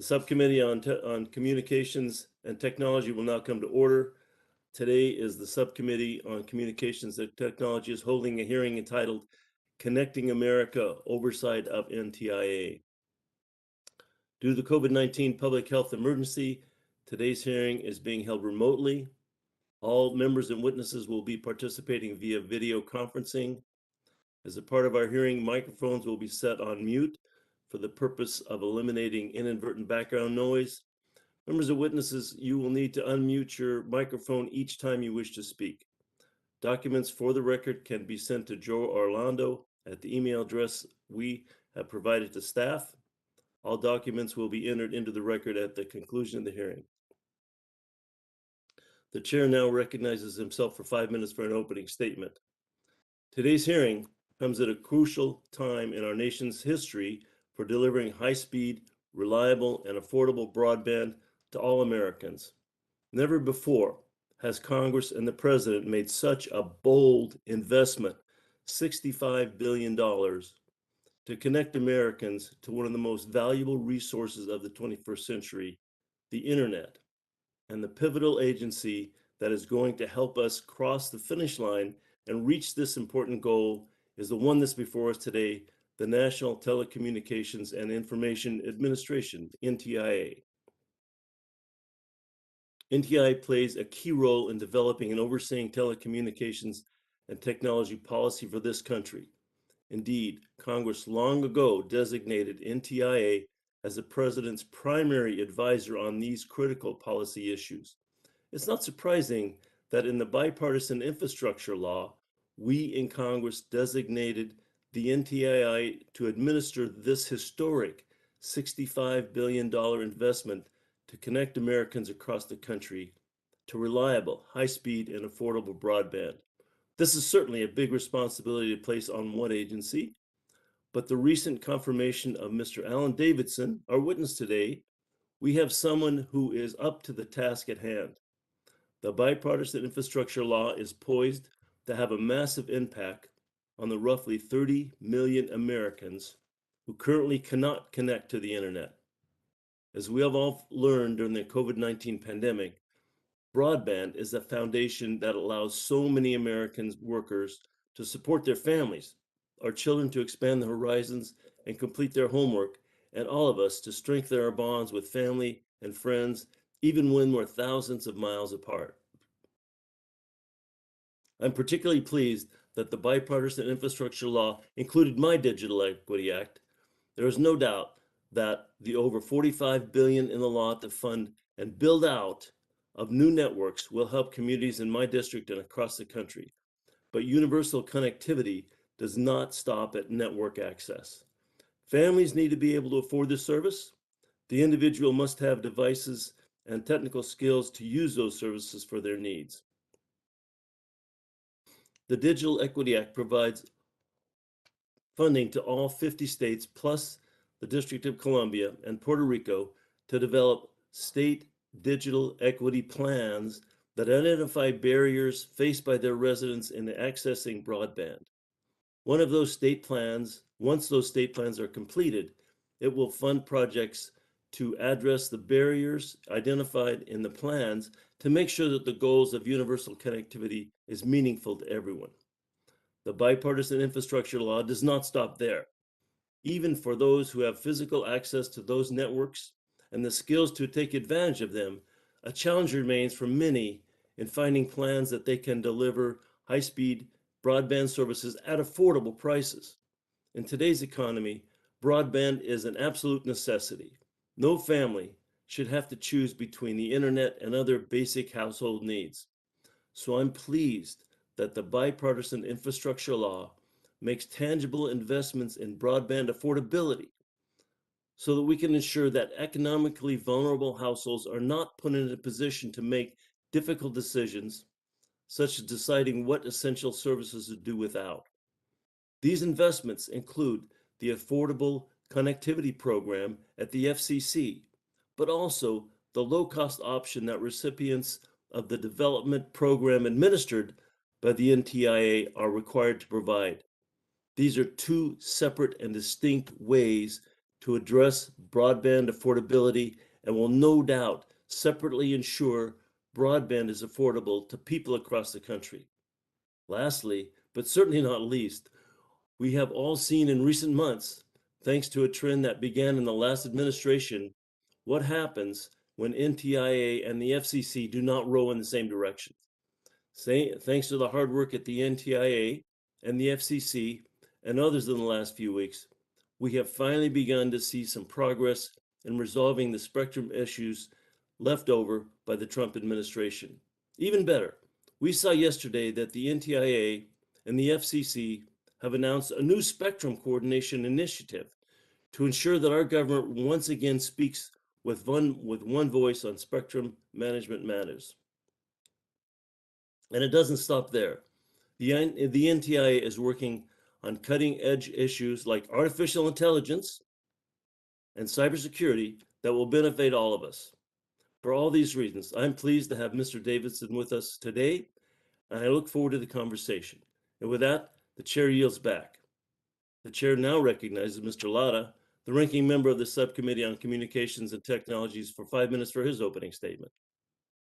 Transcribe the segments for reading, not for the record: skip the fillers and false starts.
The Subcommittee on Communications and Technology will now come to order. Today is the Subcommittee on Communications and Technology is holding a hearing entitled Connecting America, Oversight of NTIA. Due to the COVID-19 public health emergency, today's hearing is being held remotely. All members and witnesses will be participating via video conferencing. As a part of our hearing, microphones will be set on mute for the purpose of eliminating inadvertent background noise. Members and witnesses, you will need to unmute your microphone each time you wish to speak. Documents for the record can be sent to Joe Orlando at the email address we have provided to staff. All documents will be entered into the record at the conclusion of the hearing. The chair now recognizes himself for 5 minutes for an opening statement. Today's hearing comes at a crucial time in our nation's history for delivering high-speed, reliable, and affordable broadband to all Americans. Never before has Congress and the President made such a bold investment, $65 billion, to connect Americans to one of the most valuable resources of the 21st century, the Internet, and the pivotal agency that is going to help us cross the finish line and reach this important goal is the one that's before us today, the National Telecommunications and Information Administration, NTIA. NTIA plays a key role in developing and overseeing telecommunications and technology policy for this country. Indeed, Congress long ago designated NTIA as the President's primary advisor on these critical policy issues. It's not surprising that in the Bipartisan Infrastructure Law, we in Congress designated the NTIA to administer this historic $65 billion investment to connect Americans across the country to reliable, high-speed, and affordable broadband. This is certainly a big responsibility to place on one agency, but the recent confirmation of Mr. Alan Davidson, our witness today, we have someone who is up to the task at hand. The Bipartisan Infrastructure Law is poised to have a massive impact on the roughly 30 million Americans who currently cannot connect to the internet. As we have all learned during the COVID-19 pandemic, broadband is the foundation that allows so many American workers to support their families, our children to expand their horizons and complete their homework, and all of us to strengthen our bonds with family and friends, even when we're thousands of miles apart. I'm particularly pleased that the Bipartisan Infrastructure Law included my Digital Equity Act. There is no doubt that the over $45 billion in the law to fund and build out of new networks will help communities in my district and across the country. But universal connectivity does not stop at network access. Families need to be able to afford this service. The individual must have devices and technical skills to use those services for their needs. The Digital Equity Act provides funding to all 50 states plus the District of Columbia and Puerto Rico to develop state digital equity plans that identify barriers faced by their residents in accessing broadband. Once those state plans are completed, it will fund projects to address the barriers identified in the plans to make sure that the goals of universal connectivity is meaningful to everyone. The Bipartisan Infrastructure Law does not stop there. Even for those who have physical access to those networks and the skills to take advantage of them, a challenge remains for many in finding plans that they can deliver high-speed broadband services at affordable prices. In today's economy, broadband is an absolute necessity. No family should have to choose between the internet and other basic household needs. So I'm pleased that the Bipartisan Infrastructure Law makes tangible investments in broadband affordability so that we can ensure that economically vulnerable households are not put in a position to make difficult decisions, such as deciding what essential services to do without. These investments include the Affordable Connectivity Program at the FCC, but also the low-cost option that recipients of the development program administered by the NTIA are required to provide. These are two separate and distinct ways to address broadband affordability and will no doubt separately ensure broadband is affordable to people across the country. Lastly, but certainly not least, we have all seen in recent months, thanks to a trend that began in the last administration, what happens when NTIA and the FCC do not row in the same direction. Thanks to the hard work at the NTIA and the FCC and others in the last few weeks, we have finally begun to see some progress in resolving the spectrum issues left over by the Trump administration. Even better, we saw yesterday that the NTIA and the FCC have announced a new spectrum coordination initiative to ensure that our government once again speaks with one voice on spectrum management matters. And it doesn't stop there. The NTIA is working on cutting edge issues like artificial intelligence and cybersecurity that will benefit all of us. For all these reasons, I'm pleased to have Mr. Davidson with us today, and I look forward to the conversation. And with that, the chair yields back. The chair now recognizes Mr. Latta, the ranking member of the Subcommittee on Communications and Technologies, for 5 minutes for his opening statement.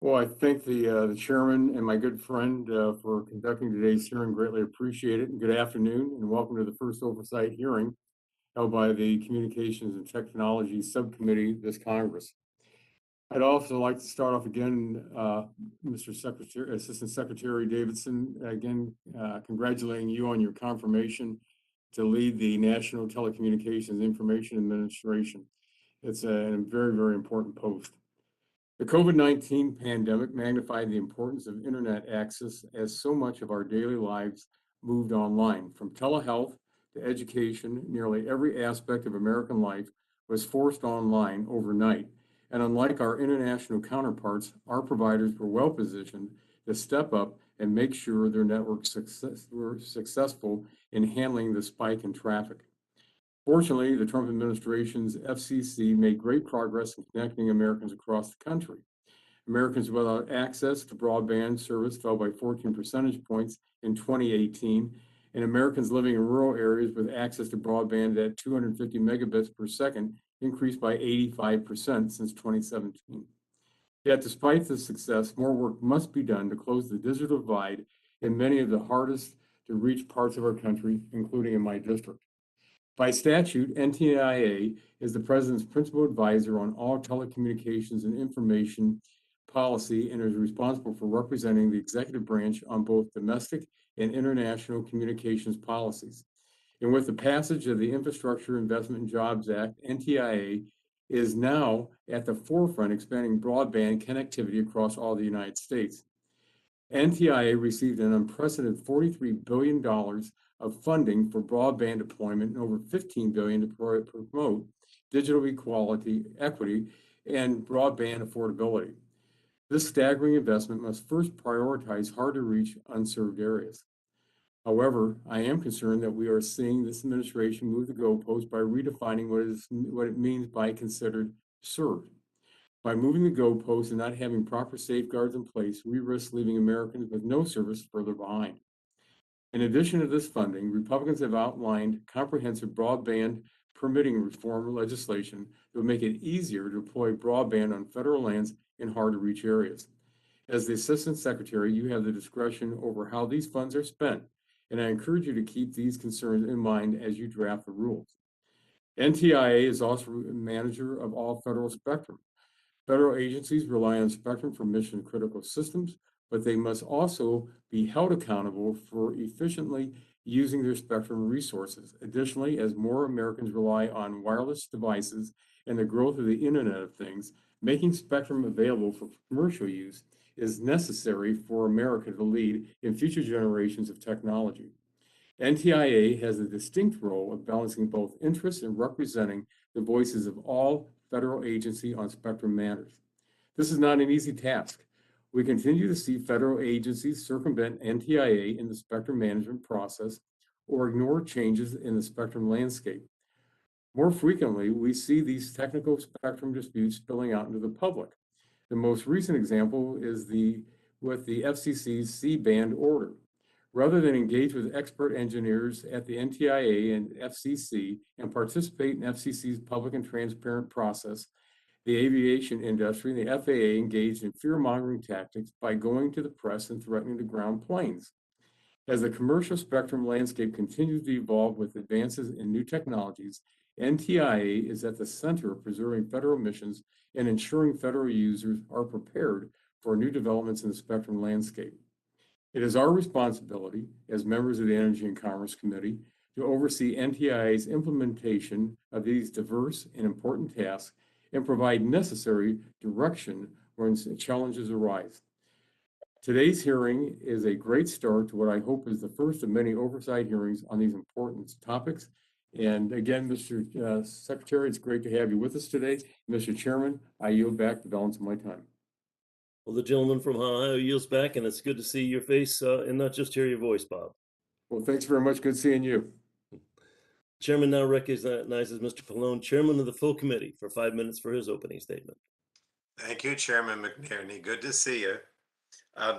Well, I thank the chairman and my good friend for conducting today's hearing. Greatly appreciate it. And good afternoon, and welcome to the first oversight hearing held by the Communications and Technology Subcommittee this Congress. I'd also like to start off again, Mr. Secretary, Assistant Secretary Davidson, again, congratulating you on your confirmation to lead the National Telecommunications Information Administration. It's a very, very important post. The COVID-19 pandemic magnified the importance of internet access as so much of our daily lives moved online. From telehealth to education, nearly every aspect of American life was forced online overnight. And unlike our international counterparts, our providers were well positioned to step up and make sure their networks were successful in handling the spike in traffic. Fortunately, the Trump administration's FCC made great progress in connecting Americans across the country. Americans without access to broadband service fell by 14 percentage points in 2018, and Americans living in rural areas with access to broadband at 250 megabits per second increased by 85% since 2017. Yet, despite this success, more work must be done to close the digital divide in many of the hardest to reach parts of our country, including in my district. By statute, NTIA is the president's principal advisor on all telecommunications and information policy and is responsible for representing the executive branch on both domestic and international communications policies. And with the passage of the Infrastructure Investment and Jobs Act, NTIA is now at the forefront expanding broadband connectivity across all the United States. NTIA received an unprecedented $43 billion of funding for broadband deployment and over $15 billion to promote digital equality, equity, and broadband affordability. This staggering investment must first prioritize hard-to-reach, unserved areas. However, I am concerned that we are seeing this administration move the goalpost by redefining what it means by considered served. By moving the goalposts and not having proper safeguards in place, we risk leaving Americans with no service further behind. In addition to this funding, Republicans have outlined comprehensive broadband permitting reform legislation that would make it easier to deploy broadband on federal lands in hard-to-reach areas. As the Assistant Secretary, you have the discretion over how these funds are spent, and I encourage you to keep these concerns in mind as you draft the rules. NTIA is also a manager of all federal spectrum. Federal agencies rely on spectrum for mission-critical systems, but they must also be held accountable for efficiently using their spectrum resources. Additionally, as more Americans rely on wireless devices and the growth of the Internet of Things, making spectrum available for commercial use is necessary for America to lead in future generations of technology. NTIA has a distinct role of balancing both interests and representing the voices of all federal agency on spectrum matters. This is not an easy task. We continue to see federal agencies circumvent NTIA in the spectrum management process or ignore changes in the spectrum landscape. More frequently, we see these technical spectrum disputes spilling out into the public. The most recent example is with the FCC's C-band order. rather than engage with expert engineers at the NTIA and FCC and participate in FCC's public and transparent process, the aviation industry and the FAA engaged in fear-mongering tactics by going to the press and threatening to ground planes. As the commercial spectrum landscape continues to evolve with advances in new technologies, NTIA is at the center of preserving federal missions and ensuring federal users are prepared for new developments in the spectrum landscape. It is our responsibility as members of the Energy and Commerce Committee to oversee NTIA's implementation of these diverse and important tasks and provide necessary direction when challenges arise. Today's hearing is a great start to what I hope is the first of many oversight hearings on these important topics. And again, Mr. Secretary, it's great to have you with us today. Mr. Chairman, I yield back the balance of my time. Well, the gentleman from Ohio yields back, and it's good to see your face and not just hear your voice, Bob. Well, thanks very much. Good seeing you. Chairman now recognizes Mr. Pallone, Chairman of the full committee, for 5 minutes for his opening statement. Thank you, Chairman McNerney. Good to see you.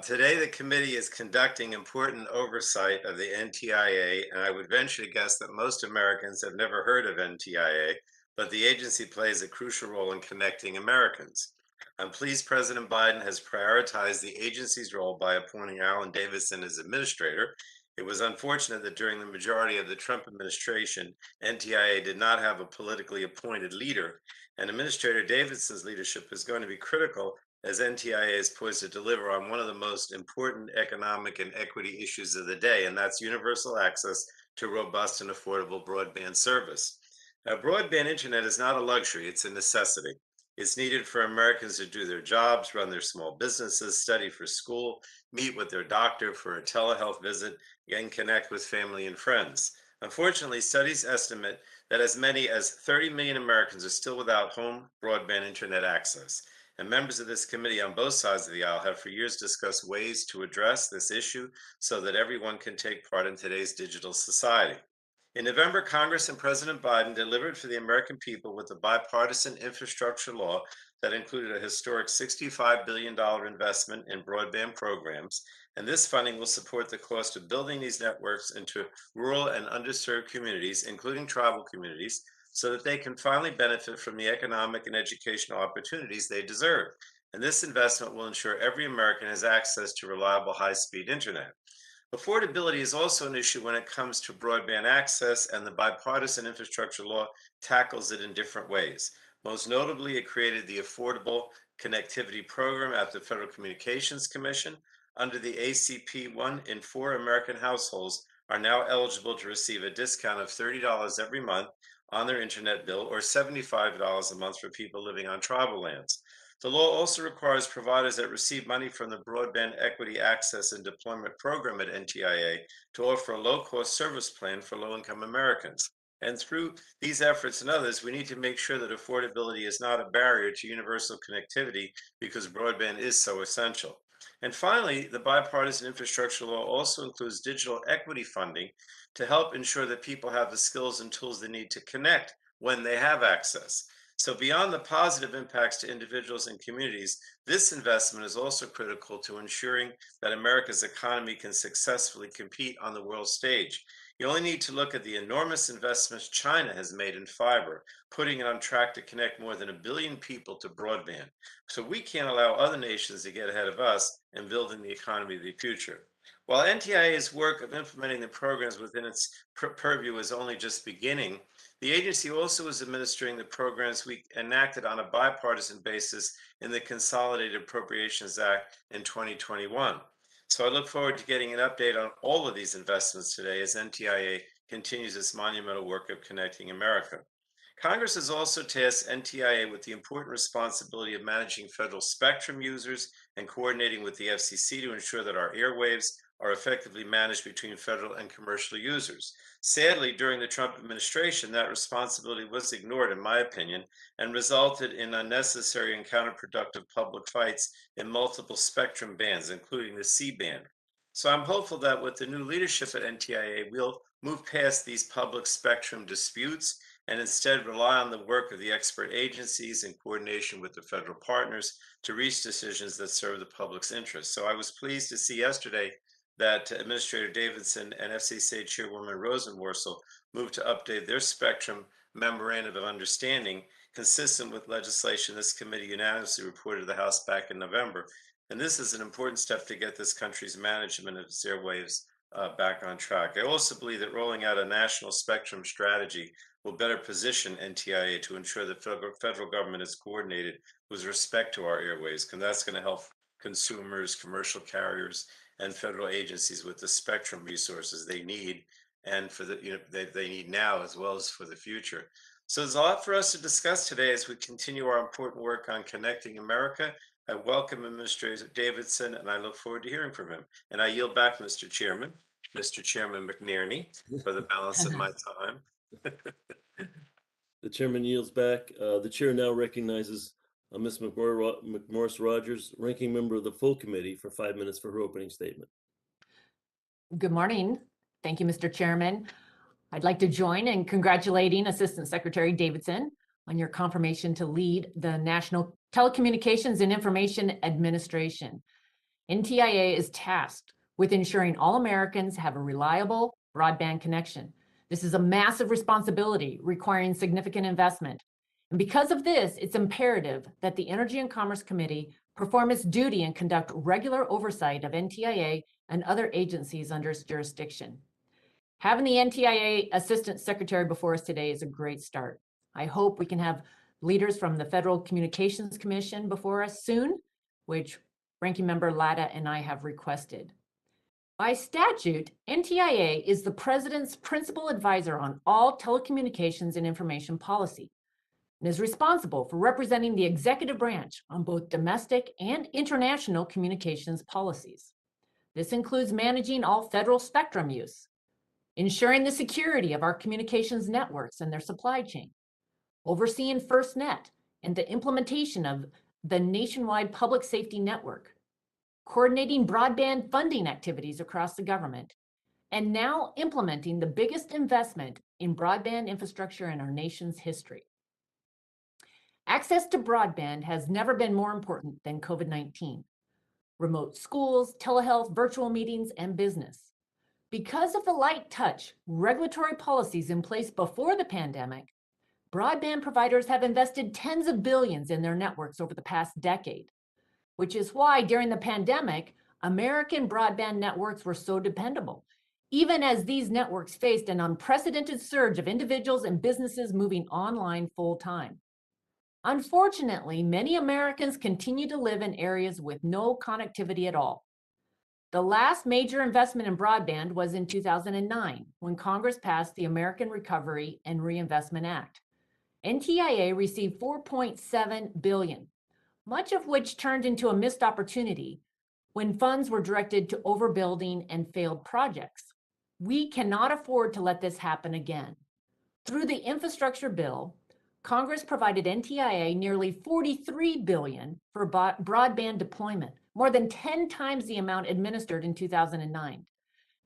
Today, the committee is conducting important oversight of the NTIA, and I would venture to guess that most Americans have never heard of NTIA, but the agency plays a crucial role in connecting Americans. I'm pleased President Biden has prioritized the agency's role by appointing Alan Davidson as administrator. It was unfortunate that during the majority of the Trump administration, NTIA did not have a politically appointed leader, and Administrator Davidson's leadership is going to be critical as NTIA is poised to deliver on one of the most important economic and equity issues of the day, and that's universal access to robust and affordable broadband service. Now, broadband internet is not a luxury, it's a necessity. It's needed for Americans to do their jobs, run their small businesses, study for school, meet with their doctor for a telehealth visit, and connect with family and friends. Unfortunately, studies estimate that as many as 30 million Americans are still without home broadband internet access. And members of this committee on both sides of the aisle have for years discussed ways to address this issue so that everyone can take part in today's digital society. In November, Congress and President Biden delivered for the American people with a bipartisan infrastructure law that included a historic $65 billion investment in broadband programs. And this funding will support the cost of building these networks into rural and underserved communities, including tribal communities, so that they can finally benefit from the economic and educational opportunities they deserve. And this investment will ensure every American has access to reliable high-speed internet. Affordability is also an issue when it comes to broadband access, and the bipartisan infrastructure law tackles it in different ways. Most notably, it created the Affordable Connectivity Program at the Federal Communications Commission. Under the ACP, 1 in 4 American households are now eligible to receive a discount of $30 every month on their internet bill, or $75 a month for people living on tribal lands. The law also requires providers that receive money from the Broadband Equity Access and Deployment Program at NTIA to offer a low-cost service plan for low-income Americans. And through these efforts and others, we need to make sure that affordability is not a barrier to universal connectivity, because broadband is so essential. And finally, the bipartisan infrastructure law also includes digital equity funding to help ensure that people have the skills and tools they need to connect when they have access. So beyond the positive impacts to individuals and communities, this investment is also critical to ensuring that America's economy can successfully compete on the world stage. You only need to look at the enormous investments China has made in fiber, putting it on track to connect more than 1 billion people to broadband. So we can't allow other nations to get ahead of us in building the economy of the future. While NTIA's work of implementing the programs within its purview is only just beginning, the agency also is administering the programs we enacted on a bipartisan basis in the Consolidated Appropriations Act in 2021. So I look forward to getting an update on all of these investments today as NTIA continues its monumental work of connecting America. Congress has also tasked NTIA with the important responsibility of managing federal spectrum users and coordinating with the FCC to ensure that our airwaves are effectively managed between federal and commercial users. Sadly, during the Trump administration, that responsibility was ignored, in my opinion, and resulted in unnecessary and counterproductive public fights in multiple spectrum bands, including the C-band. So I'm hopeful that with the new leadership at NTIA, we'll move past these public spectrum disputes and instead rely on the work of the expert agencies in coordination with the federal partners to reach decisions that serve the public's interests. So I was pleased to see yesterday that Administrator Davidson and FCC Chairwoman Rosenworcel move to update their Spectrum Memorandum of Understanding consistent with legislation this committee unanimously reported to the House back in November. And this is an important step to get this country's management of its airwaves back on track. I also believe that rolling out a national spectrum strategy will better position NTIA to ensure that federal government is coordinated with respect to our airwaves, and that's going to help consumers, commercial carriers, and federal agencies with the spectrum resources they need, and for the they need now as well as for the future. So there's a lot for us to discuss today as we continue our important work on connecting America. I welcome Administrator Davidson, and I look forward to hearing from him. And I yield back, Mr. Chairman McNerney, for the balance of my time. The chairman yields back. The chair now recognizes Ms. McMorris Rogers, ranking member of the full committee, for 5 minutes for her opening statement. Good morning. Thank you, Mr. Chairman. I'd like to join in congratulating Assistant Secretary Davidson on your confirmation to lead the National Telecommunications and Information Administration. NTIA is tasked with ensuring all Americans have a reliable broadband connection. This is a massive responsibility requiring significant investment. And because of this, it's imperative that the Energy and Commerce Committee perform its duty and conduct regular oversight of NTIA and other agencies under its jurisdiction. Having the NTIA Assistant Secretary before us today is a great start. I hope we can have leaders from the Federal Communications Commission before us soon, which Ranking Member Latta and I have requested. By statute, NTIA is the President's principal advisor on all telecommunications and information policy, and is responsible for representing the executive branch on both domestic and international communications policies. This includes managing all federal spectrum use, ensuring the security of our communications networks and their supply chain, overseeing FirstNet and the implementation of the nationwide public safety network, coordinating broadband funding activities across the government, and now implementing the biggest investment in broadband infrastructure in our nation's history. Access to broadband has never been more important than COVID-19. Remote schools, telehealth, virtual meetings, and business. Because of the light touch regulatory policies in place before the pandemic, broadband providers have invested tens of billions in their networks over the past decade, which is why during the pandemic, American broadband networks were so dependable, even as these networks faced an unprecedented surge of individuals and businesses moving online full-time. Unfortunately, many Americans continue to live in areas with no connectivity at all. The last major investment in broadband was in 2009, when Congress passed the American Recovery and Reinvestment Act. NTIA received $4.7 billion, much of which turned into a missed opportunity when funds were directed to overbuilding and failed projects. We cannot afford to let this happen again. Through the infrastructure bill, Congress provided NTIA nearly $43 billion for broadband deployment, more than 10 times the amount administered in 2009.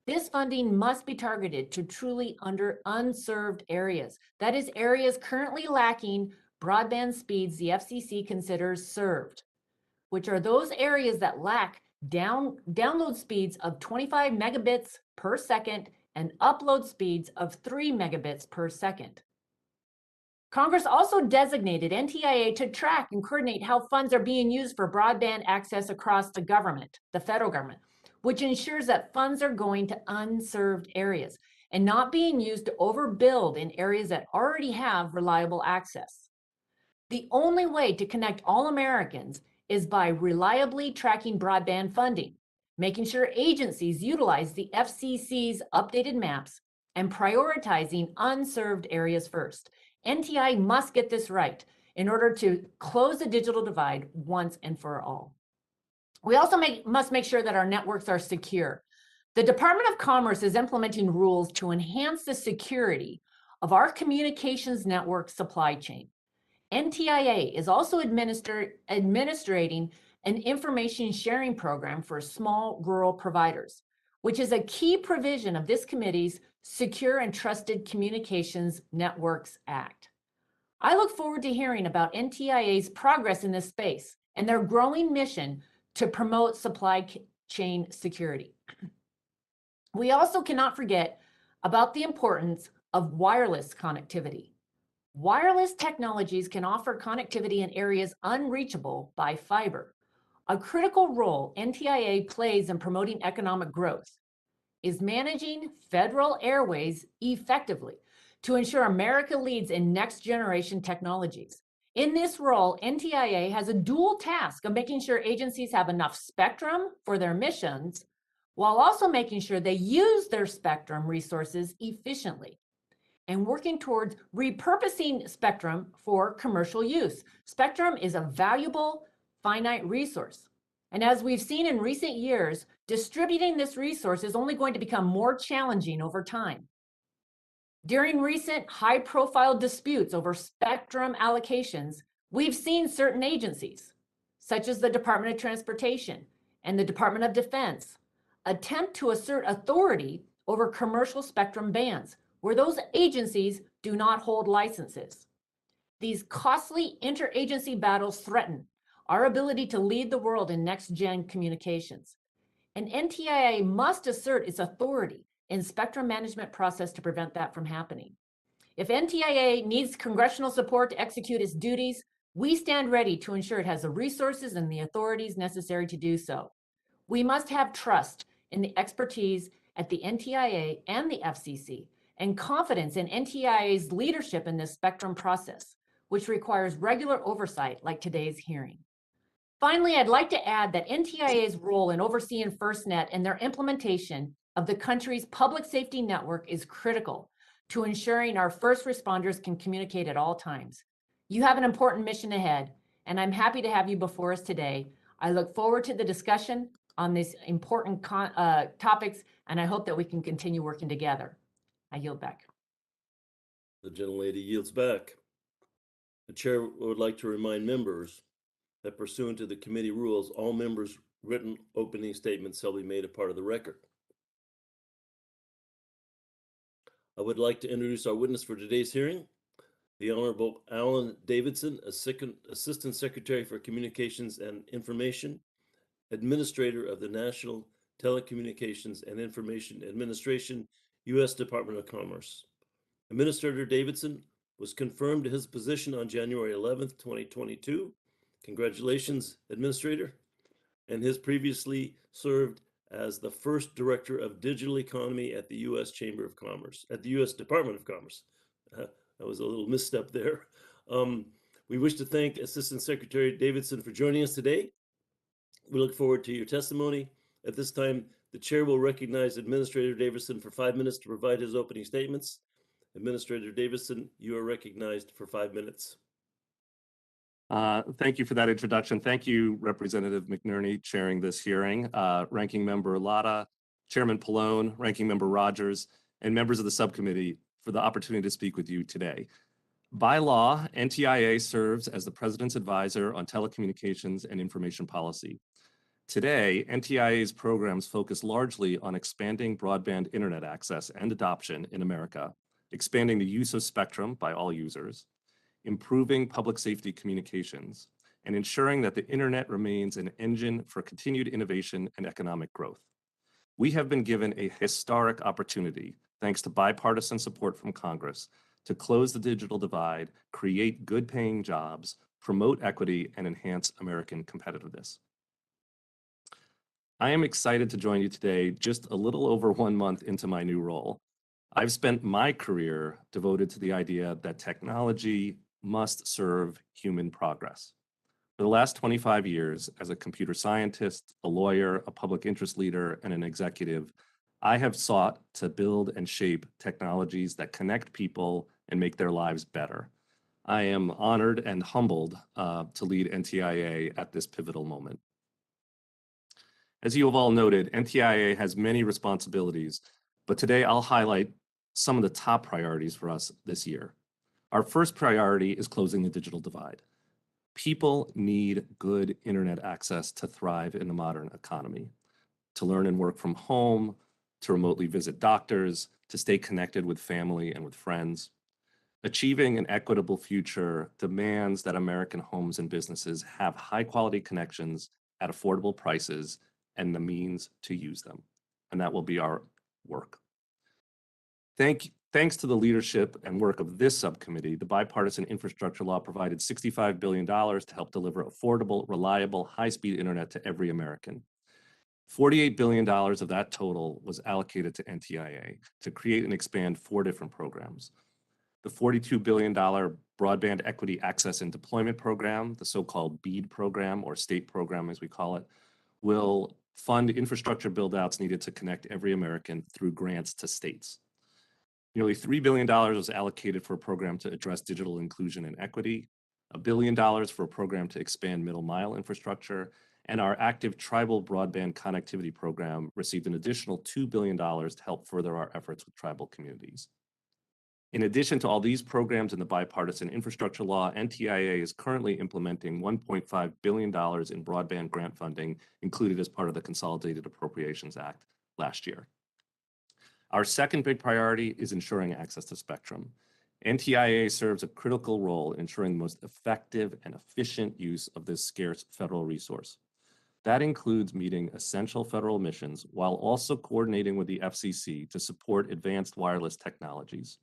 This funding must be targeted to truly unserved areas. That is, areas currently lacking broadband speeds the FCC considers served, which are those areas that lack download speeds of 25 megabits per second and upload speeds of 3 megabits per second. Congress also designated NTIA to track and coordinate how funds are being used for broadband access across the government, the federal government, which ensures that funds are going to unserved areas and not being used to overbuild in areas that already have reliable access. The only way to connect all Americans is by reliably tracking broadband funding, making sure agencies utilize the FCC's updated maps, and prioritizing unserved areas first. NTI must get this right in order to close the digital divide once and for all. We also must make sure that our networks are secure. The Department of Commerce is implementing rules to enhance the security of our communications network supply chain. NTIA is also administrating an information sharing program for small rural providers, which is a key provision of this committee's Secure and Trusted Communications Networks Act. I look forward to hearing about NTIA's progress in this space and their growing mission to promote supply chain security. We also cannot forget about the importance of wireless connectivity. Wireless technologies can offer connectivity in areas unreachable by fiber. A critical role NTIA plays in promoting economic growth is managing federal airways effectively to ensure America leads in next generation technologies. In this role, NTIA has a dual task of making sure agencies have enough spectrum for their missions, while also making sure they use their spectrum resources efficiently and working towards repurposing spectrum for commercial use. Spectrum is a valuable, finite resource. And as we've seen in recent years, distributing this resource is only going to become more challenging over time. During recent high-profile disputes over spectrum allocations, we've seen certain agencies, such as the Department of Transportation and the Department of Defense, attempt to assert authority over commercial spectrum bands, where those agencies do not hold licenses. These costly interagency battles threaten our ability to lead the world in next-gen communications. And NTIA must assert its authority in spectrum management process to prevent that from happening. If NTIA needs congressional support to execute its duties, we stand ready to ensure it has the resources and the authorities necessary to do so. We must have trust in the expertise at the NTIA and the FCC and confidence in NTIA's leadership in this spectrum process, which requires regular oversight like today's hearing. Finally, I'd like to add that NTIA's role in overseeing FirstNet and their implementation of the country's public safety network is critical to ensuring our first responders can communicate at all times. You have an important mission ahead, and I'm happy to have you before us today. I look forward to the discussion on these important topics, and I hope that we can continue working together. I yield back. The gentlelady yields back. The chair would like to remind members that pursuant to the committee rules, all members' written opening statements shall be made a part of the record. I would like to introduce our witness for today's hearing, the Honorable Alan Davidson, Assistant Secretary for Communications and Information, Administrator of the National Telecommunications and Information Administration, U.S. Department of Commerce. Administrator Davidson was confirmed to his position on January 11th, 2022. Congratulations, Administrator. And has previously served as the first Director of Digital Economy at the U.S. Chamber of Commerce, at the U.S. Department of Commerce. That was a little misstep there. We wish to thank Assistant Secretary Davidson for joining us today. We look forward to your testimony. At this time, the chair will recognize Administrator Davidson for 5 minutes to provide his opening statements. Administrator Davidson, you are recognized for 5 minutes. Thank you for that introduction. Thank you, Representative McNerney, chairing this hearing, Ranking Member Latta, Chairman Pallone, Ranking Member Rogers, and members of the subcommittee for the opportunity to speak with you today. By law, NTIA serves as the President's advisor on telecommunications and information policy. Today, NTIA's programs focus largely on expanding broadband internet access and adoption in America, expanding the use of spectrum by all users, improving public safety communications, and ensuring that the internet remains an engine for continued innovation and economic growth. We have been given a historic opportunity, thanks to bipartisan support from Congress, to close the digital divide, create good-paying jobs, promote equity, and enhance American competitiveness. I am excited to join you today just a little over 1 month into my new role. I've spent my career devoted to the idea that technology must serve human progress. For the last 25 years, as a computer scientist, a lawyer, a public interest leader, and an executive, I have sought to build and shape technologies that connect people and make their lives better. I am honored and humbled to lead NTIA at this pivotal moment. As you have all noted, NTIA has many responsibilities, but today I'll highlight some of the top priorities for us this year. Our first priority is closing the digital divide. People need good internet access to thrive in the modern economy, to learn and work from home, to remotely visit doctors, to stay connected with family and with friends. Achieving an equitable future demands that American homes and businesses have high-quality connections at affordable prices and the means to use them. And that will be our work. Thanks to the leadership and work of this subcommittee, the Bipartisan Infrastructure Law provided $65 billion to help deliver affordable, reliable, high-speed internet to every American. $48 billion of that total was allocated to NTIA to create and expand 4 different programs. The $42 billion Broadband Equity Access and Deployment Program, the so-called BEAD program, or state program as we call it, will fund infrastructure build-outs needed to connect every American through grants to states. Nearly $3 billion was allocated for a program to address digital inclusion and equity, $1 billion for a program to expand middle mile infrastructure, and our active tribal broadband connectivity program received an additional $2 billion to help further our efforts with tribal communities. In addition to all these programs in the Bipartisan Infrastructure Law, NTIA is currently implementing $1.5 billion in broadband grant funding included as part of the Consolidated Appropriations Act last year. Our second big priority is ensuring access to spectrum. NTIA serves a critical role in ensuring the most effective and efficient use of this scarce federal resource. That includes meeting essential federal missions while also coordinating with the FCC to support advanced wireless technologies.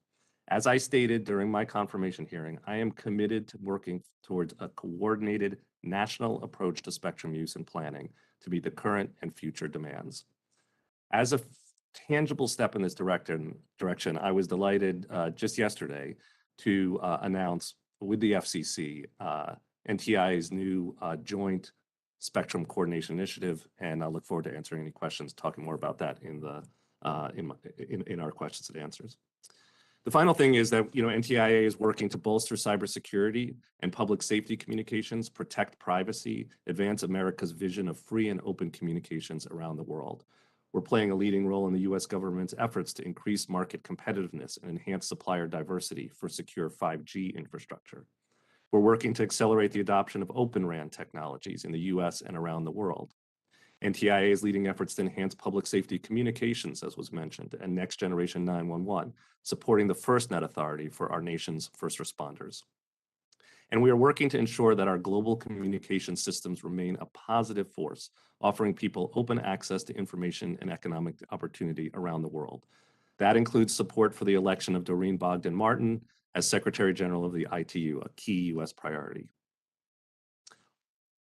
As I stated during my confirmation hearing, I am committed to working towards a coordinated national approach to spectrum use and planning to meet the current and future demands. As a tangible step in this direction, I was delighted just yesterday to announce with the FCC NTIA's new joint spectrum coordination initiative, and I look forward to answering any questions, talking more about that in our questions and answers. The final thing is that NTIA is working to bolster cybersecurity and public safety communications, protect privacy, advance America's vision of free and open communications around the world. We're playing a leading role in the U.S. government's efforts to increase market competitiveness and enhance supplier diversity for secure 5G infrastructure. We're working to accelerate the adoption of Open RAN technologies in the U.S. and around the world. NTIA is leading efforts to enhance public safety communications, as was mentioned, and next generation 911, supporting the FirstNet Authority for our nation's first responders. And we are working to ensure that our global communication systems remain a positive force, offering people open access to information and economic opportunity around the world. That includes support for the election of Doreen Bogdan Martin as Secretary General of the ITU, a key U.S. priority.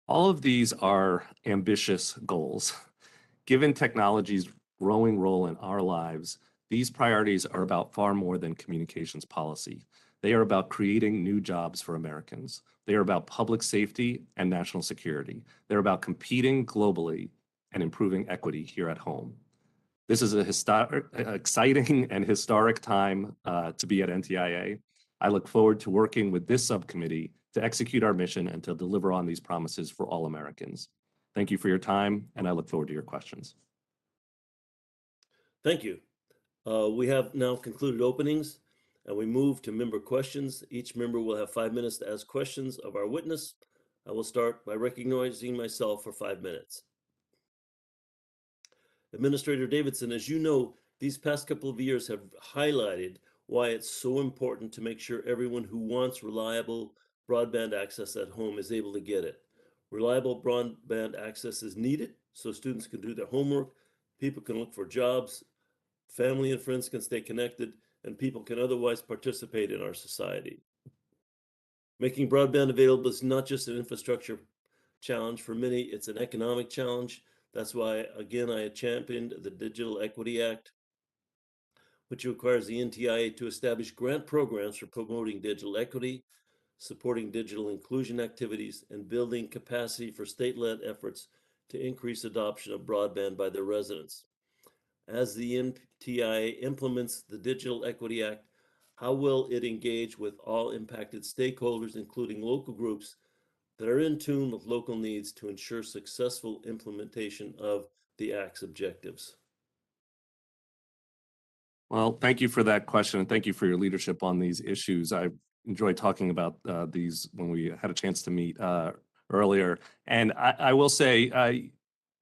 All of these are ambitious goals. Given technology's growing role in our lives, these priorities are about far more than communications policy. They are about creating new jobs for Americans. They are about public safety and national security. They're about competing globally and improving equity here at home. This is an exciting and historic time to be at NTIA. I look forward to working with this subcommittee to execute our mission and to deliver on these promises for all Americans. Thank you for your time, and I look forward to your questions. Thank you. We have now concluded openings, and we move to member questions. Each member will have 5 minutes to ask questions of our witness. I will start by recognizing myself for 5 minutes. Administrator Davidson, as you know, these past couple of years have highlighted why it's so important to make sure everyone who wants reliable broadband access at home is able to get it. Reliable broadband access is needed so students can do their homework, people can look for jobs, family and friends can stay connected, and people can otherwise participate in our society. Making broadband available is not just an infrastructure challenge. For many, it's an economic challenge. That's why, again, I championed the Digital Equity Act, which requires the NTIA to establish grant programs for promoting digital equity, supporting digital inclusion activities, and building capacity for state-led efforts to increase adoption of broadband by their residents. As the NTIA implements the Digital Equity Act, how will it engage with all impacted stakeholders, including local groups that are in tune with local needs to ensure successful implementation of the Act's objectives? Well, thank you for that question, and thank you for your leadership on these issues. I enjoyed talking about these when we had a chance to meet earlier. And I will say,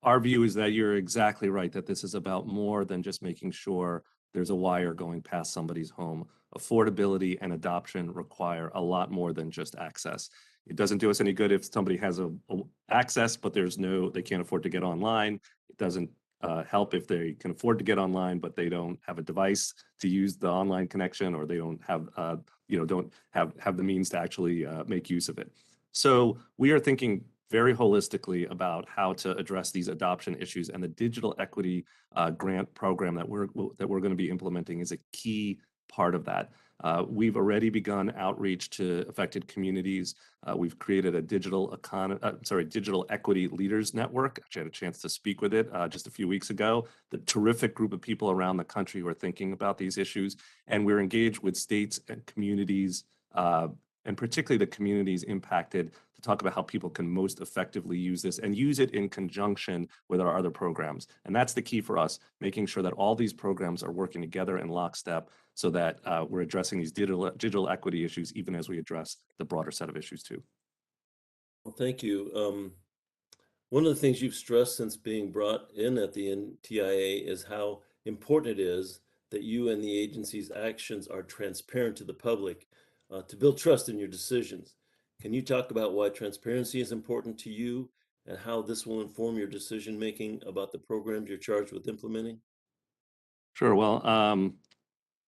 our view is that you're exactly right, that this is about more than just making sure there's a wire going past somebody's home. Affordability and adoption require a lot more than just access. It doesn't do us any good if somebody has access, but they can't afford to get online. It doesn't help if they can afford to get online, but they don't have a device to use the online connection, or they don't have, don't have the means to actually make use of it. So we are thinking very holistically about how to address these adoption issues, and the digital equity grant program that we're going to be implementing is a key part of that. We've already begun outreach to affected communities. We've created a digital equity leaders network. Actually, I had a chance to speak with it just a few weeks ago. The terrific group of people around the country who are thinking about these issues, and we're engaged with states and communities, and particularly the communities impacted, to talk about how people can most effectively use this and use it in conjunction with our other programs. And that's the key for us, making sure that all these programs are working together in lockstep, so that we're addressing these digital equity issues, even as we address the broader set of issues too. Well, thank you. One of the things you've stressed since being brought in at the NTIA is how important it is that you and the agency's actions are transparent to the public to build trust in your decisions. Can you talk about why transparency is important to you and how this will inform your decision making about the programs you're charged with implementing? Sure. Well,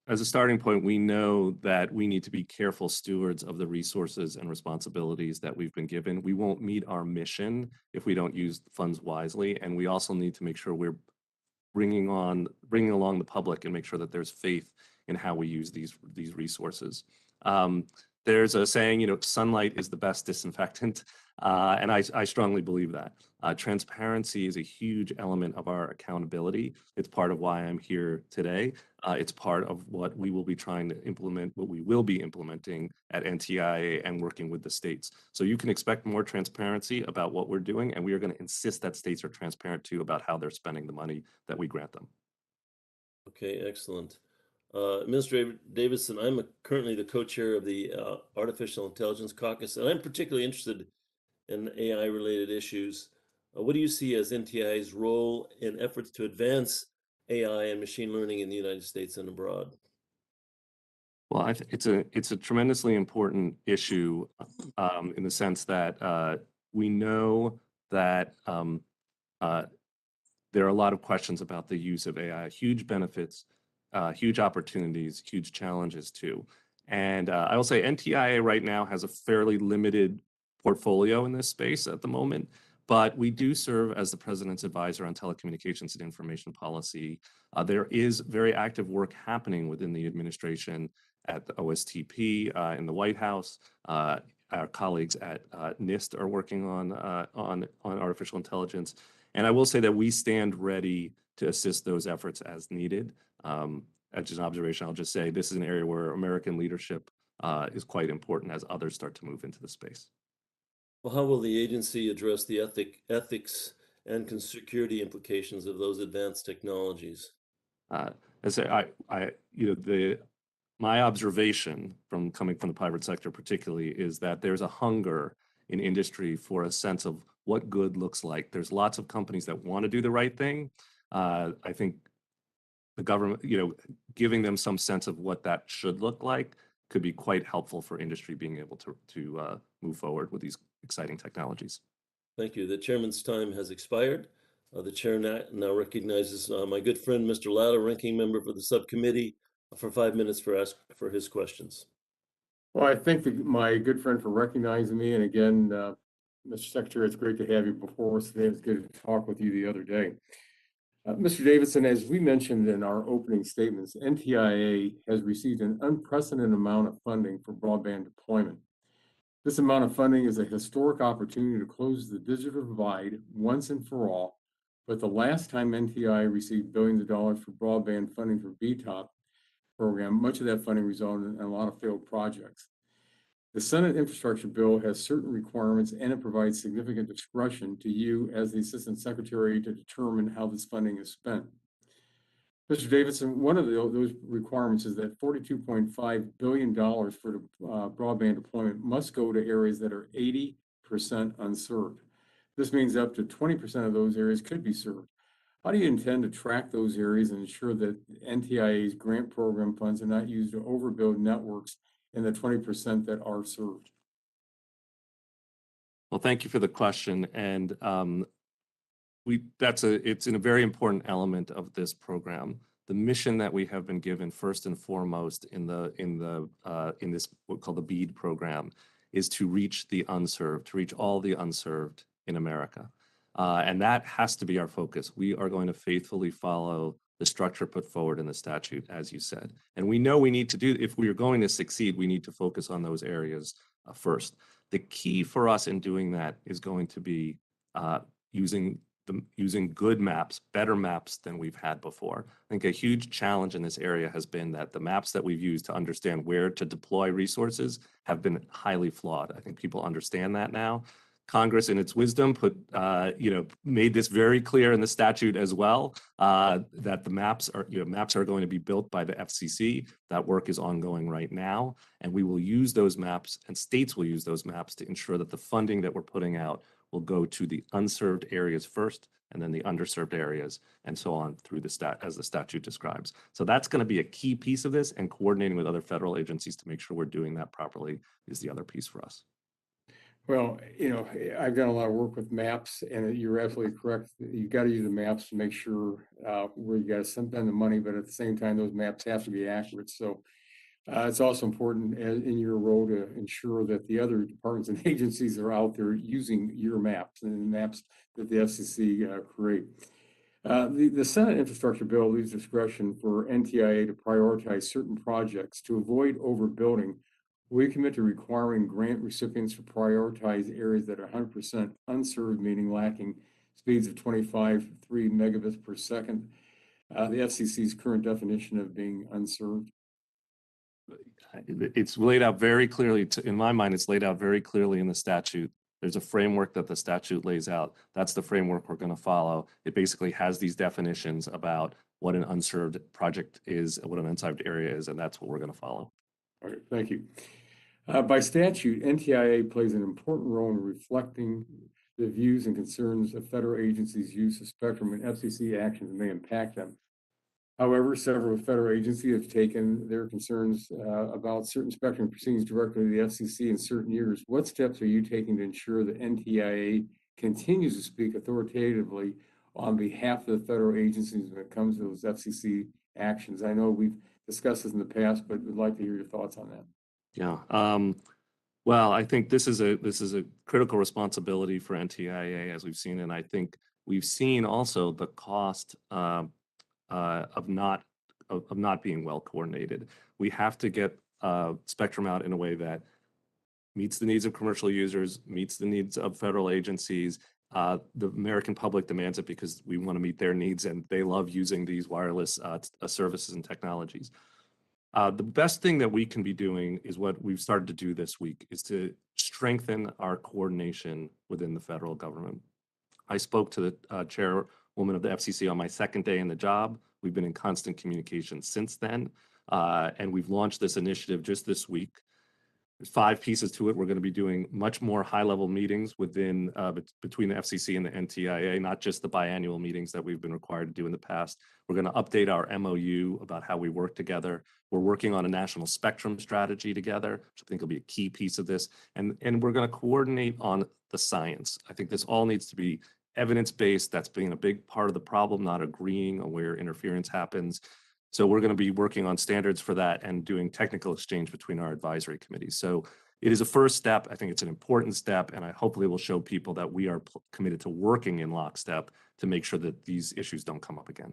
as a starting point, we know that we need to be careful stewards of the resources and responsibilities that we've been given. We won't meet our mission if we don't use funds wisely, and we also need to make sure we're bringing along the public and make sure that there's faith in how we use these resources. There's a saying, sunlight is the best disinfectant, and I strongly believe that. Transparency is a huge element of our accountability. It's part of why I'm here today. It's part of what we will be trying to implement, what we will be implementing at NTIA and working with the states. So you can expect more transparency about what we're doing, and we are going to insist that states are transparent too about how they're spending the money that we grant them. Okay, excellent. Administrator Davidson, I'm currently the co-chair of the Artificial Intelligence Caucus, and I'm particularly interested in AI-related issues. What do you see as NTIA's role in efforts to advance AI and machine learning in the United States and abroad? Well, it's a tremendously important issue in the sense that we know that there are a lot of questions about the use of AI, huge benefits, huge opportunities, huge challenges too. And I will say NTIA right now has a fairly limited portfolio in this space at the moment, but we do serve as the President's advisor on telecommunications and information policy. There is very active work happening within the administration at the OSTP, in the White House. Our colleagues at NIST are working on artificial intelligence. And I will say that we stand ready to assist those efforts as needed. As an observation, I'll just say this is an area where American leadership is quite important as others start to move into the space. Well, how will the agency address the ethics and security implications of those advanced technologies? My observation from coming from the private sector particularly is that there's a hunger in industry for a sense of what good looks like. There's lots of companies that want to do the right thing. I think the government, giving them some sense of what that should look like could be quite helpful for industry being able to move forward with these exciting technologies. Thank you. The chairman's time has expired. The chair now recognizes my good friend, Mr. Latta, ranking member for the subcommittee, for 5 minutes for his questions. Well, I thank my good friend for recognizing me. And again, Mr. Secretary, it's great to have you before us today. It's good to talk with you the other day. Mr. Davidson, as we mentioned in our opening statements, NTIA has received an unprecedented amount of funding for broadband deployment. This amount of funding is a historic opportunity to close the digital divide once and for all. But the last time NTIA received billions of dollars for broadband funding for BTOP program, much of that funding resulted in a lot of failed projects. The Senate infrastructure bill has certain requirements, and it provides significant discretion to you as the Assistant Secretary to determine how this funding is spent. Mr. Davidson, one of those requirements is that $42.5 billion for broadband deployment must go to areas that are 80% unserved. This means up to 20% of those areas could be served. How do you intend to track those areas and ensure that NTIA's grant program funds are not used to overbuild networks in the 20% that are served? Well, thank you for the question. And it's a very important element of this program. The mission that we have been given first and foremost in this what we call the BEAD program is to reach the unserved, to reach all the unserved in America. And that has to be our focus. We are going to faithfully follow the structure put forward in the statute, as you said. And we know we need to do, if we are going to succeed, we need to focus on those areas first. The key for us in doing that is going to be using good maps, better maps than we've had before. I think a huge challenge in this area has been that the maps that we've used to understand where to deploy resources have been highly flawed. I think people understand that now. Congress, in its wisdom, made this very clear in the statute as well, that the maps are going to be built by the FCC. That work is ongoing right now, and we will use those maps, and states will use those maps to ensure that the funding that we're putting out will go to the unserved areas first, and then the underserved areas, and so on through as the statute describes. So that's going to be a key piece of this, and coordinating with other federal agencies to make sure we're doing that properly is the other piece for us. Well, I've done a lot of work with maps, and you're absolutely correct. You've got to use the maps to make sure where you got to spend the money, but at the same time, those maps have to be accurate. So it's also important in your role to ensure that the other departments and agencies are out there using your maps and the maps that the FCC create. The Senate infrastructure bill leaves discretion for NTIA to prioritize certain projects to avoid overbuilding. We commit to requiring grant recipients to prioritize areas that are 100% unserved, meaning lacking speeds of 25.3 megabits per second. The FCC's current definition of being unserved. It's laid out very clearly, in my mind, it's laid out very clearly in the statute. There's a framework that the statute lays out. That's the framework we're going to follow. It basically has these definitions about what an unserved project is, what an unserved area is, and that's what we're going to follow. All right, thank you. By statute, NTIA plays an important role in reflecting the views and concerns of federal agencies' use of spectrum, and FCC actions may impact them. However, several federal agencies have taken their concerns about certain spectrum proceedings directly to the FCC in certain years. What steps are you taking to ensure that NTIA continues to speak authoritatively on behalf of the federal agencies when it comes to those FCC actions? I know we've discussed this in the past, but we'd like to hear your thoughts on that. Yeah. Well, I think this is a critical responsibility for NTIA, as we've seen, and I think we've seen also the cost of not being well coordinated. We have to get spectrum out in a way that meets the needs of commercial users, meets the needs of federal agencies. The American public demands it because we want to meet their needs, and they love using these wireless services and technologies. The best thing that we can be doing is what we've started to do this week, is to strengthen our coordination within the federal government. I spoke to the chairwoman of the FCC on my second day in the job. We've been in constant communication since then, and we've launched this initiative just this week. There's 5 pieces to it. We're going to be doing much more high-level meetings between the FCC and the NTIA, not just the biannual meetings that we've been required to do in the past. We're going to update our MOU about how we work together. We're working on a national spectrum strategy together, which I think will be a key piece of this. And we're going to coordinate on the science. I think this all needs to be evidence-based. That's been a big part of the problem, not agreeing on where interference happens. So we're going to be working on standards for that and doing technical exchange between our advisory committees. So it is a first step. I think it's an important step, and I hopefully will show people that we are committed to working in lockstep to make sure that these issues don't come up again.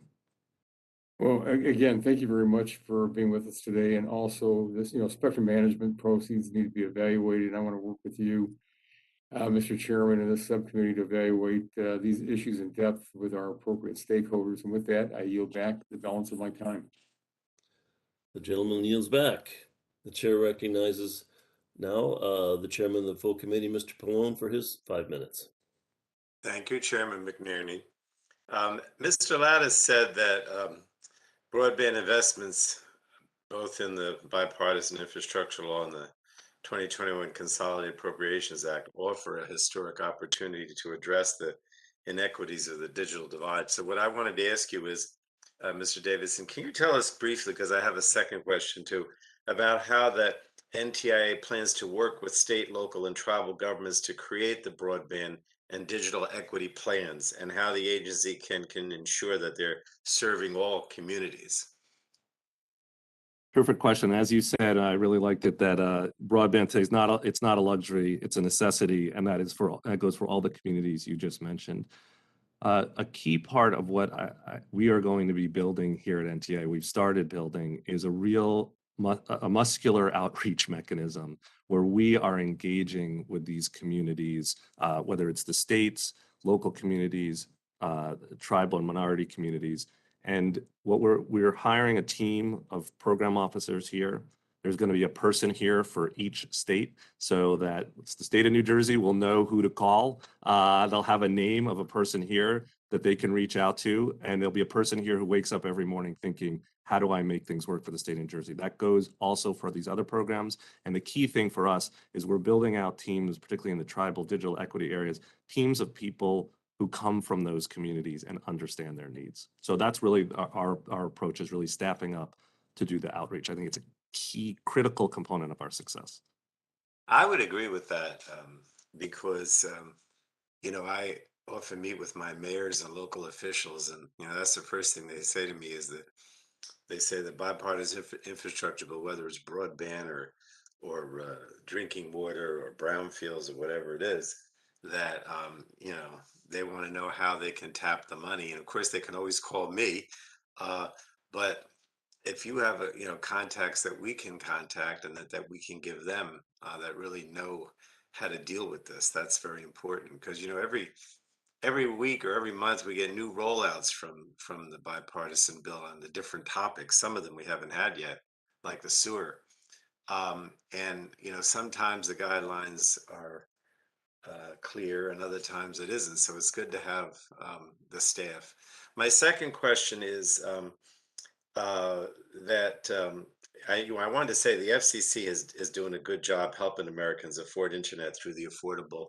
Well, again, thank you very much for being with us today. And also this, spectrum management proceeds need to be evaluated. I want to work with you, Mr. Chairman, and this subcommittee to evaluate these issues in depth with our appropriate stakeholders. And with that, I yield back the balance of my time. The gentleman yields back. The chair recognizes now the chairman of the full committee, Mr. Pallone, for his 5 minutes. Thank you, Chairman McNerney. Mr. Lattis said that broadband investments, both in the Bipartisan Infrastructure Law and the 2021 Consolidated Appropriations Act, offer a historic opportunity to address the inequities of the digital divide. So what I wanted to ask you is, Mr. Davidson, can you tell us briefly, because I have a second question too, about how that NTIA plans to work with state, local, and tribal governments to create the broadband and digital equity plans, and how the agency can ensure that they're serving all communities? Perfect question. As you said, I really liked it that broadband today is it's not a luxury, it's a necessity, and that goes for all the communities you just mentioned. A key part of what we are going to be building here at NTIA, we've started building, is a muscular outreach mechanism where we are engaging with these communities, whether it's the states, local communities, tribal and minority communities. And what we're hiring a team of program officers here. There's going to be a person here for each state, so that the state of New Jersey will know who to call. They'll have a name of a person here that they can reach out to, and there'll be a person here who wakes up every morning thinking, how do I make things work for the state of New Jersey? That goes also for these other programs. And the key thing for us is we're building out teams, particularly in the tribal digital equity areas, teams of people who come from those communities and understand their needs. So that's really our approach, is really staffing up to do the outreach. I think it's a key critical component of our success. I would agree with that, because I often meet with my mayors and local officials, and that's the first thing they say to me is that they say that bipartisan infrastructure, but whether it's broadband or drinking water or brownfields or whatever it is, that they want to know how they can tap the money, and of course they can always call me, but if you have contacts that we can contact and that we can give them, that really know how to deal with this, that's very important, because every week or every month we get new rollouts from the bipartisan bill on the different topics. Some of them we haven't had yet, like the sewer, and sometimes the guidelines are clear and other times it isn't, so it's good to have the staff. My second question is, that I wanted to say the FCC is doing a good job helping Americans afford internet through the Affordable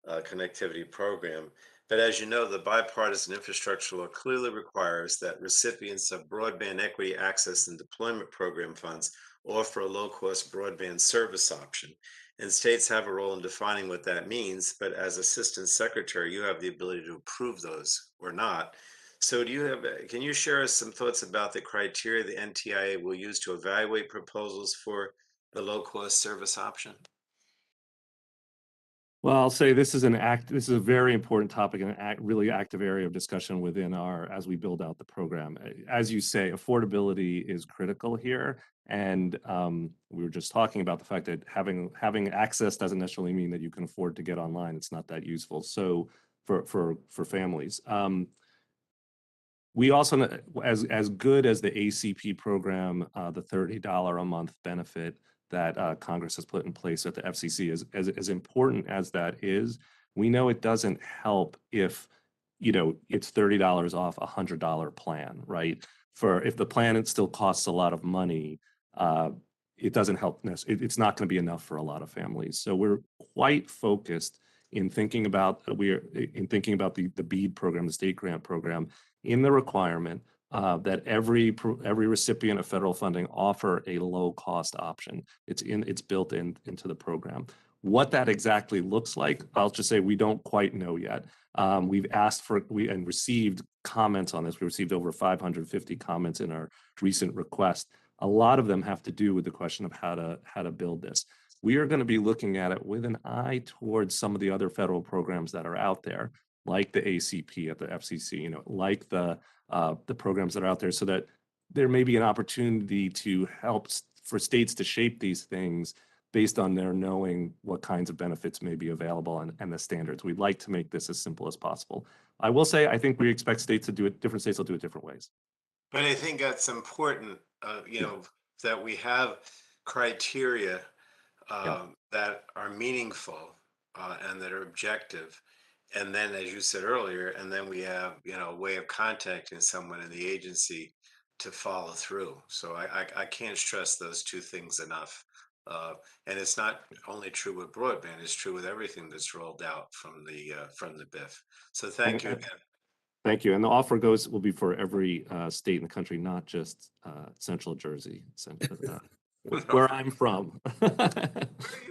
Connectivity Program. But as you know, the Bipartisan Infrastructure Law clearly requires that recipients of Broadband Equity Access and Deployment Program funds offer a low-cost broadband service option. And states have a role in defining what that means, but as Assistant Secretary, you have the ability to approve those or not. So can you share us some thoughts about the criteria the NTIA will use to evaluate proposals for the low-cost service option? Well, I'll say this is a very important topic and really active area of discussion within as we build out the program. As you say, affordability is critical here. And we were just talking about the fact that having access doesn't necessarily mean that you can afford to get online. It's not that useful. So for families. We also, as good as the ACP program, the $30 a month benefit that Congress has put in place at the FCC, as important as that is, we know it doesn't help if it's $30 off a $100 plan, right? If the plan it still costs a lot of money, it doesn't help. It's not going to be enough for a lot of families. So we're quite focused in thinking about the BEAD program, the state grant program, in the requirement that every recipient of federal funding offer a low-cost option. It's built into the program. What that exactly looks like, I'll just say we don't quite know yet. We've asked and received comments on this. We received over 550 comments in our recent request. A lot of them have to do with the question of how to build this. We are going to be looking at it with an eye towards some of the other federal programs that are out there, like the ACP at the FCC, like the programs that are out there, so that there may be an opportunity to help for states to shape these things based on their knowing what kinds of benefits may be available and the standards. We'd like to make this as simple as possible. I will say, I think we expect states to do it, different states will do it different ways. But I think that's important, that we have criteria that are meaningful and that are objective. And then, as you said earlier, and then we have, a way of contacting someone in the agency to follow through. So I can't stress those two things enough. And it's not only true with broadband; it's true with everything that's rolled out from the BIF. So thank you again. Thank you. And the offer will be for every state in the country, not just Central Jersey. where I'm from. you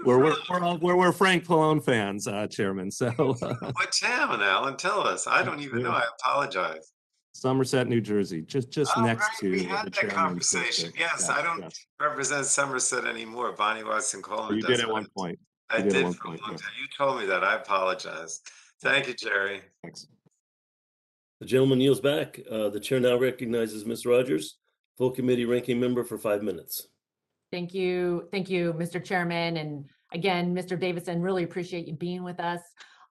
We're Frank Pallone fans, Chairman. So What town, Alan? Tell us. I don't even know. I apologize. Somerset, New Jersey, just Oh, next right. to We had the that chairman's conversation. district. Yes, I don't represent Somerset anymore. Bonnie Watson Coleman You does. did at one point. I You did at did one for a point, long yes. time. You told me that. I apologize. Thank you, Jerry. Thanks. The gentleman yields back. The chair now recognizes Ms. Rogers, full committee ranking member, for 5 minutes. Thank you, Mr. Chairman. And again, Mr. Davidson, really appreciate you being with us.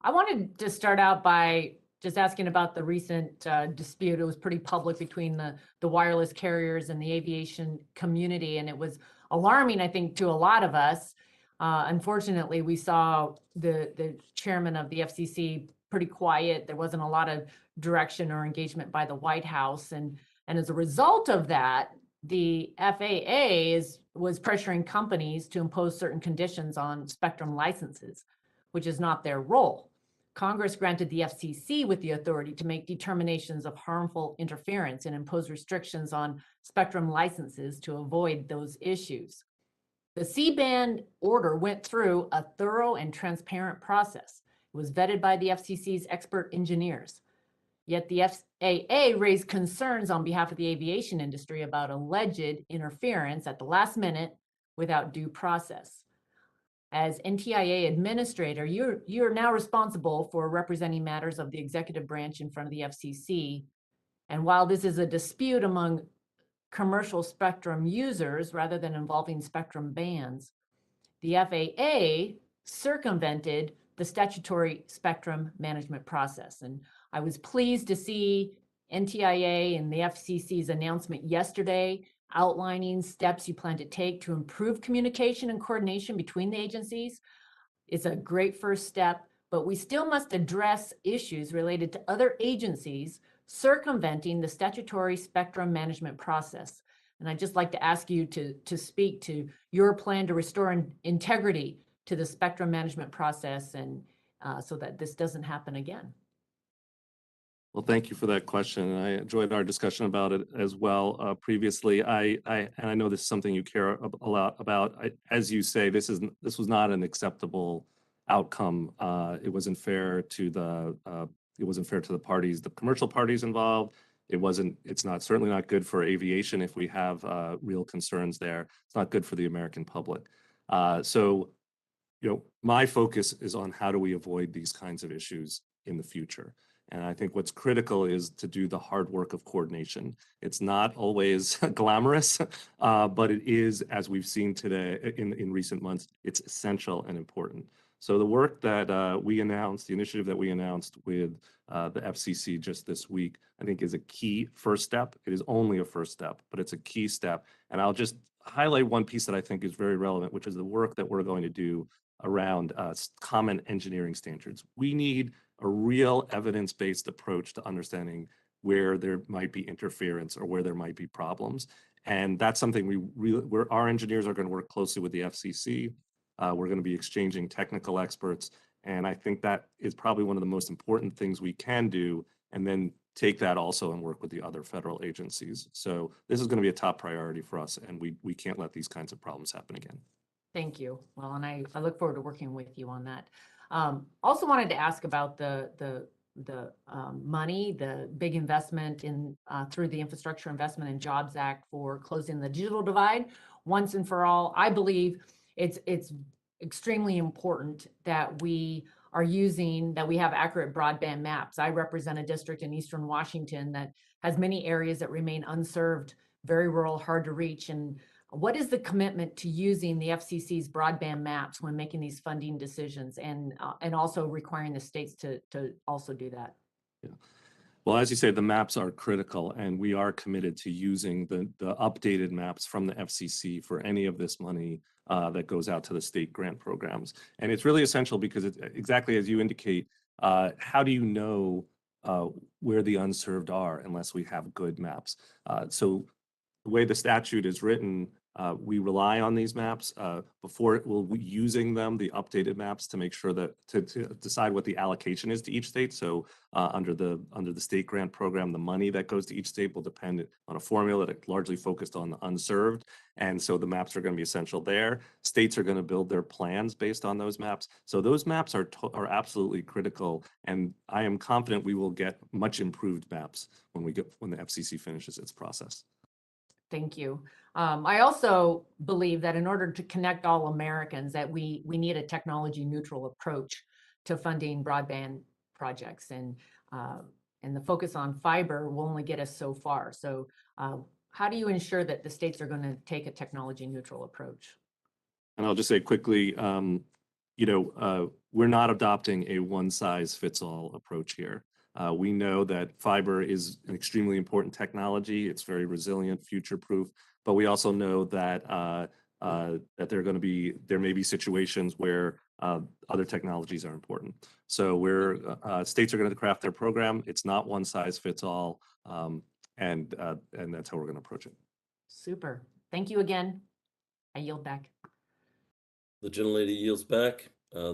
I wanted to start out by just asking about the recent dispute. It was pretty public between the wireless carriers and the aviation community, and it was alarming, I think, to a lot of us. Unfortunately, we saw the chairman of the FCC pretty quiet. There wasn't a lot of direction or engagement by the White House, and as a result of that, the FAA was pressuring companies to impose certain conditions on spectrum licenses, which is not their role. Congress granted the FCC with the authority to make determinations of harmful interference and impose restrictions on spectrum licenses to avoid those issues. The C-band order went through a thorough and transparent process. It was vetted by the FCC's expert engineers. Yet the FAA raised concerns on behalf of the aviation industry about alleged interference at the last minute without due process. As NTIA administrator, you're now responsible for representing matters of the executive branch in front of the FCC. And while this is a dispute among commercial spectrum users rather than involving spectrum bands, the FAA circumvented the statutory spectrum management process. And I was pleased to see NTIA and the FCC's announcement yesterday outlining steps you plan to take to improve communication and coordination between the agencies. It's a great first step, but we still must address issues related to other agencies circumventing the statutory spectrum management process. And I'd just like to ask you to speak to your plan to restore integrity to the spectrum management process, and so that this doesn't happen again. Well, thank you for that question. I enjoyed our discussion about it as well previously. And I know this is something you care a lot about. As you say, this was not an acceptable outcome. It wasn't fair to the parties, the commercial parties involved. It's certainly not good for aviation if we have real concerns there. It's not good for the American public. So, my focus is on how do we avoid these kinds of issues in the future. And I think what's critical is to do the hard work of coordination. It's not always glamorous, but it is, as we've seen today in recent months, it's essential and important. So the work that we announced, the initiative that we announced with the FCC just this week, I think is a key first step. It is only a first step, but it's a key step. And I'll just highlight one piece that I think is very relevant, which is the work that we're going to do around common engineering standards. We need a real evidence-based approach to understanding where there might be interference or where there might be problems. And that's something our engineers are going to work closely with the FCC. We're going to be exchanging technical experts. And I think that is probably one of the most important things we can do, and then take that also and work with the other federal agencies. So this is going to be a top priority for us, and we can't let these kinds of problems happen again. Thank you. Well, and I look forward to working with you on that. Also wanted to ask about the money, the big investment in through the Infrastructure Investment and Jobs Act for closing the digital divide once and for all. I believe it's extremely important that we have accurate broadband maps. I represent a district in Eastern Washington that has many areas that remain unserved, very rural, hard to reach. And what is the commitment to using the FCC's broadband maps when making these funding decisions, and also requiring the states to also do that? Yeah. Well, as you say, the maps are critical, and we are committed to using the updated maps from the FCC for any of this money that goes out to the state grant programs. And it's really essential because it's exactly as you indicate, how do you know where the unserved are unless we have good maps? So the way the statute is written, We rely on these maps before we'll be using them, the updated maps, to make sure that to decide what the allocation is to each state. So under the state grant program, the money that goes to each state will depend on a formula that largely focused on the unserved. And so the maps are going to be essential there. States are going to build their plans based on those maps. So those maps are absolutely critical. And I am confident we will get much improved maps when the FCC finishes its process. Thank you. I also believe that in order to connect all Americans, that we need a technology neutral approach to funding broadband projects, and the focus on fiber will only get us so far. So how do you ensure that the states are going to take a technology neutral approach? And I'll just say quickly, we're not adopting a one-size-fits-all approach here. We know that fiber is an extremely important technology. It's very resilient, future-proof, but we also know that that there may be situations where other technologies are important. So states are going to craft their program. It's not one size fits all, and that's how we're going to approach it. Super. Thank you again. I yield back. The gentlelady yields back. Now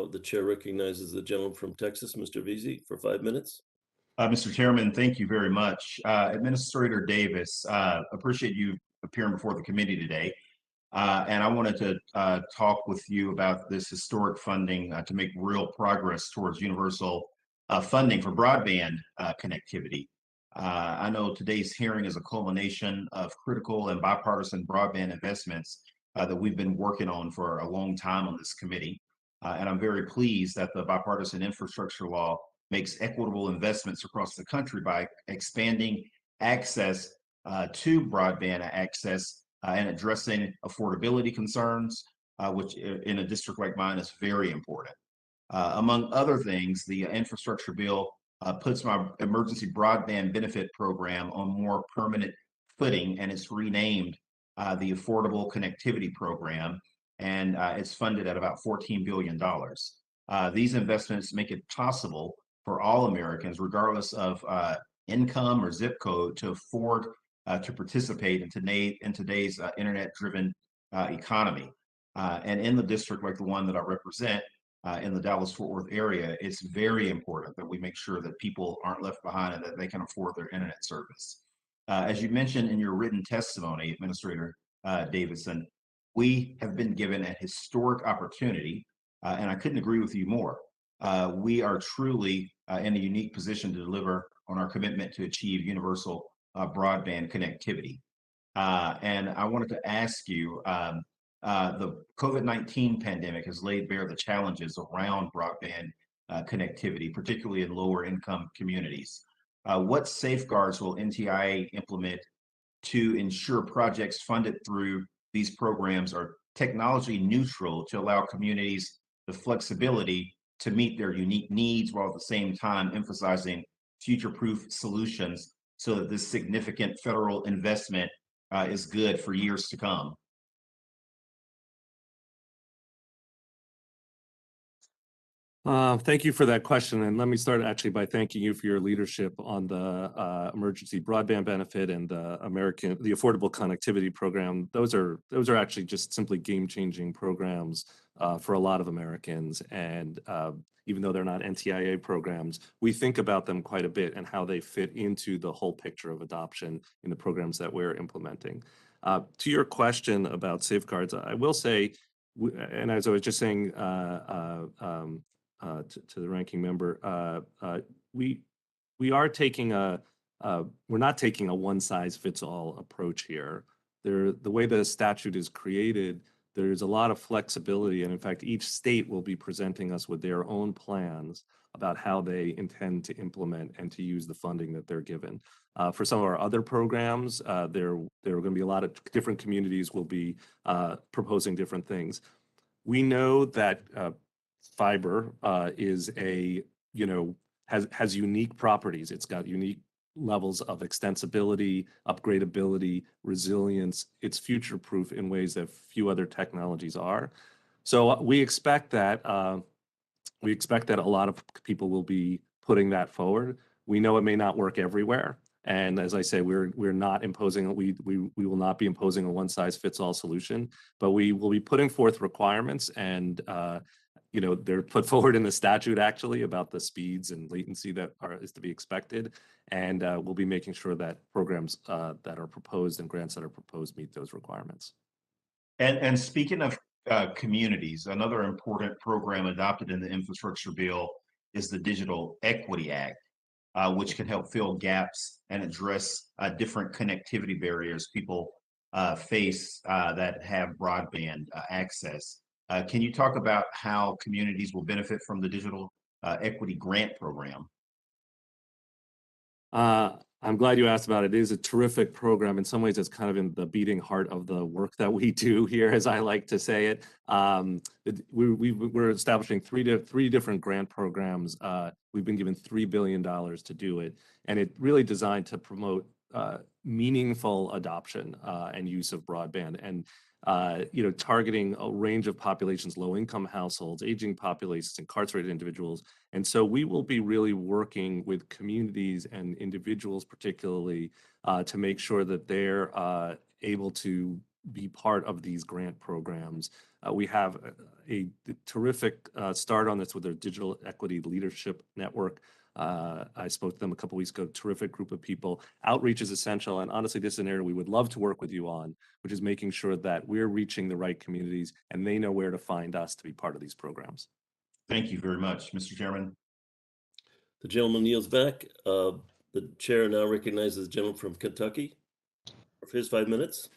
the chair recognizes the gentleman from Texas, Mr. Veazey, for 5 minutes. Mr. Chairman, thank you very much. Administrator Davis, appreciate you appearing before the committee today. And I wanted to talk with you about this historic funding to make real progress towards universal funding for broadband connectivity. I know today's hearing is a culmination of critical and bipartisan broadband investments that we've been working on for a long time on this committee. And I'm very pleased that the Bipartisan Infrastructure Law makes equitable investments across the country by expanding access to broadband access and addressing affordability concerns, which in a district like mine is very important. Among other things, the infrastructure bill puts my emergency broadband benefit program on more permanent footing, and it's renamed the Affordable Connectivity Program, and it's funded at about $14 billion. These investments make it possible for all Americans, regardless of income or zip code, to afford to participate in today's internet-driven economy. And in the district like the one that I represent, in the Dallas-Fort Worth area, it's very important that we make sure that people aren't left behind and that they can afford their internet service. As you mentioned in your written testimony, Administrator Davidson, we have been given a historic opportunity, and I couldn't agree with you more. We are truly in a unique position to deliver on our commitment to achieve universal broadband connectivity. And I wanted to ask you, the COVID-19 pandemic has laid bare the challenges around broadband connectivity, particularly in lower income communities. What safeguards will NTIA implement to ensure projects funded through these programs are technology neutral to allow communities the flexibility to meet their unique needs, while at the same time emphasizing future-proof solutions so that this significant federal investment is good for years to come? Thank you for that question. And let me start actually by thanking you for your leadership on the emergency broadband benefit and the Affordable Connectivity Program. Those are actually just simply game-changing programs for a lot of Americans. And even though they're not NTIA programs, we think about them quite a bit and how they fit into the whole picture of adoption in the programs that we're implementing. To your question about safeguards, I will say, and as I was just saying, to the ranking member, we are taking we're not taking a one-size-fits-all approach here. The way the statute is created, there's a lot of flexibility, and in fact, each state will be presenting us with their own plans about how they intend to implement and to use the funding that they're given. For some of our other programs, there are going to be a lot of different communities will be proposing different things. We know that fiber is has unique properties. It's got unique levels of extensibility, upgradability, resilience. It's future-proof in ways that few other technologies are. So we expect that a lot of people will be putting that forward. We know it may not work everywhere. And as I say, we're not imposing, we will not be imposing a one size fits all solution, but we will be putting forth requirements and they're put forward in the statute actually about the speeds and latency that is to be expected. And we'll be making sure that programs that are proposed and grants that are proposed meet those requirements. And speaking of communities, another important program adopted in the infrastructure bill is the Digital Equity Act, which can help fill gaps and address different connectivity barriers people face that have broadband access. Can you talk about how communities will benefit from the Digital Equity Grant Program? I'm glad you asked about it. It is a terrific program. In some ways, it's kind of in the beating heart of the work that we do here, as I like to say it. We're establishing three different grant programs. We've been given $3 billion to do it, and it's really designed to promote meaningful adoption and use of broadband, and targeting a range of populations, low-income households, aging populations, incarcerated individuals. And so we will be really working with communities and individuals particularly to make sure that they're able to be part of these grant programs. We have a terrific start on this with our Digital Equity Leadership Network. I spoke to them a couple weeks ago, terrific group of people. Outreach is essential, and honestly, this is an area we would love to work with you on, which is making sure that we're reaching the right communities and they know where to find us to be part of these programs. Thank you very much, Mr. Chairman. The gentleman yields back. The chair now recognizes the gentleman from Kentucky for his 5 minutes.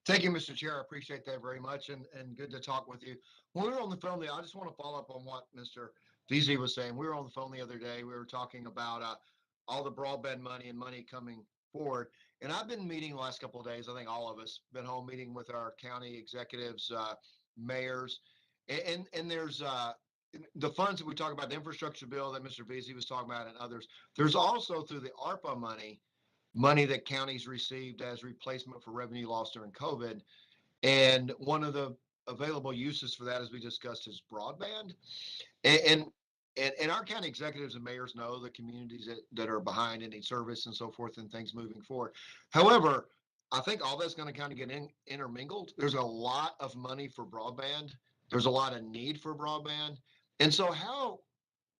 Thank you, Mr. Chair. I appreciate that very much, and good to talk with you. When we were on the phone, I just want to follow up on what Mr. VZ was saying. We were on the phone the other day. We were talking about all the broadband money and money coming forward. And I've been meeting the last couple of days. I think all of us been home meeting with our county executives, mayors, and there's the funds that we talk about, the infrastructure bill that Mr. VZ was talking about, and others. There's also through the ARPA money that counties received as replacement for revenue lost during COVID. And one of the available uses for that, as we discussed, is broadband. And our county executives and mayors know the communities that are behind any service and so forth and things moving forward. However, I think all that's going to kind of get intermingled. There's a lot of money for broadband. There's a lot of need for broadband. And so how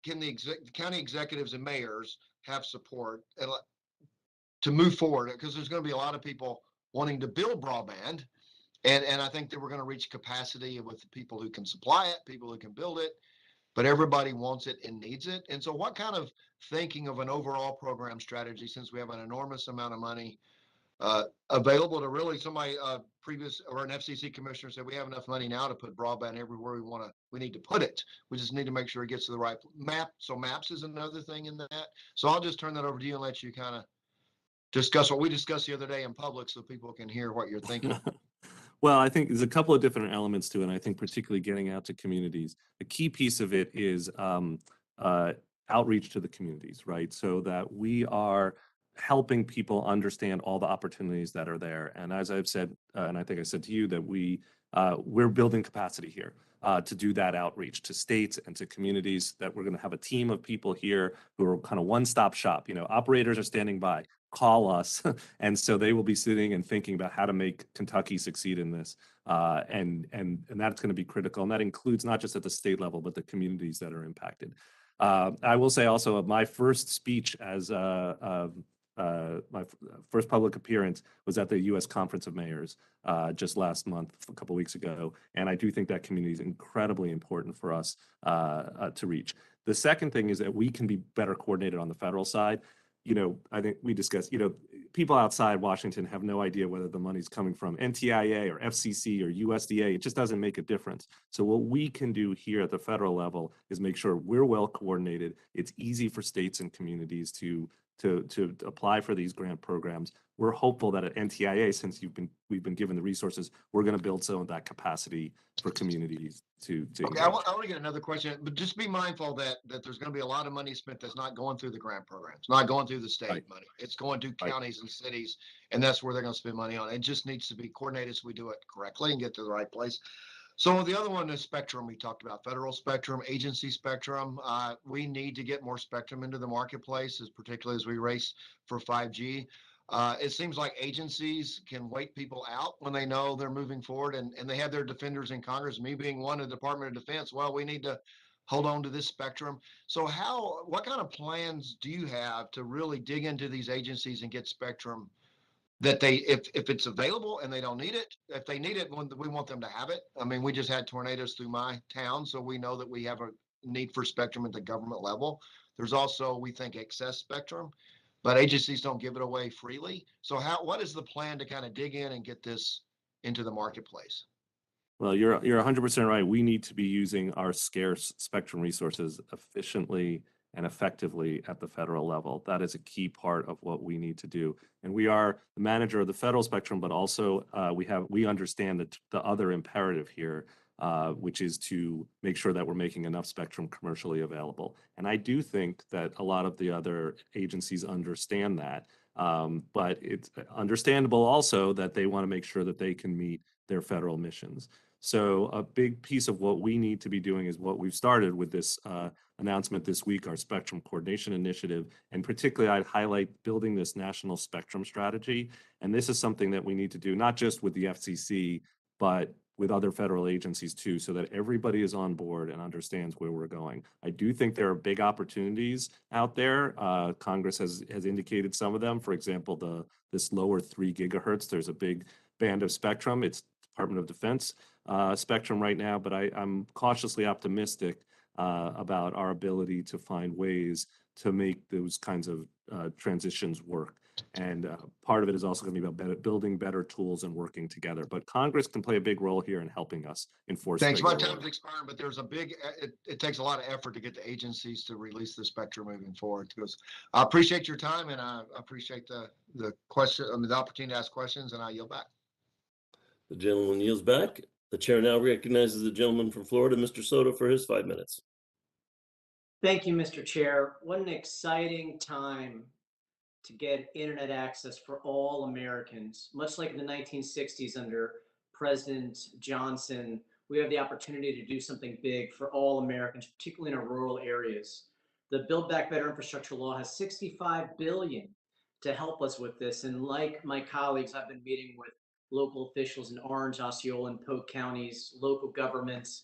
can the county executives and mayors have support to move forward? Because there's going to be a lot of people wanting to build broadband. And I think that we're going to reach capacity with the people who can supply it, people who can build it, but everybody wants it and needs it. And so what kind of thinking of an overall program strategy, since we have an enormous amount of money available to really somebody previous or an FCC commissioner said we have enough money now to put broadband everywhere we need to put it. We just need to make sure it gets to the right map. So maps is another thing in that. So I'll just turn that over to you and let you kind of discuss what we discussed the other day in public so people can hear what you're thinking. Well, I think there's a couple of different elements to it, and I think particularly getting out to communities. The key piece of it is outreach to the communities, right? So that we are helping people understand all the opportunities that are there. And as I've said, and I think I said to you, that we're building capacity here to do that outreach to states and to communities, that we're going to have a team of people here who are kind of one-stop shop. Operators are standing by. Call us. And so they will be sitting and thinking about how to make Kentucky succeed in this. And that's going to be critical. And that includes not just at the state level, but the communities that are impacted. I will say also my first speech as my first public appearance was at the U.S. Conference of Mayors just last month, a couple of weeks ago. And I do think that community is incredibly important for us to reach. The second thing is that we can be better coordinated on the federal side. I think we discussed, people outside Washington have no idea whether the money's coming from NTIA or FCC or USDA. It just doesn't make a difference. So what we can do here at the federal level is make sure we're well coordinated. It's easy for states and communities to apply for these grant programs. We're hopeful that at NTIA, since we've been given the resources, we're going to build some of that capacity for communities to Okay, I want to get another question, but just be mindful that there's going to be a lot of money spent that's not going through the grant programs, not going through the state money. It's going to counties and cities, and that's where they're going to spend money on. It just needs to be coordinated so we do it correctly and get to the right place. So the other one is spectrum. We talked about federal spectrum, agency spectrum. We need to get more spectrum into the marketplace, particularly as we race for 5G. It seems like agencies can wait people out when they know they're moving forward, and they have their defenders in Congress, me being one, the Department of Defense. Well, we need to hold on to this spectrum. So what kind of plans do you have to really dig into these agencies and get spectrum that if it's available and they don't need it, if they need it, we want them to have it. I mean, we just had tornadoes through my town, so we know that we have a need for spectrum at the government level. There's also, we think, excess spectrum, but agencies don't give it away freely. So what is the plan to kind of dig in and get this into the marketplace? Well, you're 100% right. We need to be using our scarce spectrum resources efficiently and effectively at the federal level. That is a key part of what we need to do. And we are the manager of the federal spectrum, but also we understand the other imperative here, which is to make sure that we're making enough spectrum commercially available. And I do think that a lot of the other agencies understand that. But it's understandable also that they want to make sure that they can meet their federal missions. So a big piece of what we need to be doing is what we've started with this announcement this week, our Spectrum Coordination Initiative, and particularly I'd highlight building this national spectrum strategy. And this is something that we need to do not just with the FCC, but with other federal agencies too, so that everybody is on board and understands where we're going. I do think there are big opportunities out there. Congress has indicated some of them. For example, this lower 3 gigahertz, there's a big band of spectrum. It's Department of Defense spectrum right now, but I'm cautiously optimistic about our ability to find ways to make those kinds of transitions work. And part of it is also going to be about building better tools and working together. But Congress can play a big role here in helping us enforce. Thanks. My time's expiring, but there's it takes a lot of effort to get the agencies to release the spectrum moving forward. Because I appreciate your time, and I appreciate the question, the opportunity to ask questions, and I yield back. The gentleman yields back. The chair now recognizes the gentleman from Florida, Mr. Soto, for his 5 minutes. Thank you, Mr. Chair. What an exciting time to get internet access for all Americans. Much like in the 1960s under President Johnson, we have the opportunity to do something big for all Americans, particularly in our rural areas. The Build Back Better Infrastructure Law has $65 billion to help us with this. And like my colleagues, I've been meeting with local officials in Orange, Osceola, and Polk counties, local governments,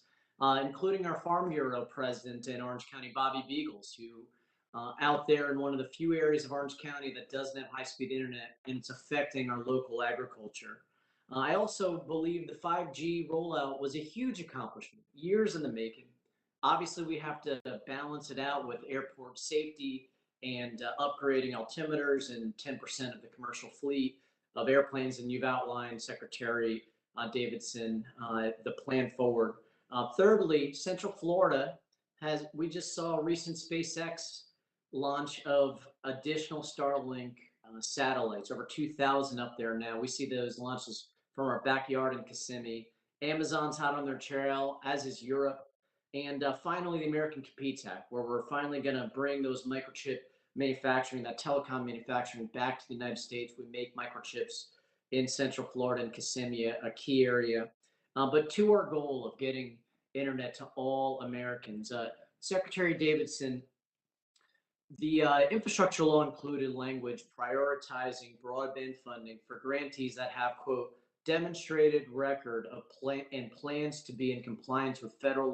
including our Farm Bureau president in Orange County, Bobby Beagles, who out there in one of the few areas of Orange County that doesn't have high-speed internet, and it's affecting our local agriculture. I also believe the 5G rollout was a huge accomplishment, years in the making. Obviously, we have to balance it out with airport safety and upgrading altimeters and 10% of the commercial fleet of airplanes. And you've outlined, Secretary Davidson, the plan forward. Thirdly, Central Florida we just saw a recent SpaceX launch of additional Starlink satellites, over 2,000 up there now. We see those launches from our backyard in Kissimmee. Amazon's hot on their trail, as is Europe. And finally, the American Competes Act, where we're finally going to bring those microchip manufacturing, that telecom manufacturing, back to the United States. We make microchips in Central Florida and Kissimmee, a key area. But to our goal of getting internet to all Americans. Secretary Davidson, the infrastructure law included language prioritizing broadband funding for grantees that have, quote, demonstrated record of plans to be in compliance with federal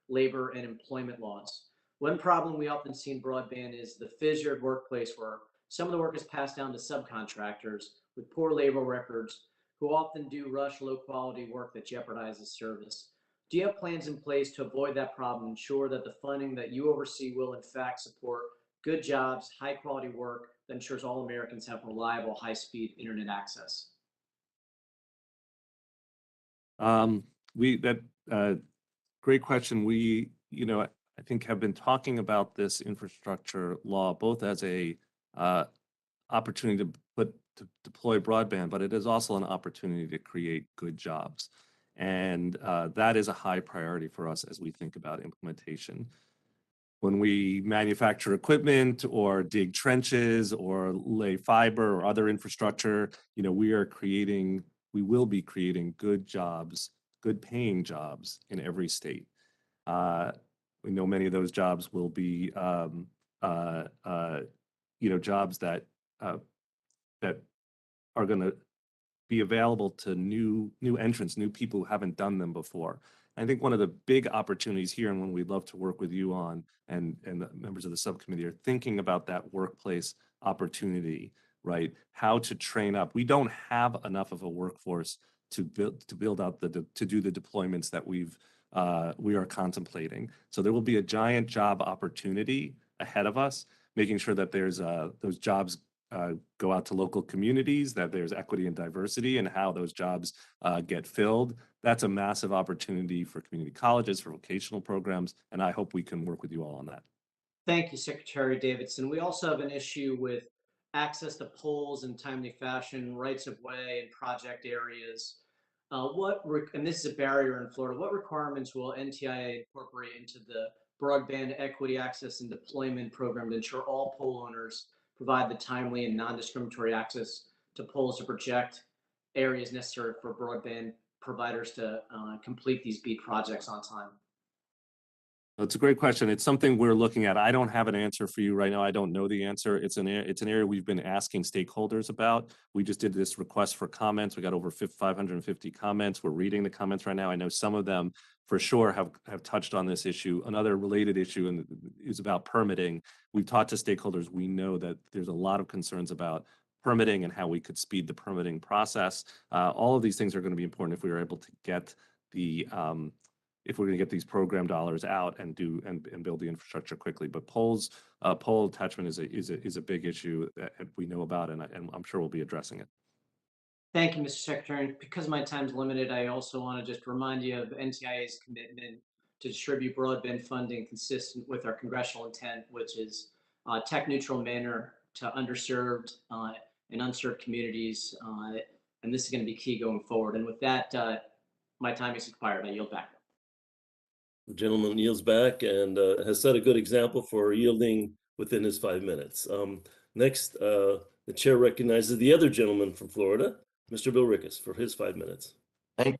labor and employment laws. One problem we often see in broadband is the fissured workplace where some of the work is passed down to subcontractors with poor labor records who often do rush low quality work that jeopardizes service. Do you have plans in place to avoid that problem, ensure that the funding that you oversee will in fact support good jobs, high quality work that ensures all Americans have reliable, high speed internet access? Great question. We, I think have been talking about this infrastructure law both as a opportunity to deploy broadband, but it is also an opportunity to create good jobs. And that is a high priority for us as we think about implementation. When we manufacture equipment or dig trenches or lay fiber or other infrastructure, we will be creating good jobs good paying jobs in every state. We know many of those jobs will be, jobs that that are going to be available to new entrants, new people who haven't done them before. I think one of the big opportunities here, and one we'd love to work with you on, and the members of the subcommittee are thinking about that workplace opportunity, right? How to train up. We don't have enough of a workforce to build out to do the deployments that we are contemplating. So there will be a giant job opportunity ahead of us, making sure that there's those jobs go out to local communities, that there's equity and diversity, and how those jobs get filled. That's a massive opportunity for community colleges, for vocational programs, and I hope we can work with you all on that. Thank you, Secretary Davidson. We also have an issue with access to poles in timely fashion, rights of way and project areas. And this is a barrier in Florida, what requirements will NTIA incorporate into the Broadband Equity Access and Deployment Program to ensure all pole owners provide the timely and non-discriminatory access to poles to project areas necessary for broadband providers to complete these BEAD projects on time? That's a great question. It's something we're looking at. I don't have an answer for you right now. I don't know the answer. It's an area we've been asking stakeholders about. We just did this request for comments. We got over 550 comments. We're reading the comments right now. I know some of them for sure have touched on this issue. Another related issue is about permitting. We've talked to stakeholders. We know that there's a lot of concerns about permitting and how we could speed the permitting process. All of these things are going to be important if we are able to get if we're going to get these program dollars out and build the infrastructure quickly. But pole attachment is a big issue that we know about, and I'm sure we'll be addressing it. Thank you, Mr. Secretary. Because my time's limited, I also want to just remind you of NTIA's commitment to distribute broadband funding consistent with our congressional intent, which is tech neutral manner to underserved and unserved communities. And this is going to be key going forward. And with that, my time is expired. I yield back. The gentleman yields back and has set a good example for yielding within his 5 minutes. Next, the chair recognizes the other gentleman from Florida, Mr. Bill Rickus, for his 5 minutes. Thank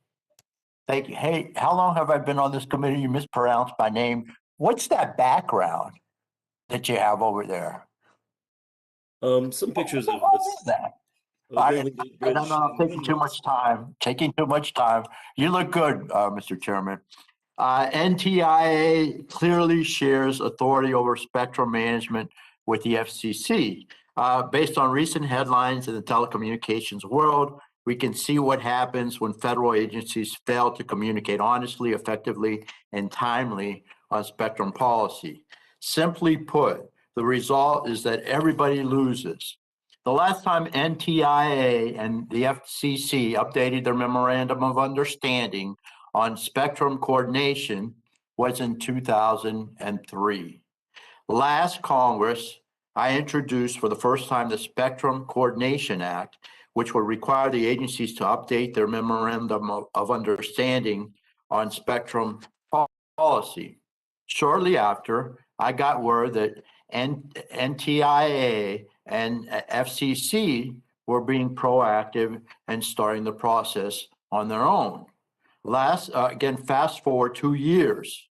you. Hey, how long have I been on this committee? You mispronounced my name. What's that background that you have over there? Some pictures of What is that? Golden Gate Bridge. I'm taking too much time. You look good, Mr. Chairman. NTIA clearly shares authority over spectrum management with the FCC. Based on recent headlines in the telecommunications world, we can see what happens when federal agencies fail to communicate honestly, effectively, and timely on spectrum policy. Simply put, the result is that everybody loses. The last time NTIA and the FCC updated their Memorandum of Understanding on spectrum coordination was in 2003. Last Congress, I introduced for the first time the Spectrum Coordination Act, which would require the agencies to update their Memorandum of Understanding on spectrum policy. Shortly after, I got word that NTIA and FCC were being proactive and starting the process on their own. Fast forward 2 years.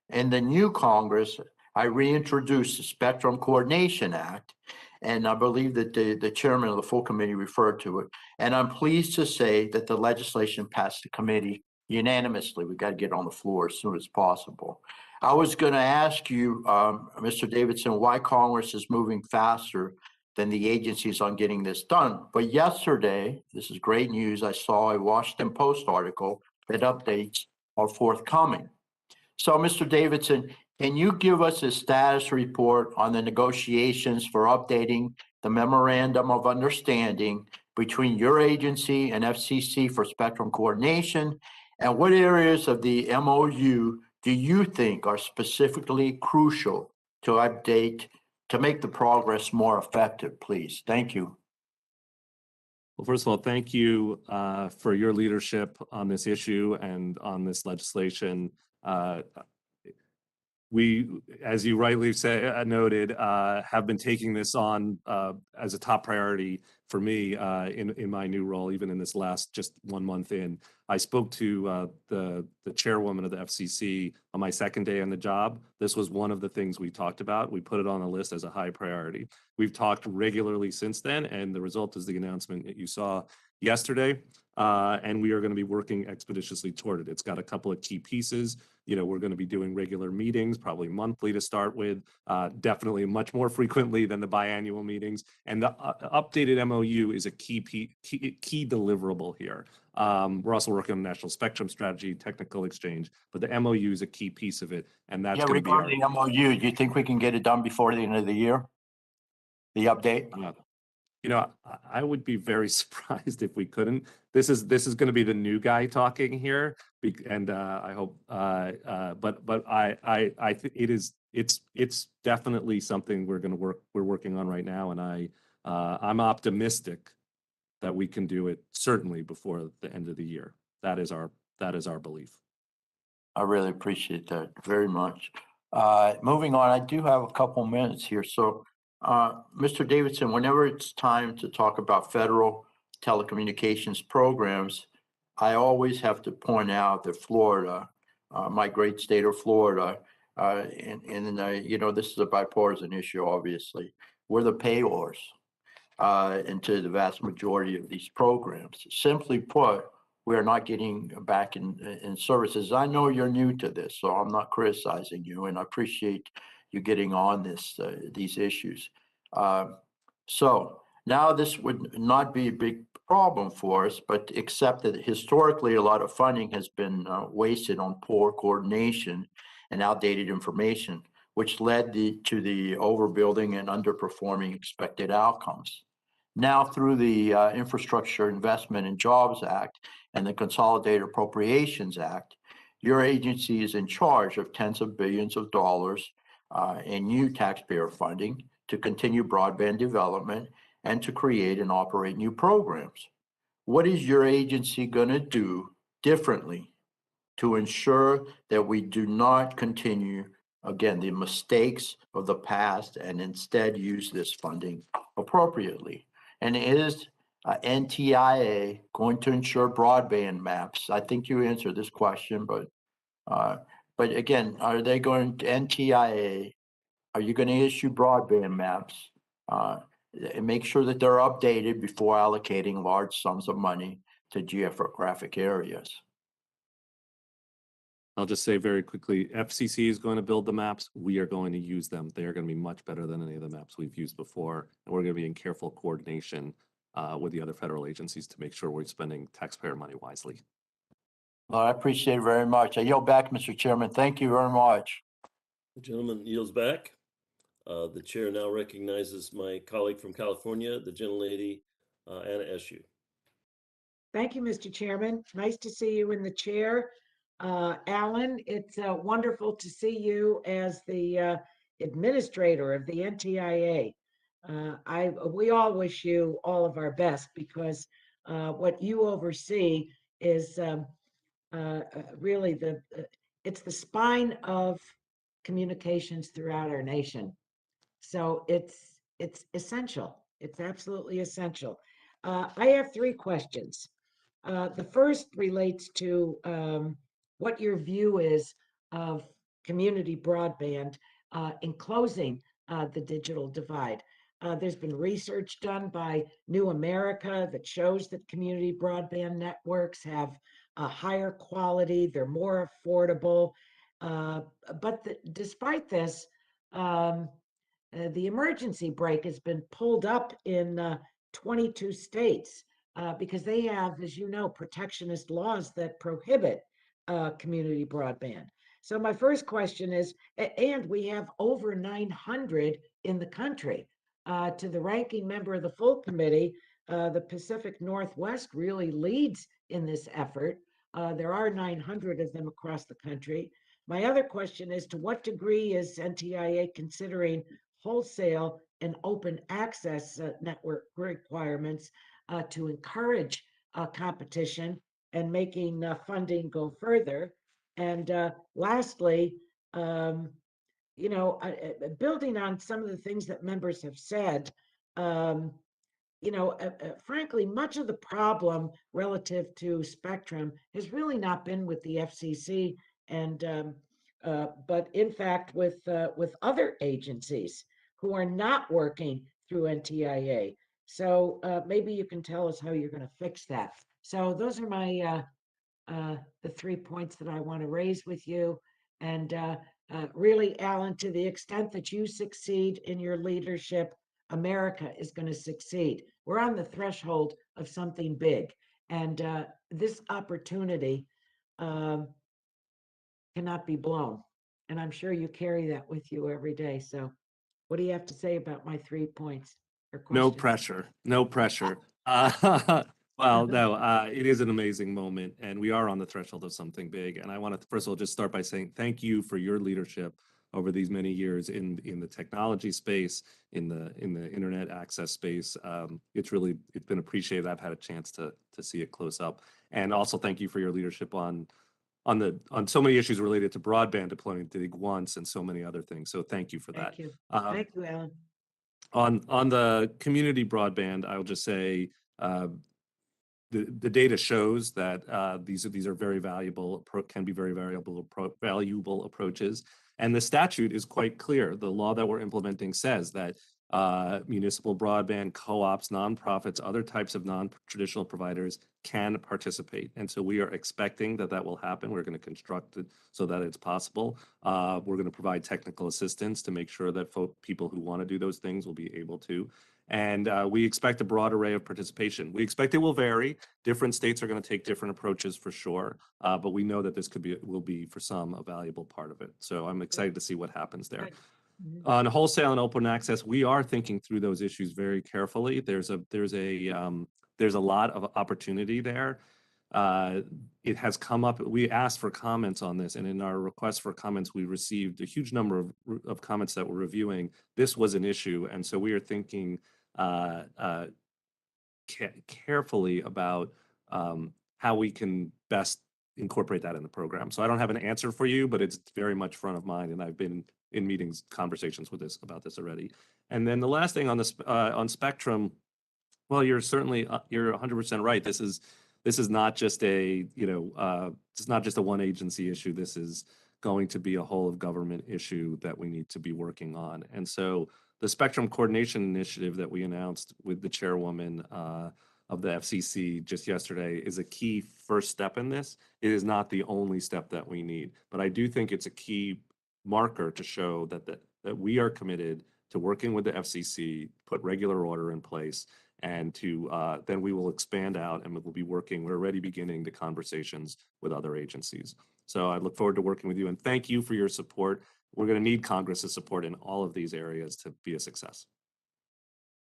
In the new Congress, I reintroduced the Spectrum Coordination Act, and I believe that the chairman of the full committee referred to it. And I'm pleased to say that the legislation passed the committee unanimously. We've got to get on the floor as soon as possible. I was going to ask you, Mr. Davidson, why Congress is moving faster than the agencies on getting this done. But yesterday, this is great news, I saw a Washington Post article that updates are forthcoming. So, Mr. Davidson, can you give us a status report on the negotiations for updating the Memorandum of Understanding between your agency and FCC for spectrum coordination? And what areas of the MOU do you think are specifically crucial to update to make the progress more effective, please? Thank you. Well, first of all, thank you for your leadership on this issue and on this legislation. we, as you rightly noted, have been taking this on as a top priority for me in my new role, even in this last just 1 month in. I spoke to the chairwoman of the FCC on my second day on the job. This was one of the things we talked about. We put it on the list as a high priority. We've talked regularly since then, and the result is the announcement that you saw yesterday. And we are going to be working expeditiously toward it. It's got a couple of key pieces. You know, we're going to be doing regular meetings, probably monthly to start with, definitely much more frequently than the biannual meetings. And the updated MOU is a key deliverable here. We're also working on a national spectrum strategy, technical exchange, but the MOU is a key piece of it. And that's going to be our... regarding the MOU, do you think we can get it done before the end of the year? The update? You know, I would be very surprised if we couldn't. This is going to be the new guy talking here, and I hope. But I think it's definitely something we're working on right now, and I'm optimistic that we can do it certainly before the end of the year. That is our belief. I really appreciate that very much. Moving on, I do have a couple minutes here, so. Mr. Davidson, whenever it's time to talk about federal telecommunications programs, I always have to point out that Florida, my great state of Florida, you know, this is a bipartisan issue, obviously. We're the payors into the vast majority of these programs. Simply put, we are not getting back in services. I know you're new to this, so I'm not criticizing you, and I appreciate you getting on these issues. So now this would not be a big problem for us, but except that historically a lot of funding has been wasted on poor coordination and outdated information, which led to the overbuilding and underperforming expected outcomes. Now through the Infrastructure Investment and Jobs Act and the Consolidated Appropriations Act, your agency is in charge of tens of billions of dollars in new taxpayer funding to continue broadband development and to create and operate new programs. What is your agency going to do differently to ensure that we do not continue, again, the mistakes of the past and instead use this funding appropriately? And is NTIA going to ensure broadband maps? I think you answered this question, but again, are they going to NTIA? Are you going to issue broadband maps and make sure that they're updated before allocating large sums of money to geographic areas? I'll just say very quickly, FCC is going to build the maps. We are going to use them. They are going to be much better than any of the maps we've used before. And we're going to be in careful coordination with the other federal agencies to make sure we're spending taxpayer money wisely. Well, I appreciate it very much. I yield back, Mr. Chairman. Thank you very much. The gentleman yields back. The chair now recognizes my colleague from California, the gentlelady, Anna Eshoo. Thank you, Mr. Chairman. Nice to see you in the chair. Alan, it's wonderful to see you as the administrator of the NTIA. We all wish you all of our best because what you oversee is really it's the spine of communications throughout our nation. So it's essential. It's absolutely essential. I have 3 questions. The first relates to what your view is of community broadband in closing the digital divide. There's been research done by New America that shows that community broadband networks have a higher quality, they're more affordable. But despite this, the emergency brake has been pulled up in 22 states because they have, as you know, protectionist laws that prohibit community broadband. So my first question is, and we have over 900 in the country. To the ranking member of the full committee, the Pacific Northwest really leads in this effort. There are 900 of them across the country. My other question is, to what degree is NTIA considering wholesale and open access network requirements to encourage competition and making funding go further? And lastly, building on some of the things that members have said, frankly, much of the problem relative to spectrum has really not been with the FCC, but in fact with other agencies who are not working through NTIA. So maybe you can tell us how you're going to fix that. So those are my the 3 points that I want to raise with you. And really, Alan, to the extent that you succeed in your leadership, America is going to succeed. We're on the threshold of something big. And this opportunity cannot be blown. And I'm sure you carry that with you every day. So what do you have to say about my 3 points or questions? No pressure, no pressure. Well, no, it is an amazing moment, and we are on the threshold of something big. And I want to first of all just start by saying thank you for your leadership over these many years in the technology space, in the internet access space. It's been appreciated. I've had a chance to see it close up, and also thank you for your leadership on so many issues related to broadband deployment, DIG once, and so many other things. So thank you for that. Thank you. Thank you, Alan. On the community broadband, I'll just say the data shows that these are very valuable, can be very valuable approaches. And the statute is quite clear. The law that we're implementing says that municipal broadband, co-ops, nonprofits, other types of non-traditional providers can participate. And so we are expecting that will happen. We're going to construct it so that it's possible. We're going to provide technical assistance to make sure that people who want to do those things will be able to. And we expect a broad array of participation. We expect it will vary. Different states are going to take different approaches for sure. But we know that this will be for some a valuable part of it. So I'm excited to see what happens there. On wholesale and open access, we are thinking through those issues very carefully. There's a lot of opportunity there. It has come up. We asked for comments on this, and in our request for comments, we received a huge number of comments that we're reviewing. This was an issue, and so we are thinking carefully about how we can best incorporate that in the program. So I don't have an answer for you, but it's very much front of mind, and I've been in meetings, conversations about this already. And then the last thing on spectrum, well, you're 100% right. This is not just it's not just a one agency issue. This is going to be a whole of government issue that we need to be working on. And so the Spectrum Coordination Initiative that we announced with the chairwoman of the FCC just yesterday is a key first step in this. It is not the only step that we need, but I do think it's a key marker to show that we are committed to working with the FCC, put regular order in place, and to then we will expand out and we'll be working. We're already beginning the conversations with other agencies. So I look forward to working with you, and thank you for your support. We're going to need Congress's support in all of these areas to be a success.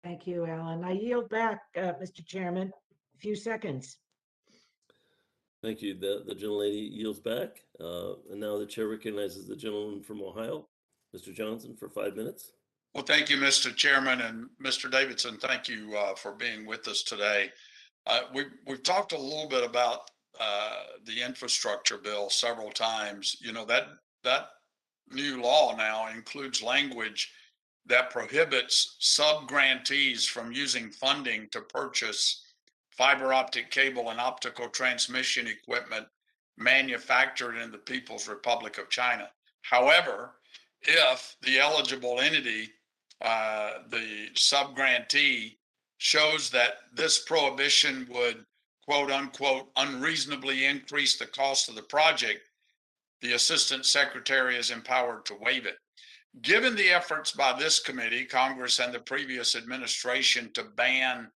Thank you, Alan. I yield back, Mr. Chairman, a few seconds. Thank you. The gentlelady yields back. And now the chair recognizes the gentleman from Ohio, Mr. Johnson, for 5 minutes. Well, thank you, Mr. Chairman, and Mr. Davidson, thank you for being with us today. We've talked a little bit about the infrastructure bill several times. You know, that new law now includes language that prohibits sub-grantees from using funding to purchase fiber optic cable and optical transmission equipment manufactured in the People's Republic of China. However, if the eligible entity, the sub-grantee, shows that this prohibition would, quote unquote, unreasonably increase the cost of the project, the Assistant Secretary is empowered to waive it. Given the efforts by this committee, Congress, and the previous administration to ban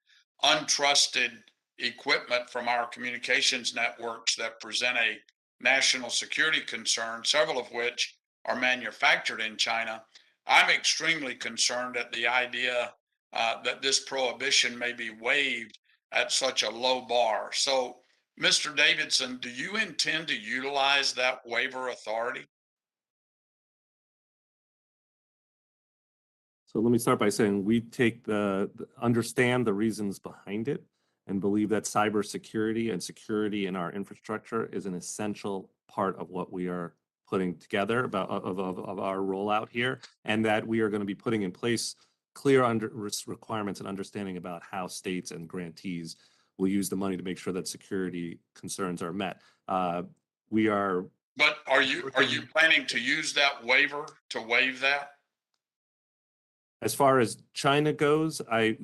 untrusted equipment from our communications networks that present a national security concern, several of which are manufactured in China, I'm extremely concerned at the idea that this prohibition may be waived at such a low bar. So, Mr. Davidson, do you intend to utilize that waiver authority? So let me start by saying we understand the reasons behind it and believe that cybersecurity and security in our infrastructure is an essential part of what we are putting together of our rollout here, and that we are going to be putting in place clear requirements and understanding about how states and grantees will use the money to make sure that security concerns are met. We are. But are you planning to use that waiver to waive that? As far as China goes, it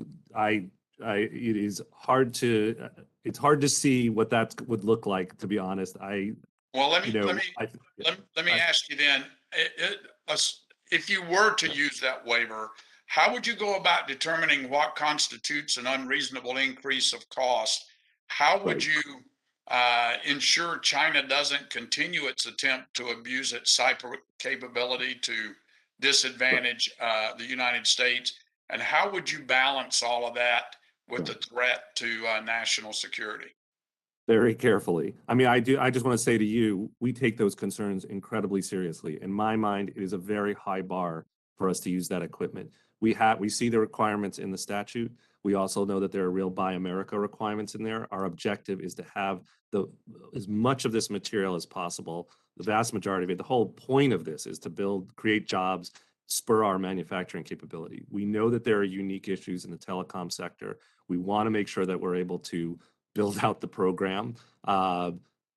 is hard to it's hard to see what that would look like, to be honest. Well, let me ask you then, if you were to use that waiver, how would you go about determining what constitutes an unreasonable increase of cost? How would you ensure China doesn't continue its attempt to abuse its cyber capability to disadvantage the United States? And how would you balance all of that with the threat to national security? Very carefully. I mean, I just want to say to you, we take those concerns incredibly seriously. In my mind, it is a very high bar for us to use that equipment. We see the requirements in the statute. We also know that there are real Buy America requirements in there. Our objective is to have as much of this material as possible. The vast majority of it, the whole point of this is to create jobs, spur our manufacturing capability. We know that there are unique issues in the telecom sector. We want to make sure that we're able to build out the program.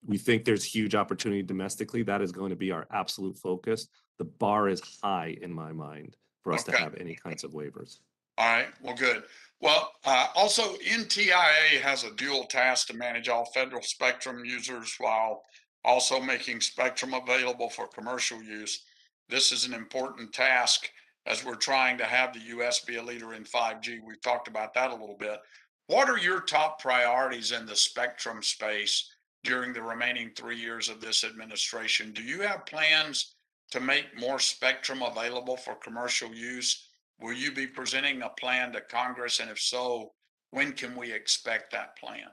We think there's huge opportunity domestically. That is going to be our absolute focus. The bar is high in my mind for us to have any kinds of waivers. All right, well, good. Well, also NTIA has a dual task to manage all federal spectrum users while also making spectrum available for commercial use. This is an important task as we're trying to have the US be a leader in 5G. We've talked about that a little bit. What are your top priorities in the spectrum space during the remaining 3 years of this administration? Do you have plans to make more spectrum available for commercial use? Will you be presenting a plan to Congress? And if so, when can we expect that plan?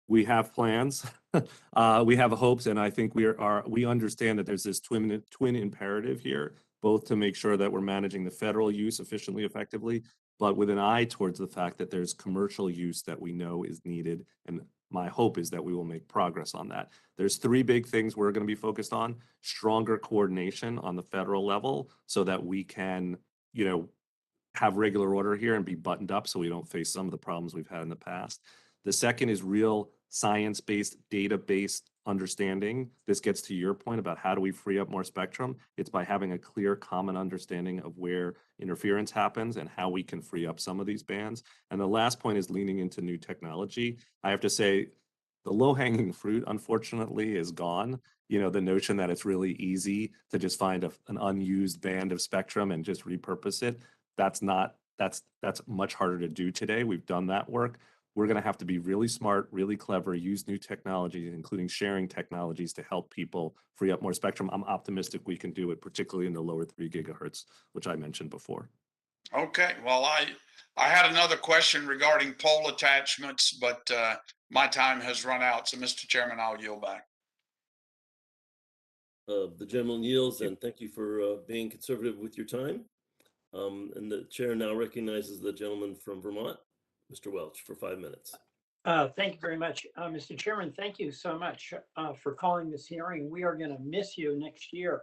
We have plans, we have hopes, and I think we understand that there's this twin imperative here, both to make sure that we're managing the federal use efficiently, effectively, but with an eye towards the fact that there's commercial use that we know is needed. And my hope is that we will make progress on that. There's three big things we're going to be focused on: stronger coordination on the federal level so that we can, have regular order here and be buttoned up so we don't face some of the problems we've had in the past. The second is real science-based, data-based understanding. This gets to your point about how do we free up more spectrum. It's by having a clear, common understanding of where interference happens and how we can free up some of these bands. And the last point is leaning into new technology. I have to say, the low-hanging fruit, unfortunately, is gone. The notion that it's really easy to just find an unused band of spectrum and just repurpose it. That's much harder to do today. We've done that work. We're going to have to be really smart, really clever, use new technologies, including sharing technologies to help people free up more spectrum. I'm optimistic we can do it, particularly in the lower 3 gigahertz, which I mentioned before. Okay, well, I had another question regarding pole attachments, but my time has run out. So, Mr. Chairman, I'll yield back. The gentleman yields, and thank you for being conservative with your time. And the chair now recognizes the gentleman from Vermont, Mr. Welch, for 5 minutes. Thank you very much. Mr. Chairman, thank you so much for calling this hearing. We are going to miss you next year.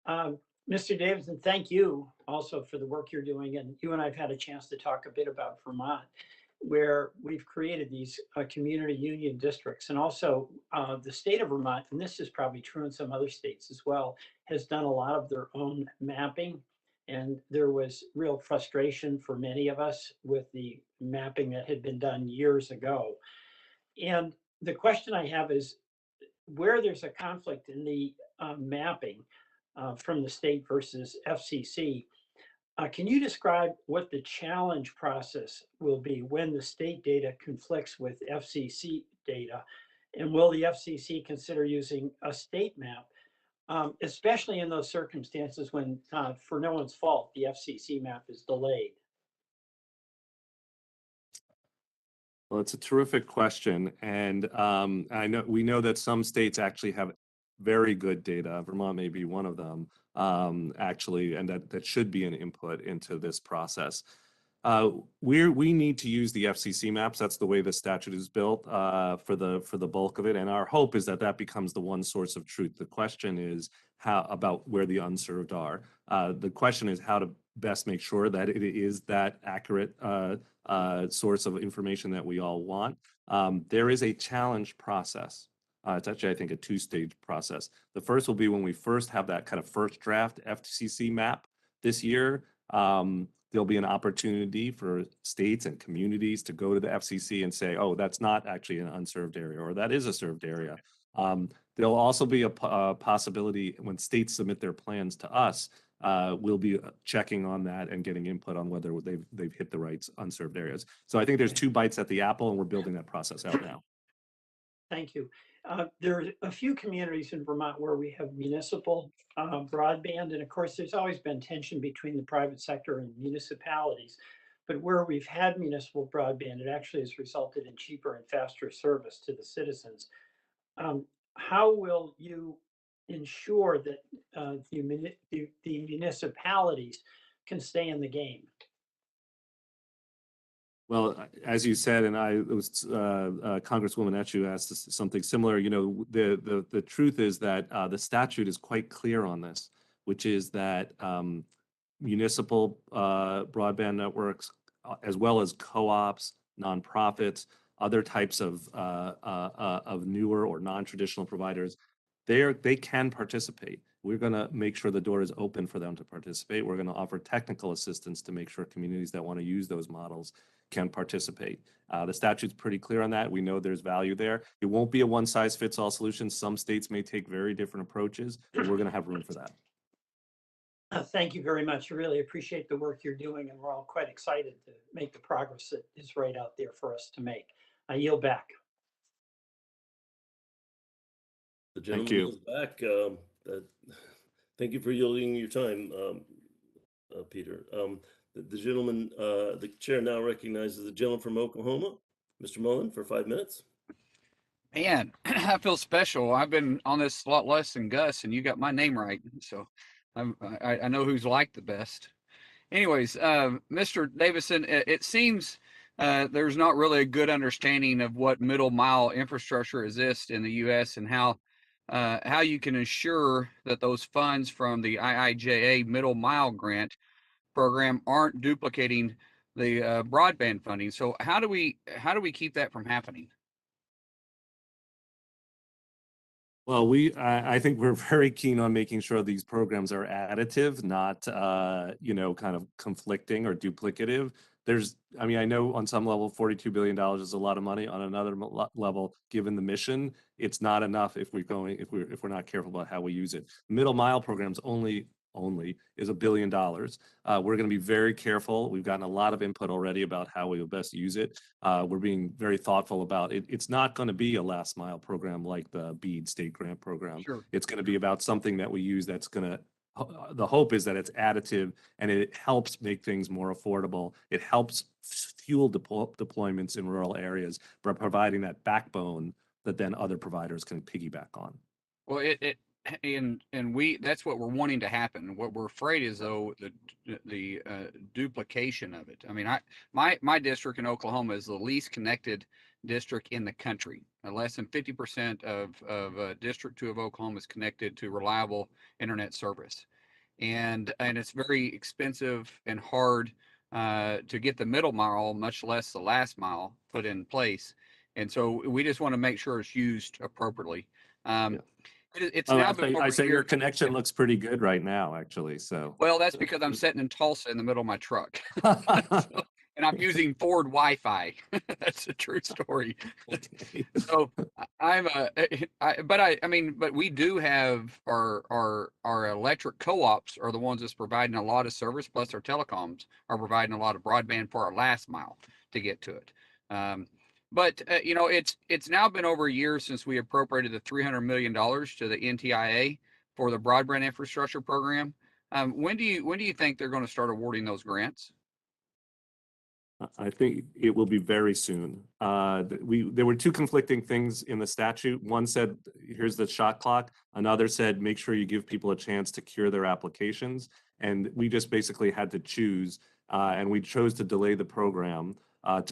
Mr. Davidson, thank you also for the work you're doing. And you and I have had a chance to talk a bit about Vermont, where we've created these community union districts. And also the state of Vermont, and this is probably true in some other states as well, has done a lot of their own mapping. And there was real frustration for many of us with the mapping that had been done years ago. And the question I have is, where there's a conflict in the mapping from the state versus FCC, can you describe what the challenge process will be when the state data conflicts with FCC data? And will the FCC consider using a state map? Especially in those circumstances when, for no one's fault, the FCC map is delayed. Well, it's a terrific question, and we know that some states actually have very good data. Vermont may be one of them, actually, and that should be an input into this process. We need to use the FCC maps. That's the way the statute is built for the bulk of it. And our hope is that that becomes the one source of truth. The question is about where the unserved are. The question is how to best make sure that it is that accurate source of information that we all want. There is a challenge process. It's actually, I think, a two-stage process. The first will be when we first have that kind of first draft FCC map this year. There'll be an opportunity for states and communities to go to the FCC and say, oh, that's not actually an unserved area, or that is a served area. There'll also be a possibility when states submit their plans to us, we'll be checking on that and getting input on whether they've hit the right unserved areas. So I think there's 2 bites at the apple, and we're building that process out now. Thank you. There are a few communities in Vermont where we have municipal broadband, and of course, there's always been tension between the private sector and municipalities. But where we've had municipal broadband, it actually has resulted in cheaper and faster service to the citizens. How will you ensure that the municipalities can stay in the game? Well, as you said, and it was Congresswoman Etchu asked us something similar. You know, the truth is that the statute is quite clear on this, which is that municipal broadband networks, as well as co-ops, nonprofits, other types of newer or non-traditional providers, they can participate. We're going to make sure the door is open for them to participate. We're going to offer technical assistance to make sure communities that want to use those models can participate. The statute's pretty clear on that. We know there's value there. It won't be a one-size-fits-all solution. Some states may take very different approaches, but we're going to have room for that. Thank you very much. I really appreciate the work you're doing, and we're all quite excited to make the progress that is right out there for us to make. I yield back. The gentleman is back. Thank you for yielding your time, Peter. The gentleman, the chair now recognizes the gentleman from Oklahoma, Mr. Mullen, for 5 minutes. Man, I feel special. I've been on this a lot less than Gus, and you got my name right, so I know who's liked the best. Anyways, Mr. Davidson, it seems there's not really a good understanding of what middle mile infrastructure exists in the U.S. and how you can ensure that those funds from the IIJA Middle Mile Grant program aren't duplicating the broadband funding. So how do we keep that from happening? Well, I think we're very keen on making sure these programs are additive, not kind of conflicting or duplicative. I know on some level, $42 billion is a lot of money. On another level, given the mission, it's not enough if we're not careful about how we use it. Middle mile programs only is $1 billion. We're going to be very careful. We've gotten a lot of input already about how we will best use it. We're being very thoughtful about it. It's not going to be a last mile program like the BEAD state grant program. Sure. It's going to be about something that we use that's going to, the hope is that it's additive and it helps make things more affordable. It helps fuel deployments in rural areas by providing that backbone that then other providers can piggyback on. Well, that's what we're wanting to happen. What we're afraid is, though, the duplication of it. I mean, my district in Oklahoma is the least connected district in the country. Less than 50% of District 2 of Oklahoma is connected to reliable internet service, and it's very expensive and hard to get the middle mile, much less the last mile, put in place. And so we just want to make sure it's used appropriately. It's now been I say your connection looks pretty good right now, actually. So well, that's because I'm sitting in Tulsa in the middle of my truck, and I'm using Ford Wi-Fi. That's a true story. Okay. So but we do have our electric co-ops are the ones that's providing a lot of service. Plus, our telecoms are providing a lot of broadband for our last mile to get to it. But it's now been over a year since we appropriated the $300 million to the NTIA for the broadband infrastructure program. When do you think they're going to start awarding those grants? I think it will be very soon. There were 2 conflicting things in the statute. One said, here's the shot clock. Another said, make sure you give people a chance to cure their applications. And we just basically had to choose And we chose to delay the program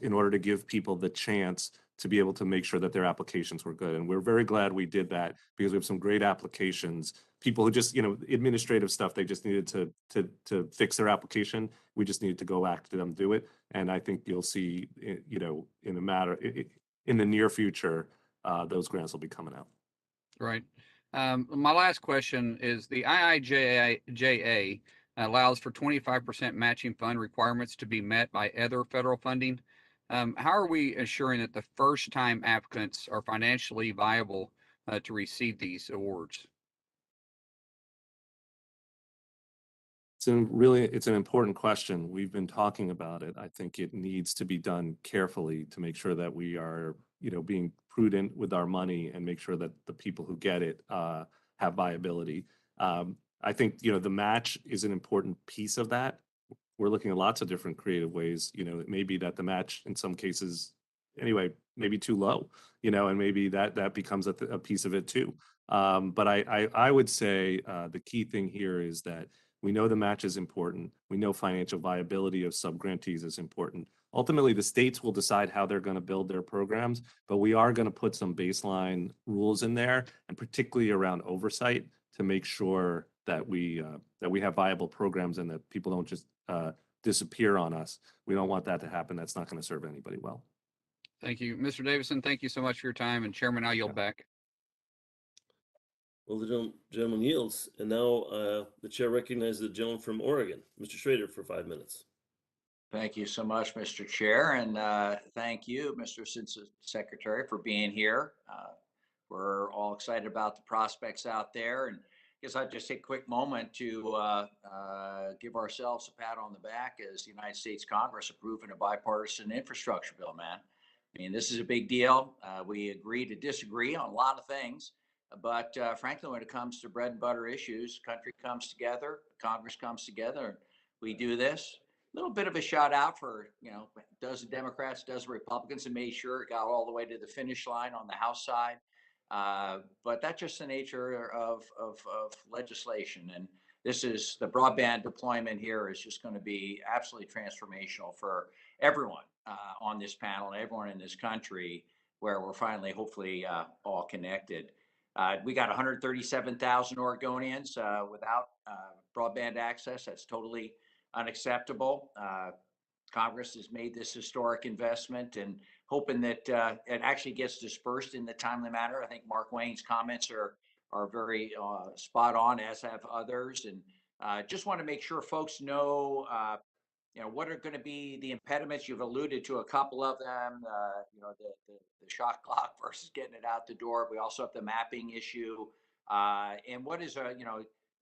in order to give people the chance to be able to make sure that their applications were good. And we're very glad we did that because we have some great applications. People who just, administrative stuff, they just needed to fix their application. We just needed to go after them, do it. And I think you'll see, in the near future, those grants will be coming out. Right. My last question is the IIJA allows for 25% matching fund requirements to be met by other federal funding. How are we assuring that the first time applicants are financially viable to receive these awards? It's an important question. We've been talking about it. I think it needs to be done carefully to make sure that we are, being prudent with our money and make sure that the people who get it have viability. I think, the match is an important piece of that. We're looking at lots of different creative ways. It may be that the match in some cases, anyway, maybe too low, and maybe that becomes a piece of it too. But I would say the key thing here is that we know the match is important. We know financial viability of subgrantees is important. Ultimately, the states will decide how they're going to build their programs, but we are going to put some baseline rules in there, and particularly around oversight to make sure that we have viable programs and that people don't just disappear on us. We don't want that to happen. That's not going to serve anybody well. Thank you. Mr. Davidson, thank you so much for your time. And Chairman, I yield back. Well, the gentleman yields, and now the chair recognizes the gentleman from Oregon, Mr. Schrader, for 5 minutes. Thank you so much, Mr. Chair, and thank you, Mr. Assistant Secretary, for being here. We're all excited about the prospects out there, and I guess I'd just take a quick moment to give ourselves a pat on the back as the United States Congress approving a bipartisan infrastructure bill, man. I mean, this is a big deal. We agree to disagree on a lot of things. But frankly, when it comes to bread and butter issues, country comes together, Congress comes together, and we do this. A little bit of a shout out for, does the Democrats, does the Republicans, and made sure it got all the way to the finish line on the House side. But that's just the nature of legislation. And this is the broadband deployment here is just going to be absolutely transformational for everyone on this panel and everyone in this country, where we're finally, hopefully, all connected. We got 137,000 Oregonians without broadband access. That's totally unacceptable. Congress has made this historic investment and hoping that it actually gets dispersed in the timely manner. I think Mark Wayne's comments are very spot on, as have others. And just want to make sure folks know, what are going to be the impediments. You've alluded to a couple of them, the shot clock versus getting it out the door. We also have the mapping issue. And what is,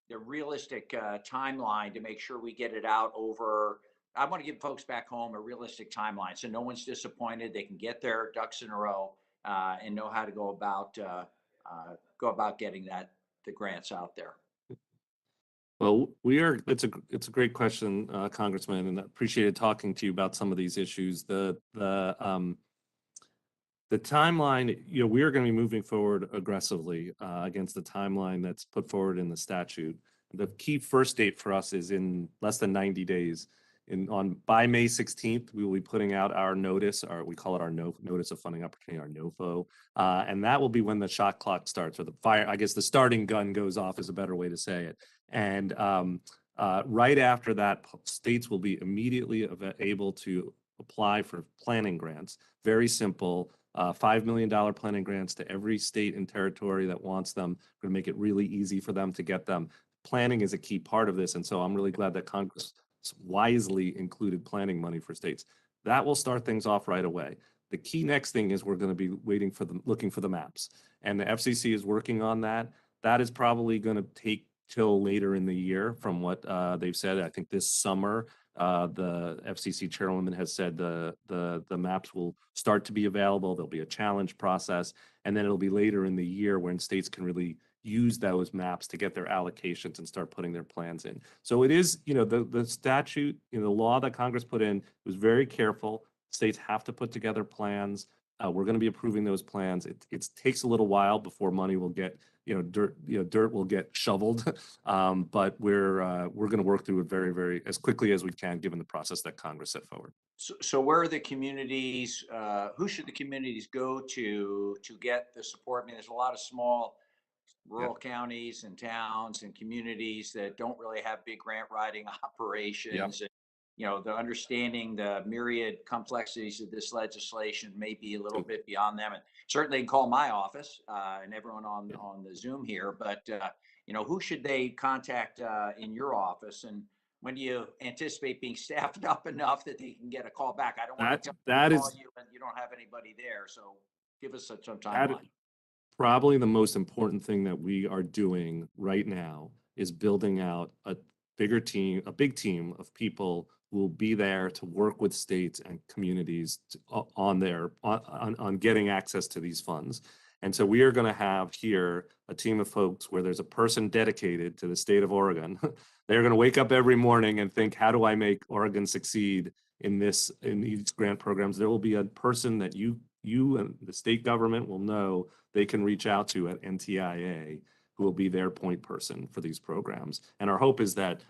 the realistic timeline to make sure we get it out over. I want to give folks back home a realistic timeline so no one's disappointed. They can get their ducks in a row and know how to go about getting the grants out there. Well, it's a great question, Congressman, and I appreciated talking to you about some of these issues. The timeline, we are going to be moving forward aggressively against the timeline that's put forward in the statute. The key first date for us is in less than 90 days. By May 16th, we will be putting out our notice, or we call it our notice of funding opportunity, our NOFO, and that will be when the shot clock starts, or the starting gun goes off is a better way to say it. And right after that, states will be immediately able to apply for planning grants. Very simple, $5 million planning grants to every state and territory that wants them. We're going to make it really easy for them to get them. Planning is a key part of this, and so I'm really glad that Congress wisely included planning money for states. That will start things off right away. The key next thing is we're going to be looking for the maps, and the FCC is working on that. That is probably going to take till later in the year from what they've said. I think this summer, the FCC chairwoman has said the maps will start to be available. There'll be a challenge process, and then it'll be later in the year when states can really use those maps to get their allocations and start putting their plans in. So it is, the statute, the law that Congress put in was very careful. States have to put together plans. We're going to be approving those plans. It takes a little while before money will get, dirt will get shoveled. But we're going to work through it very as quickly as we can, given the process that Congress set forward. So where are the communities, who should the communities go to get the support? I mean, there's a lot of small rural counties and towns and communities that don't really have big grant writing operations. And, the understanding the myriad complexities of this legislation may be a little bit beyond them. And certainly they can call my office and everyone on the Zoom here, but who should they contact in your office? And when do you anticipate being staffed up enough that they can get a call back? I don't want to call you and you don't have anybody there. So give us some timeline. Probably the most important thing that we are doing right now is building out a big team of people who will be there to work with states and communities on getting access to these funds. And so we are going to have here a team of folks where there's a person dedicated to the state of Oregon. They're going to wake up every morning and think, how do I make Oregon succeed in these grant programs? There will be a person that you and the state government will know they can reach out to at NTIA, who will be their point person for these programs. And our hope is that,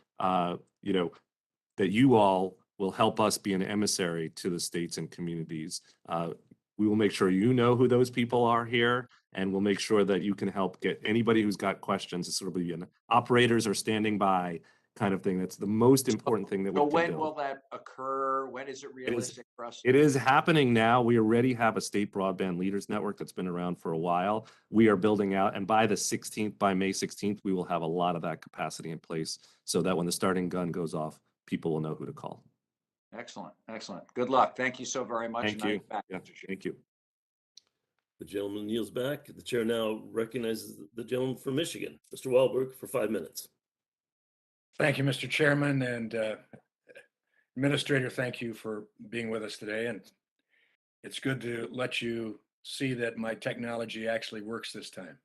that you all will help us be an emissary to the states and communities. We will make sure you know who those people are here, and we'll make sure that you can help get anybody who's got questions. It's sort of be an operators are standing by kind of thing. That's the most important thing that we can do. When will that occur? When is it realistic for us? It is happening now. We already have a state broadband leaders network that's been around for a while. We are building out, and by May 16th, we will have a lot of that capacity in place so that when the starting gun goes off, people will know who to call. Excellent. Good luck. Thank you so very much. Thank you. Thank you. The gentleman yields back. The chair now recognizes the gentleman from Michigan, Mr. Wahlberg, for 5 minutes. Thank you, Mr. Chairman, and Administrator, thank you for being with us today. And it's good to let you see that my technology actually works this time.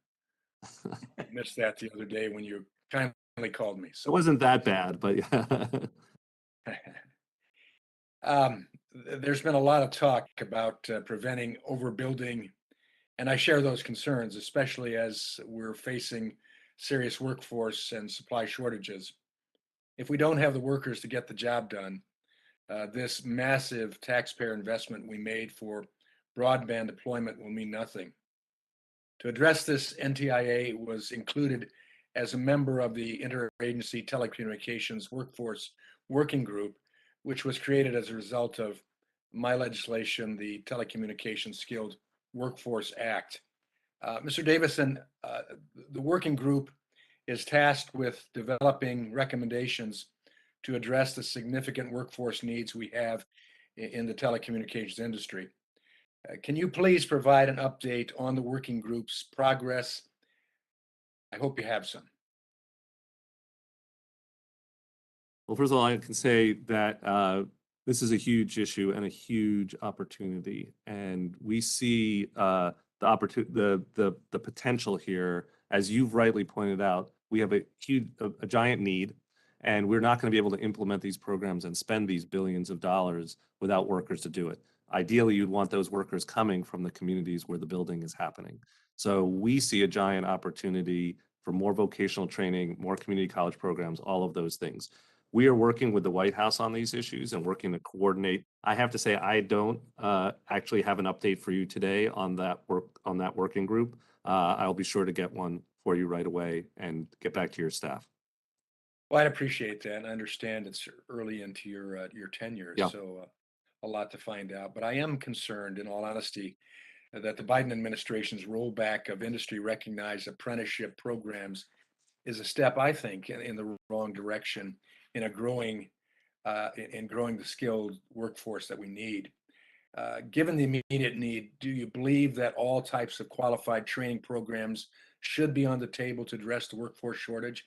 I missed that the other day when you kindly called me. So it wasn't that bad, but there's been a lot of talk about preventing overbuilding, and I share those concerns, especially as we're facing serious workforce and supply shortages. If we don't have the workers to get the job done, this massive taxpayer investment we made for broadband deployment will mean nothing. To address this, NTIA was included as a member of the Interagency Telecommunications Workforce Working Group, which was created as a result of my legislation, the Telecommunications Skilled Workforce Act. Mr. Davidson, the working group is tasked with developing recommendations to address the significant workforce needs we have in the telecommunications industry. Can you please provide an update on the working group's progress? I hope you have some. Well, first of all, I can say that this is a huge issue and a huge opportunity, and we see the potential here. As you've rightly pointed out, we have a giant need, and we're not going to be able to implement these programs and spend these billions of dollars without workers to do it. Ideally, you'd want those workers coming from the communities where the building is happening. So we see a giant opportunity for more vocational training, more community college programs, all of those things. We are working with the White House on these issues and working to coordinate. I have to say, I don't actually have an update for you today on that working group. I'll be sure to get one for you right away and get back to your staff. Well, I'd appreciate that. I understand it's early into your tenure, so a lot to find out. But I am concerned, in all honesty, that the Biden administration's rollback of industry-recognized apprenticeship programs is a step, I think, in the wrong direction in growing the skilled workforce that we need. Given the immediate need, do you believe that all types of qualified training programs should be on the table to address the workforce shortage?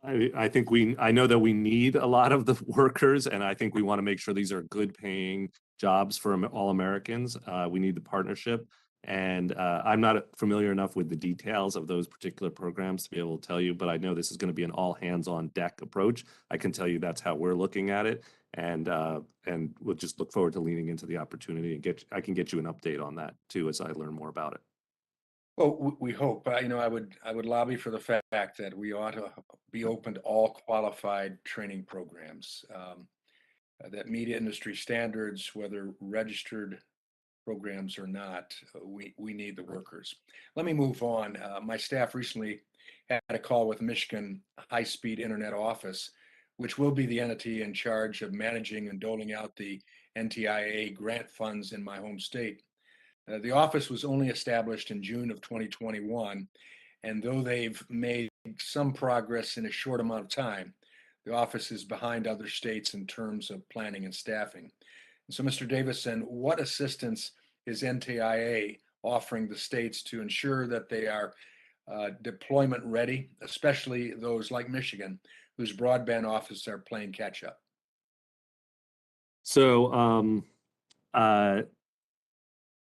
I know that we need a lot of the workers, and I think we want to make sure these are good paying jobs for all Americans. We need the partnership. And I'm not familiar enough with the details of those particular programs to be able to tell you, but I know this is going to be an all hands on deck approach. I can tell you that's how we're looking at it. And we'll just look forward to leaning into the opportunity and I can get you an update on that too as I learn more about it. Well, we hope, I would lobby for the fact that we ought to be open to all qualified training programs that meet industry standards, whether registered programs or not. We need the workers. Let me move on. My staff recently had a call with Michigan High-Speed Internet Office, which will be the entity in charge of managing and doling out the NTIA grant funds in my home state. The office was only established in June of 2021, and though they've made some progress in a short amount of time, the office is behind other states in terms of planning and staffing. And so, Mr. Davidson, what assistance is NTIA offering the states to ensure that they are deployment ready, especially those like Michigan, whose broadband offices are playing catch up? So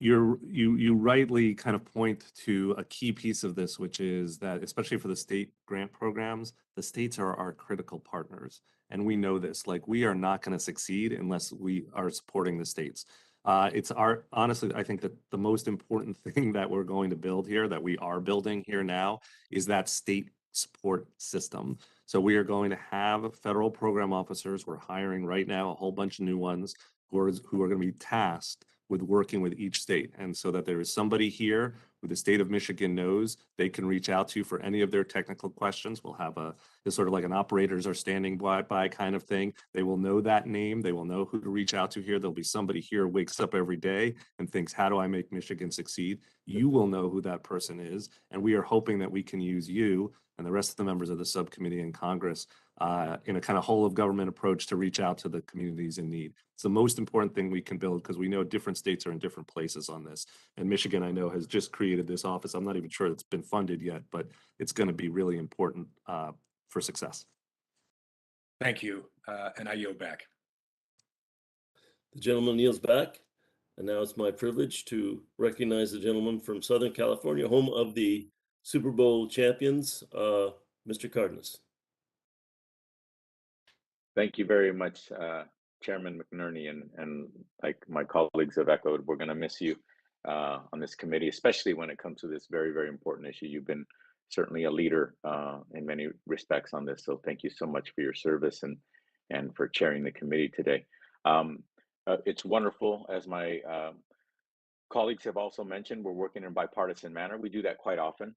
you rightly kind of point to a key piece of this, which is that especially for the state grant programs, the states are our critical partners. And we know this, like we are not going to succeed unless we are supporting the states. Honestly, I think that the most important thing that we're going to build here, that we are building here now, is that state support system. So we are going to have federal program officers. We're hiring right now a whole bunch of new ones who are going to be tasked with working with each state. And so that there is somebody here who the state of Michigan knows they can reach out to for any of their technical questions. We'll have it's sort of like an operators are standing by kind of thing. They will know that name. They will know who to reach out to here. There'll be somebody here who wakes up every day and thinks, how do I make Michigan succeed? You will know who that person is. And we are hoping that we can use you and the rest of the members of the subcommittee in Congress in a kind of whole of government approach to reach out to the communities in need. It's the most important thing we can build because we know different states are in different places on this. And Michigan, I know, has just created this office. I'm not even sure it's been funded yet, but it's going to be really important for success. Thank you. And I yield back. The gentleman yields back. And now it's my privilege to recognize the gentleman from Southern California, home of the Super Bowl champions, Mr. Cardenas. Thank you very much, Chairman McNerney, and like my colleagues have echoed, we're going to miss you on this committee, especially when it comes to this very, very important issue. You've been certainly a leader in many respects on this, so thank you so much for your service and for chairing the committee today. It's wonderful, as my colleagues have also mentioned, we're working in a bipartisan manner. We do that quite often.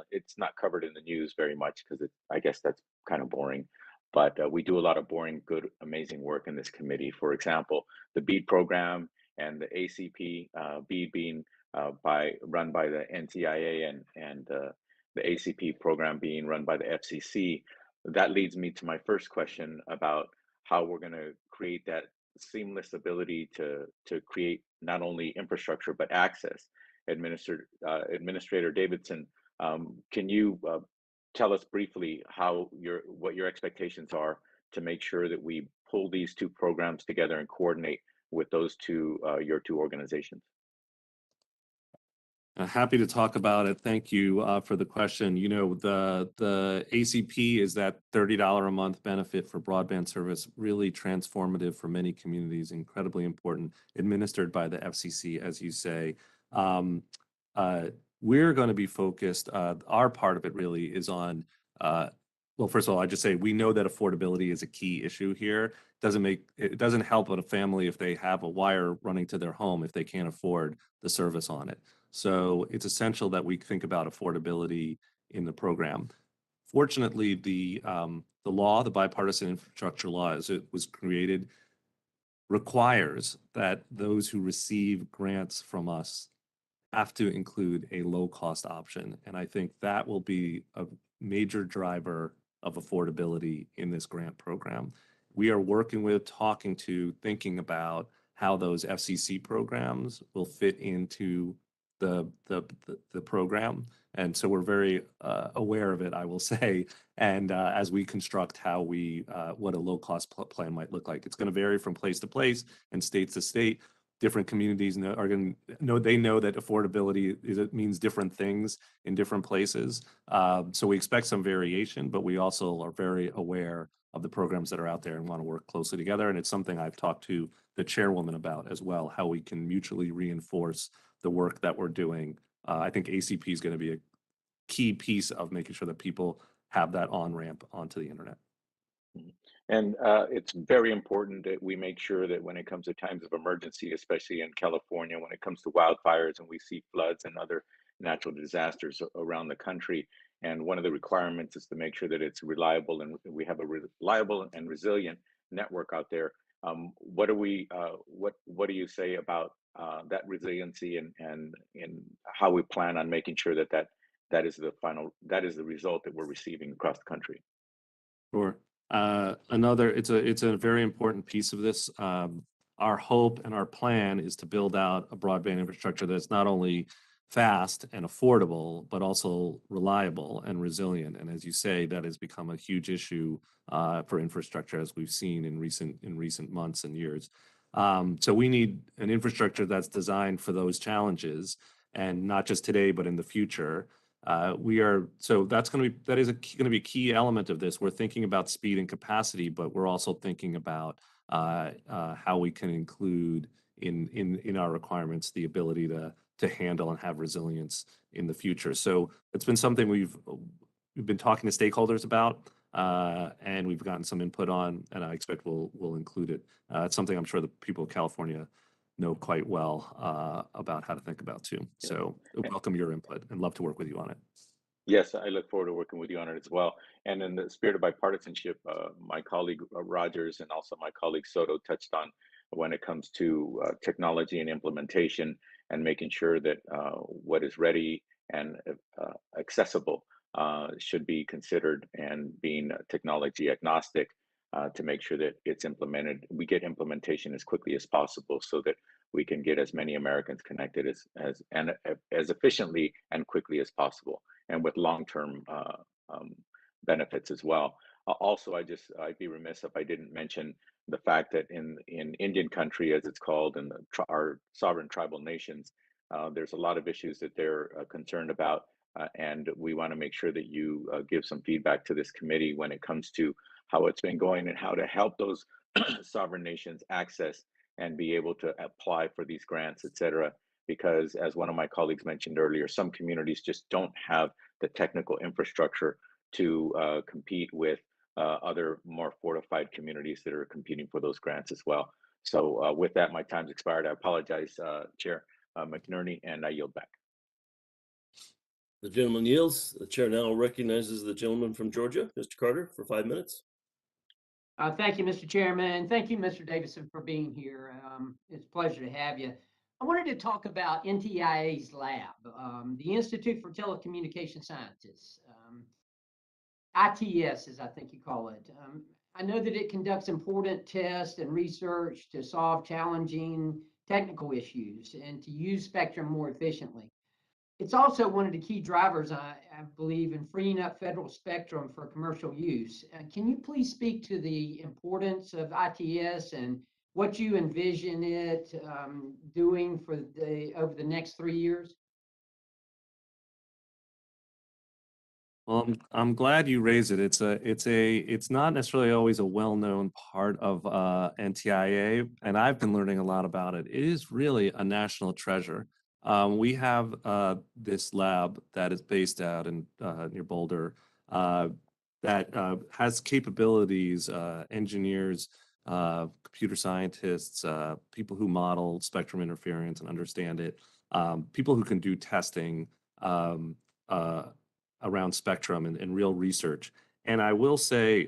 It's not covered in the news very much because I guess that's kind of boring. But we do a lot of boring, good, amazing work in this committee. For example, the BEAD program and the ACP, BEAD being run by the NTIA and the ACP program being run by the FCC. That leads me to my first question about how we're going to create that seamless ability to create not only infrastructure but access. Administrator Davidson, can you tell us briefly what your expectations are to make sure that we pull these two programs together and coordinate with those your two organizations? Happy to talk about it. Thank you for the question. You know, the ACP is that $30 a month benefit for broadband service, really transformative for many communities, incredibly important, administered by the FCC, as you say. We're going to be focused, our part of it really is on, well, first of all, I just say we know that affordability is a key issue here. It doesn't help a family if they have a wire running to their home if they can't afford the service on it. So it's essential that we think about affordability in the program. Fortunately, the law, the Bipartisan Infrastructure Law, as it was created, requires that those who receive grants from us have to include a low-cost option. And I think that will be a major driver of affordability in this grant program. We are working with, talking to, thinking about how those FCC programs will fit into the program. And so we're very aware of it, I will say. And as we construct how what a low-cost plan might look like, it's going to vary from place to place and state to state. different communities are going to know, they know that affordability it means different things in different places. So we expect some variation, but we also are very aware of the programs that are out there and want to work closely together. And it's something I've talked to the chairwoman about as well, how we can mutually reinforce the work that we're doing. I think ACP is going to be a key piece of making sure that people have that on-ramp onto the internet. And it's very important that we make sure that when it comes to times of emergency, especially in California, when it comes to wildfires and we see floods and other natural disasters around the country, and one of the requirements is to make sure that it's reliable and we have a reliable and resilient network out there. What do you say about that resiliency and how we plan on making sure that is the result that we're receiving across the country? Sure. It's a very important piece of this. Our hope and our plan is to build out a broadband infrastructure that's not only fast and affordable, but also reliable and resilient. And as you say, that has become a huge issue for infrastructure, as we've seen in recent months and years. So we need an infrastructure that's designed for those challenges, and not just today, but in the future. That is going to be a key element of this. We're thinking about speed and capacity, but we're also thinking about how we can include in our requirements the ability to handle and have resilience in the future. So it's been something we've been talking to stakeholders about, and we've gotten some input on, and I expect we'll include it. It's something I'm sure the people of California know quite well about how to think about too. So welcome your input and love to work with you on it. Yes, I look forward to working with you on it as well. And in the spirit of bipartisanship, my colleague Rogers and also my colleague Soto touched on when it comes to technology and implementation and making sure that what is ready and accessible should be considered, and being technology agnostic to make sure that it's implemented. We get implementation as quickly as possible so that we can get as many Americans connected as efficiently and quickly as possible, and with long-term benefits as well. Also, I'd be remiss if I didn't mention the fact that in Indian country, as it's called, in our sovereign tribal nations, there's a lot of issues that they're concerned about, and we want to make sure that you give some feedback to this committee when it comes to how it's been going and how to help those sovereign nations access and be able to apply for these grants, et cetera. Because as one of my colleagues mentioned earlier, some communities just don't have the technical infrastructure to compete with other more fortified communities that are competing for those grants as well. So with that, my time's expired. I apologize, Chair McNerney, and I yield back. The gentleman yields. The chair now recognizes the gentleman from Georgia, Mr. Carter, for 5 minutes. Thank you, Mr. Chairman. Thank you, Mr. Davidson, for being here. It's a pleasure to have you. I wanted to talk about NTIA's lab, the Institute for Telecommunication Scientists, ITS, as I think you call it. I know that it conducts important tests and research to solve challenging technical issues and to use spectrum more efficiently. It's also one of the key drivers, I believe, in freeing up federal spectrum for commercial use. Can you please speak to the importance of ITS and what you envision it doing for over the next 3 years? Well, I'm glad you raised it. It's not necessarily always a well-known part of NTIA, and I've been learning a lot about it. It is really a national treasure. We have this lab that is based out in near Boulder that has capabilities, engineers, computer scientists, people who model spectrum interference and understand it, people who can do testing around spectrum and real research. And I will say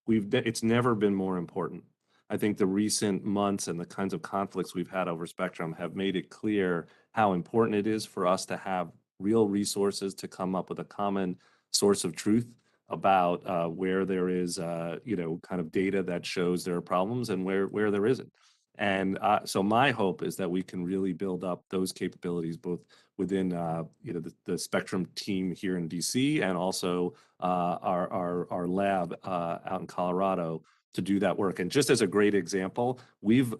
it's never been more important. I think the recent months and the kinds of conflicts we've had over spectrum have made it clear how important it is for us to have real resources to come up with a common source of truth about where there is, kind of data that shows there are problems and where there isn't. And so my hope is that we can really build up those capabilities both within the Spectrum team here in DC and also our lab out in Colorado to do that work. And just as a great example,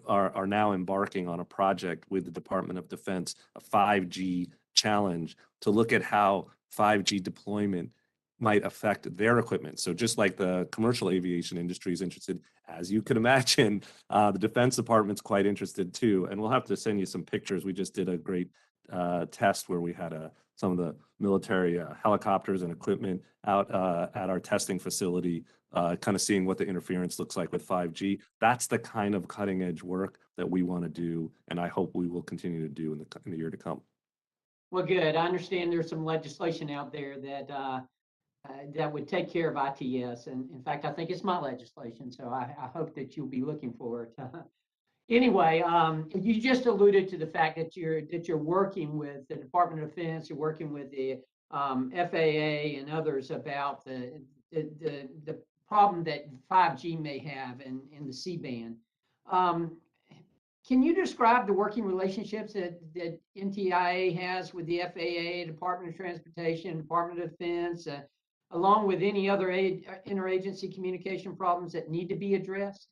are now embarking on a project with the Department of Defense, a 5G challenge, to look at how 5G deployment might affect their equipment. So just like the commercial aviation industry is interested, as you can imagine, the Defense Department's quite interested too. And we'll have to send you some pictures. We just did a great test where we had some of the military helicopters and equipment out at our testing facility, kind of seeing what the interference looks like with 5G. That's the kind of cutting edge work that we want to do, and I hope we will continue to do in the year to come. Well, good. I understand there's some legislation out there that would take care of ITS. And in fact, I think it's my legislation. So I hope that you'll be looking for it. Anyway, you just alluded to the fact that you're working with the Department of Defense, you're working with the FAA and others about the problem that 5G may have in the C-band. Can you describe the working relationships that NTIA has with the FAA, Department of Transportation, Department of Defense, along with any other interagency communication problems that need to be addressed?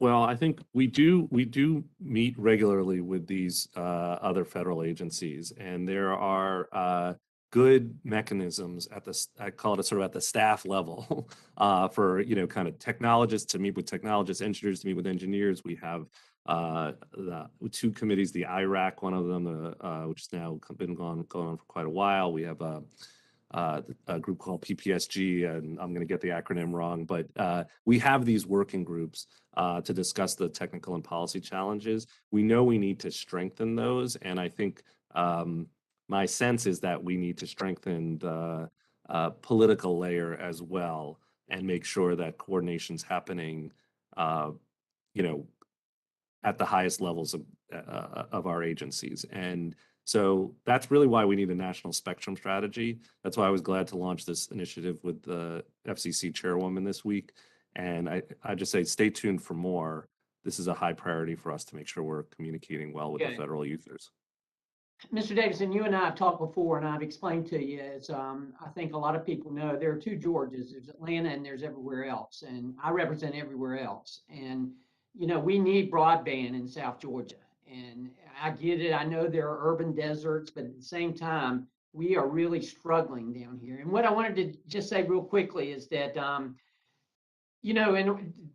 Well, I think we do meet regularly with these other federal agencies, and there are good mechanisms I call it sort of at the staff level for kind of technologists to meet with technologists, engineers to meet with engineers. We have the two committees, the IRAC, one of them, which has now been going on for quite a while. We have a group called PPSG, and I'm going to get the acronym wrong, but we have these working groups to discuss the technical and policy challenges. We know we need to strengthen those, and I think my sense is that we need to strengthen the political layer as well and make sure that coordination's happening, at the highest levels of our agencies. And so that's really why we need a national spectrum strategy. That's why I was glad to launch this initiative with the FCC chairwoman this week. And I just say, stay tuned for more. This is a high priority for us to make sure we're communicating well with the federal users. Mr. Davidson, you and I have talked before, and I've explained to you, as I think a lot of people know, there are two Georgias. There's Atlanta and there's everywhere else. And I represent everywhere else. And, we need broadband in South Georgia. And I get it. I know there are urban deserts, but at the same time, we are really struggling down here. And what I wanted to just say real quickly is that, and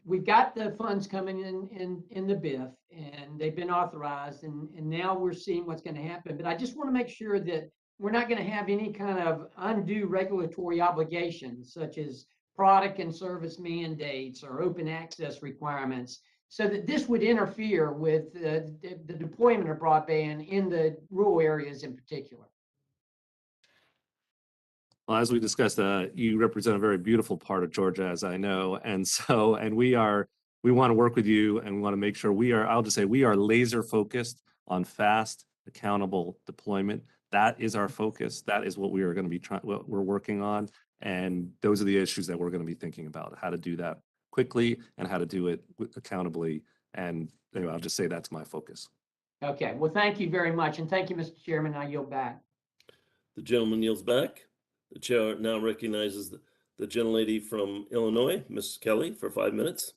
we've got the funds coming in the BIF, and they've been authorized, and now we're seeing what's going to happen. But I just want to make sure that we're not going to have any kind of undue regulatory obligations, such as product and service mandates or open access requirements, so that this would interfere with the deployment of broadband in the rural areas in particular. Well, as we discussed, you represent a very beautiful part of Georgia, as I know, and we want to work with you, and we want to make sure I'll just say, we are laser focused on fast, accountable deployment. That is our focus. That is what we are going to be what we're working on, and those are the issues that we're going to be thinking about: how to do that quickly and how to do it accountably. And anyway, I'll just say that's my focus. Okay. Well, thank you very much, and thank you, Mr. Chairman. I yield back. The gentleman yields back. The chair now recognizes the gentlelady from Illinois, Ms. Kelly, for 5 minutes.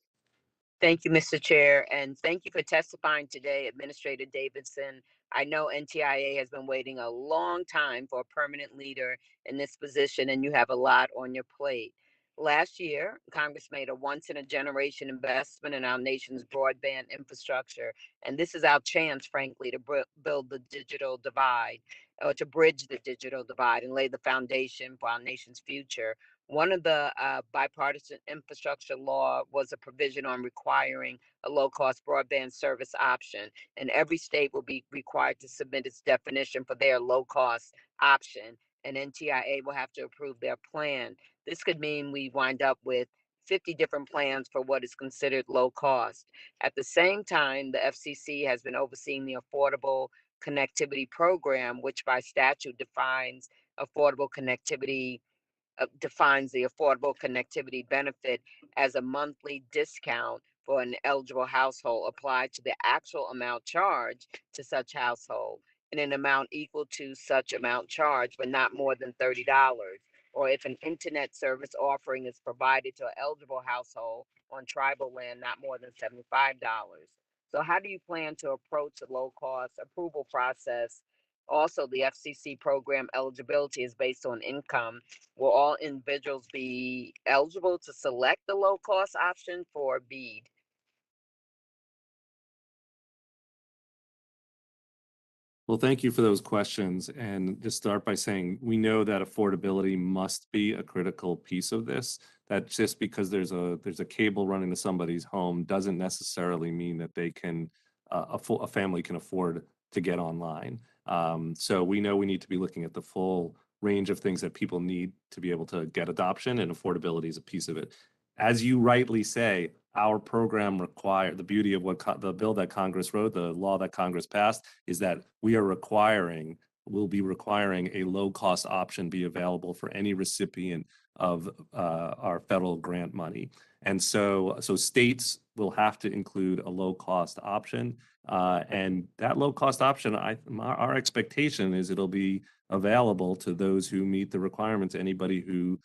Thank you, Mr. Chair, and thank you for testifying today, Administrator Davidson. I know NTIA has been waiting a long time for a permanent leader in this position, and you have a lot on your plate. Last year, Congress made a once-in-a-generation investment in our nation's broadband infrastructure, and this is our chance, frankly, to build the digital divide, or to bridge the digital divide and lay the foundation for our nation's future. One of the bipartisan infrastructure law was a provision on requiring a low-cost broadband service option, and every state will be required to submit its definition for their low-cost option, and NTIA will have to approve their plan. This could mean we wind up with 50 different plans for what is considered low cost. At the same time, the FCC has been overseeing the Affordable Connectivity Program, which by statute defines the Affordable Connectivity benefit as a monthly discount for an eligible household applied to the actual amount charged to such household in an amount equal to such amount charged, but not more than $30, or if an internet service offering is provided to an eligible household on tribal land not more than $75. So how do you plan to approach the low-cost approval process? Also, the FCC program eligibility is based on income. Will all individuals be eligible to select the low-cost option for BEAD? Well, thank you for those questions. And just start by saying, we know that affordability must be a critical piece of this. That just because there's a cable running to somebody's home doesn't necessarily mean that they can, a family can afford to get online. So we know we need to be looking at the full range of things that people need to be able to get adoption, and affordability is a piece of it. As you rightly say, our program the beauty of what the bill that Congress wrote, the law that Congress passed, is that we'll be requiring a low-cost option be available for any recipient of our federal grant money. And so states will have to include a low-cost option. And that low-cost option, our expectation is it'll be available to those who meet the requirements. Anybody who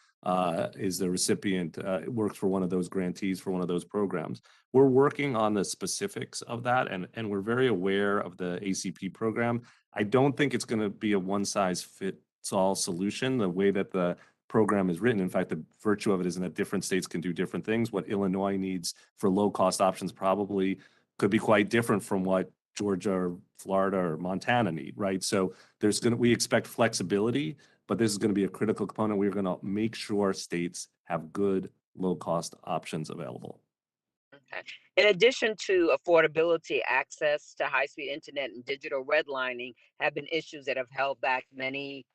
is the recipient works for one of those grantees for one of those programs. We're working on the specifics of that, and we're very aware of the ACP program. I don't think it's going to be a one-size-fits-all solution, the way that the program is written. In fact, the virtue of it is that different states can do different things. What Illinois needs for low-cost options probably could be quite different from what Georgia or Florida or Montana need, right? So we expect flexibility, but this is going to be a critical component. We're going to make sure states have good low-cost options available. Okay. In addition to affordability, access to high-speed internet and digital redlining have been issues that have held back many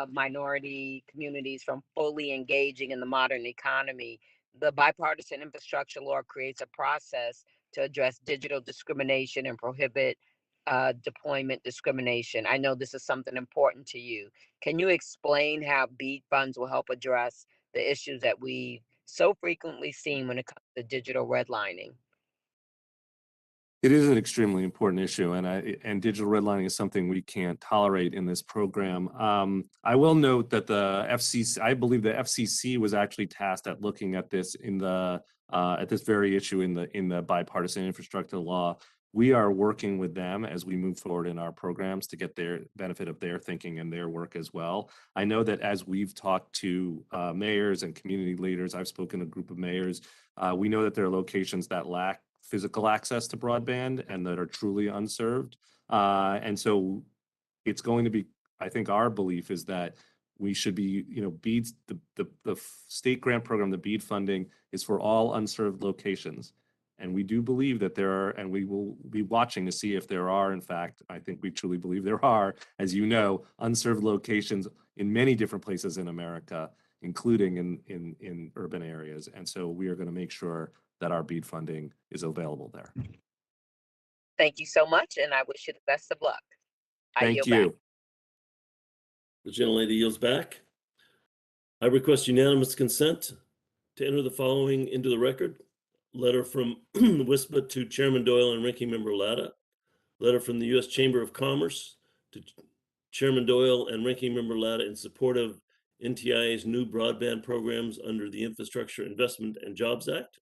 minority communities from fully engaging in the modern economy. The Bipartisan Infrastructure Law creates a process to address digital discrimination and prohibit deployment discrimination. I know this is something important to you. Can you explain how BEAD funds will help address the issues that we so frequently seen when it comes to digital redlining? It is an extremely important issue, and digital redlining is something we can't tolerate in this program. I will note that the FCC, I believe the FCC was actually tasked at looking at this at this very issue in the Bipartisan Infrastructure Law. We are working with them as we move forward in our programs to get their benefit of their thinking and their work as well. I know that as we've talked to mayors and community leaders, I've spoken to a group of mayors, we know that there are locations that lack physical access to broadband and that are truly unserved. And so it's going to be, I think our belief is that we should be, BEAD, the state grant program, the BEAD funding is for all unserved locations. And we do believe that there are, and we will be watching to see if there are, in fact, I think we truly believe there are, as you know, unserved locations in many different places in America, including in urban areas. And so we are going to make sure that our BEAD funding is available there. Thank you so much, and I wish you the best of luck. Thank you. The gentlelady yields back. I request unanimous consent to enter the following into the record. Letter from WISPA to Chairman Doyle and Ranking Member Latta. Letter from the U.S. Chamber of Commerce to Chairman Doyle and Ranking Member Latta in support of NTIA's new broadband programs under the Infrastructure Investment and Jobs Act.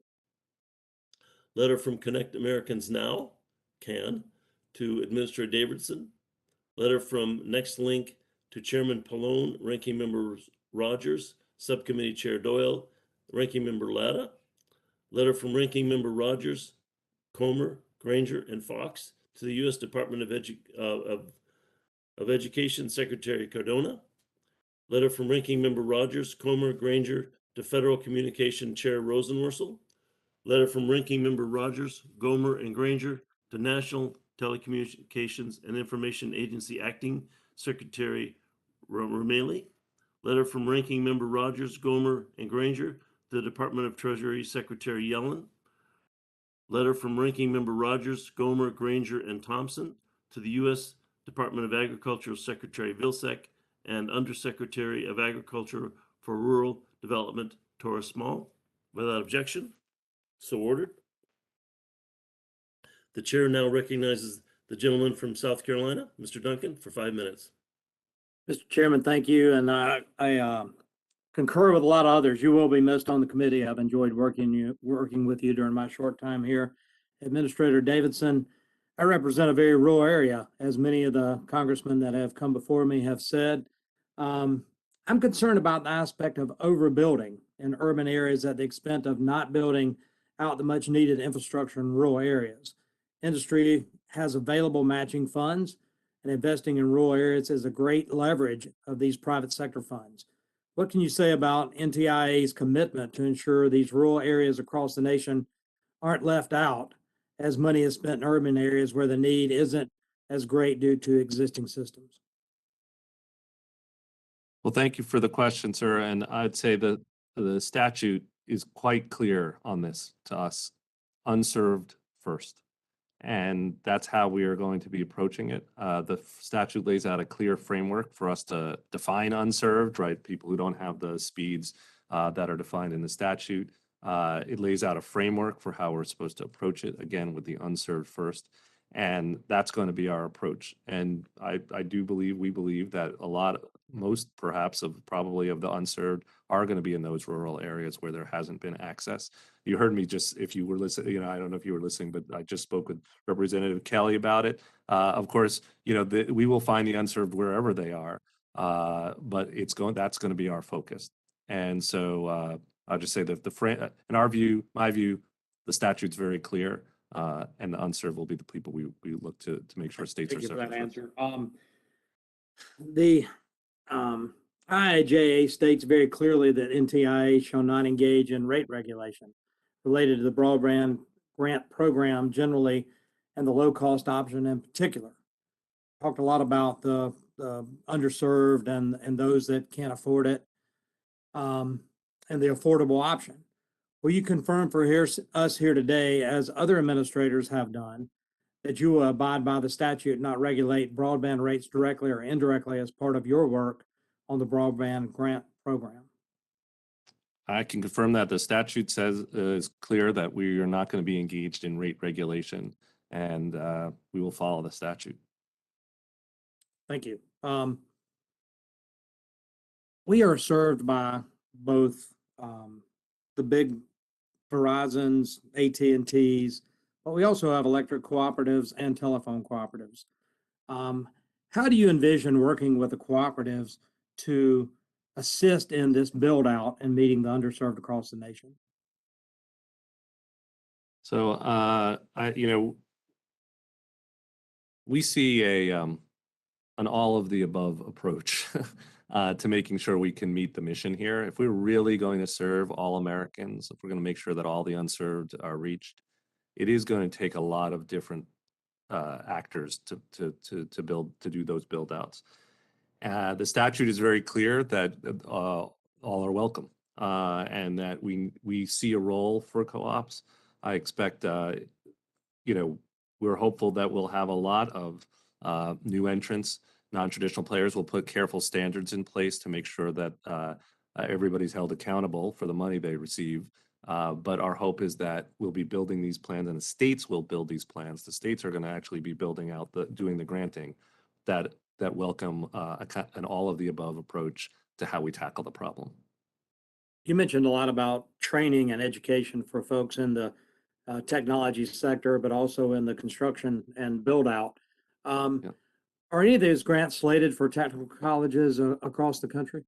Letter from Connect Americans Now, CAN, to Administrator Davidson. Letter from NextLink to Chairman Pallone, Ranking Member Rogers, Subcommittee Chair Doyle, Ranking Member Latta. Letter from Ranking Member Rogers, Comer, Granger, and Fox to the U.S. Department of Education Secretary Cardona. Letter from Ranking Member Rogers, Comer, Granger to Federal Communication Chair Rosenworcel. Letter from Ranking Member Rogers, Gomer, and Granger to National Telecommunications and Information Agency Acting Secretary Romali. Letter from Ranking Member Rogers, Gomer, and Granger to the Department of Treasury Secretary Yellen. Letter from Ranking Member Rogers, Gomer, Granger, and Thompson to the U.S. Department of Agriculture Secretary Vilsack and Undersecretary of Agriculture for Rural Development, Torres Small. Without objection, so ordered. The chair now recognizes the gentleman from South Carolina, Mr. Duncan, for 5 minutes. Mr. Chairman, thank you. And I concur with a lot of others. You will be missed on the committee. I've enjoyed working with you during my short time here. Administrator Davidson, I represent a very rural area, as many of the congressmen that have come before me have said. I'm concerned about the aspect of overbuilding in urban areas at the expense of not building out the much needed infrastructure in rural areas. Industry has available matching funds, and investing in rural areas is a great leverage of these private sector funds. What can you say about NTIA's commitment to ensure these rural areas across the nation aren't left out as money is spent in urban areas where the need isn't as great due to existing systems? Well, thank you for the question, sir. And I'd say that the statute is quite clear on this to us, unserved first. And that's how we are going to be approaching it. The statute lays out a clear framework for us to define unserved, right? People who don't have the speeds that are defined in the statute. It lays out a framework for how we're supposed to approach it, again, with the unserved first. And that's going to be our approach. And I do believe, we believe that most perhaps of probably of the unserved are going to be in those rural areas where there hasn't been access. You heard me just, if you were listening, I don't know if you were listening, but I just spoke with Representative Kelly about it. Of course, we will find the unserved wherever they are, but that's going to be our focus. And so I'll just say that in our view, my view, the statute's very clear, and the unserved will be the people we look to make sure states are Thank you for served. that answer. The IIJA states very clearly that NTIA shall not engage in rate regulation related to the broadband grant program generally and the low-cost option in particular. Talked a lot about the underserved and those that can't afford it, and the affordable option. Will you confirm for us here today, as other administrators have done, that you will abide by the statute and not regulate broadband rates directly or indirectly as part of your work on the broadband grant program? I can confirm that the statute says is clear that we are not going to be engaged in rate regulation, and we will follow the statute. Thank you. We are served by both the big Verizons, AT&Ts, but we also have electric cooperatives and telephone cooperatives. How do you envision working with the cooperatives to assist in this build out and meeting the underserved across the nation? So, we see an all of the above approach to making sure we can meet the mission here. If we're really going to serve all Americans, if we're going to make sure that all the unserved are reached, it is going to take a lot of different actors to do those build outs. The statute is very clear that all are welcome, and that we see a role for co-ops. I expect, we're hopeful that we'll have a lot of new entrants, non-traditional players. Will put careful standards in place to make sure that everybody's held accountable for the money they receive. But our hope is that we'll be building these plans, and the states will build these plans. The states are going to actually be building out doing the granting that welcome an all of the above approach to how we tackle the problem. You mentioned a lot about training and education for folks in the technology sector, but also in the construction and build out. Are any of these grants slated for technical colleges across the country?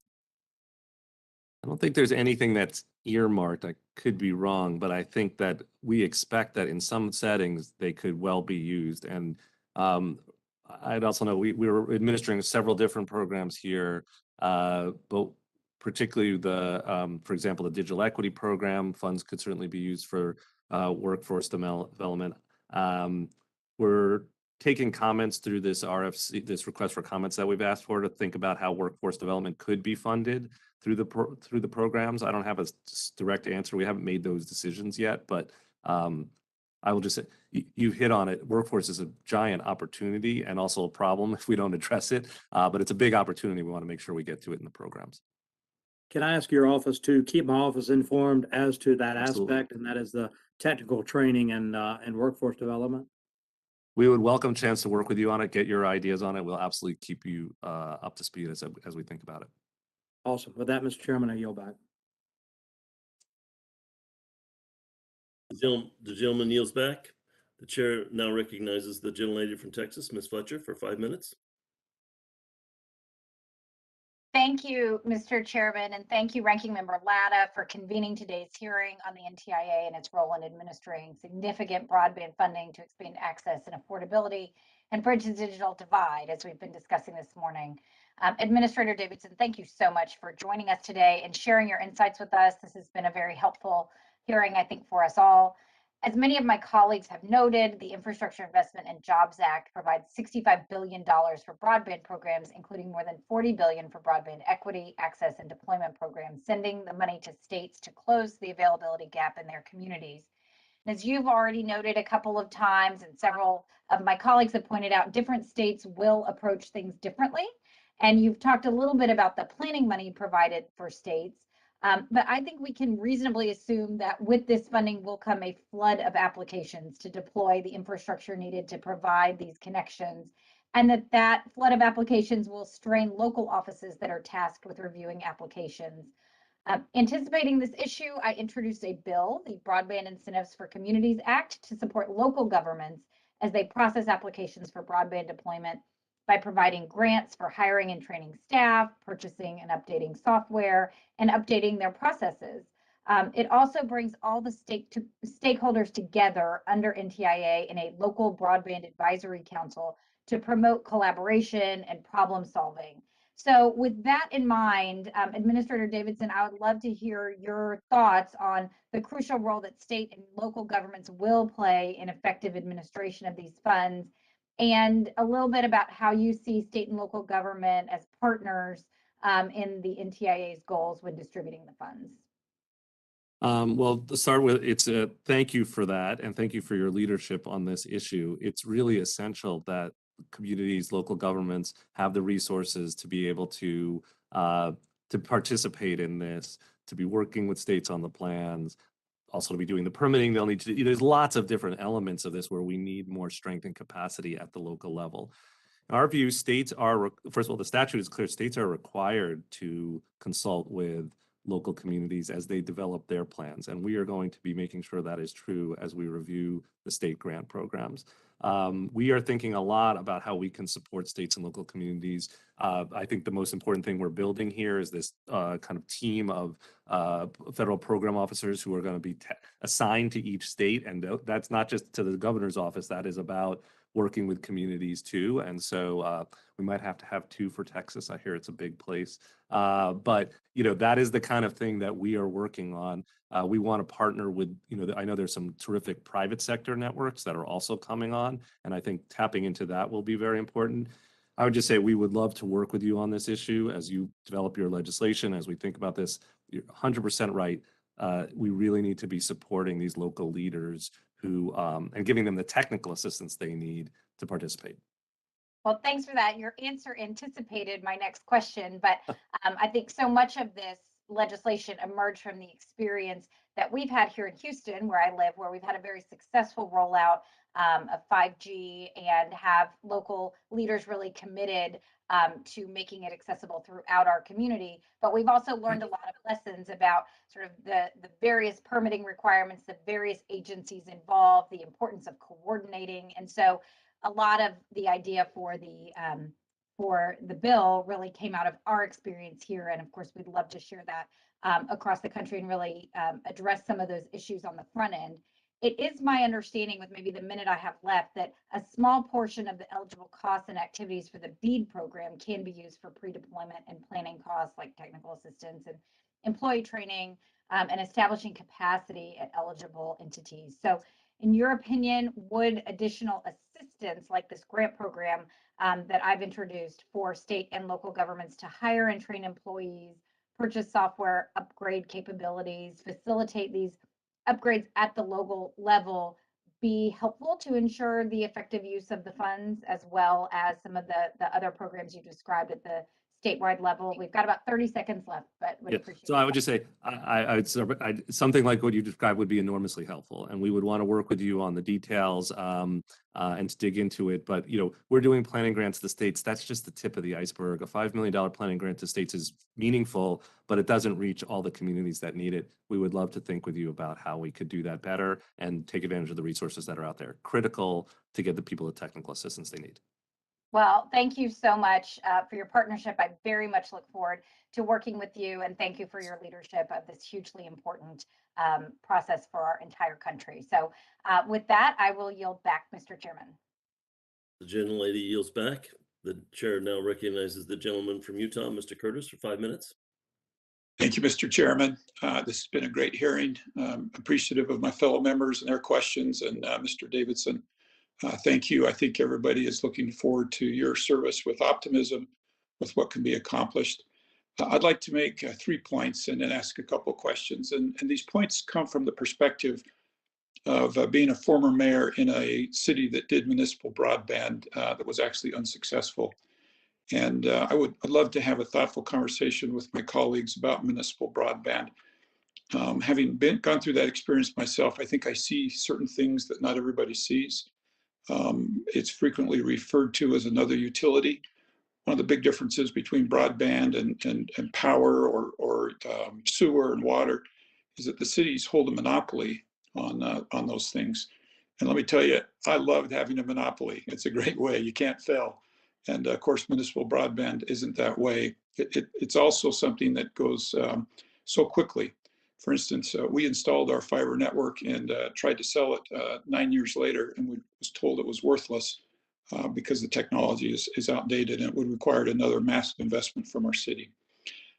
I don't think there's anything that's earmarked. I could be wrong, but I think that we expect that in some settings they could well be used. And I'd also know we were administering several different programs here, but particularly for example, the digital equity program funds could certainly be used for workforce development. We're taking comments through this RFC, this request for comments that we've asked for, to think about how workforce development could be funded through the programs. I don't have a direct answer. We haven't made those decisions yet, but I will just say, you hit on it. Workforce is a giant opportunity and also a problem if we don't address it, but it's a big opportunity. We want to make sure we get to it in the programs. Can I ask your office to keep my office informed as to that Absolutely. aspect, and that is the technical training and workforce development? We would welcome a chance to work with you on it, get your ideas on it. We'll absolutely keep you up to speed as we think about it. Awesome. With that, Mr. Chairman, I yield back. The gentleman yields back. The chair now recognizes the gentlelady from Texas, Ms. Fletcher, for 5 minutes. Thank you, Mr. Chairman, and thank you, Ranking Member Latta, for convening today's hearing on the NTIA and its role in administering significant broadband funding to expand access and affordability and bridge the digital divide, as we've been discussing this morning. Administrator Davidson, thank you so much for joining us today and sharing your insights with us. This has been a very helpful hearing, I think, for us all. As many of my colleagues have noted, the Infrastructure Investment and Jobs Act provides $65 billion for broadband programs, including more than $40 billion for broadband equity, access, and deployment programs, sending the money to states to close the availability gap in their communities. And as you've already noted a couple of times, and several of my colleagues have pointed out, different states will approach things differently. And you've talked a little bit about the planning money provided for states. But I think we can reasonably assume that with this funding will come a flood of applications to deploy the infrastructure needed to provide these connections, and that flood of applications will strain local offices that are tasked with reviewing applications. Anticipating this issue, I introduced a bill, the Broadband Incentives for Communities Act, to support local governments as they process applications for broadband deployment by providing grants for hiring and training staff, purchasing and updating software, and updating their processes. It also brings all the stakeholders together under NTIA in a local broadband advisory council to promote collaboration and problem solving. So with that in mind, Administrator Davidson, I would love to hear your thoughts on the crucial role that state and local governments will play in effective administration of these funds, and a little bit about how you see state and local government as partners in the NTIA's goals when distributing the funds. Well, to start with, it's a thank you for that, and thank you for your leadership on this issue. It's really essential that communities, local governments have the resources to be able to participate in this, to be working with states on the plans, also to be doing the permitting. They'll need to. There's lots of different elements of this where we need more strength and capacity at the local level. In our view, states are, first of all, the statute is clear. States are required to consult with local communities as they develop their plans. And we are going to be making sure that is true as we review the state grant programs. We are thinking a lot about how we can support states and local communities. I think the most important thing we're building here is this kind of team of federal program officers who are going to be assigned to each state. And that's not just to the governor's office, that is about working with communities too. And so we might have to have 2 for Texas. I hear it's a big place. But, that is the kind of thing that we are working on. We want to partner with, I know there's some terrific private sector networks that are also coming on, and I think tapping into that will be very important. I would just say we would love to work with you on this issue as you develop your legislation, as we think about this. You're 100% right. We really need to be supporting these local leaders who, and giving them the technical assistance they need to participate. Well, thanks for that. Your answer anticipated my next question, but I think so much of this legislation emerged from the experience that we've had here in Houston, where I live, where we've had a very successful rollout of 5G and have local leaders really committed to making it accessible throughout our community. But we've also learned a lot of lessons about sort of the various permitting requirements, the various agencies involved, the importance of coordinating. And so a lot of the idea for the bill really came out of our experience here. And of course, we'd love to share that across the country and really address some of those issues on the front end. It is my understanding, with maybe the minute I have left, that a small portion of the eligible costs and activities for the BEAD program can be used for pre-deployment and planning costs like technical assistance and employee training and establishing capacity at eligible entities. So in your opinion, would additional assistance like this grant program that I've introduced for state and local governments to hire and train employees, purchase software, upgrade capabilities, facilitate these upgrades at the local level be helpful to ensure the effective use of the funds, as well as some of the other programs you described at the statewide level. We've got about 30 seconds left, but would Yeah, appreciate so I would just say, something like what you described would be enormously helpful, and we would want to work with you on the details and to dig into it. But we're doing planning grants to states. That's just the tip of the iceberg. A $5 million planning grant to states is meaningful, but it doesn't reach all the communities that need it. We would love to think with you about how we could do that better and take advantage of the resources that are out there. Critical to get the people the technical assistance they need. Well, thank you so much for your partnership. I very much look forward to working with you, and thank you for your leadership of this hugely important process for our entire country. So with that, I will yield back, Mr. Chairman. The gentlelady yields back. The chair now recognizes the gentleman from Utah, Mr. Curtis, for 5 minutes. Thank you, Mr. Chairman. This has been a great hearing. Appreciative of my fellow members and their questions, and Mr. Davidson. Thank you. I think everybody is looking forward to your service with optimism with what can be accomplished. I'd like to make 3 points and then ask a couple of questions. And these points come from the perspective of being a former mayor in a city that did municipal broadband that was actually unsuccessful. And I'd love to have a thoughtful conversation with my colleagues about municipal broadband. Having gone through that experience myself, I think I see certain things that not everybody sees. It's frequently referred to as another utility. One of the big differences between broadband and power or sewer and water is that the cities hold a monopoly on those things. And let me tell you, I loved having a monopoly. It's a great way. You can't fail. And of course, municipal broadband isn't that way. It's also something that goes so quickly. For instance, we installed our fiber network and tried to sell it 9 years later, and we was told it was worthless because the technology is outdated and it would require another massive investment from our city.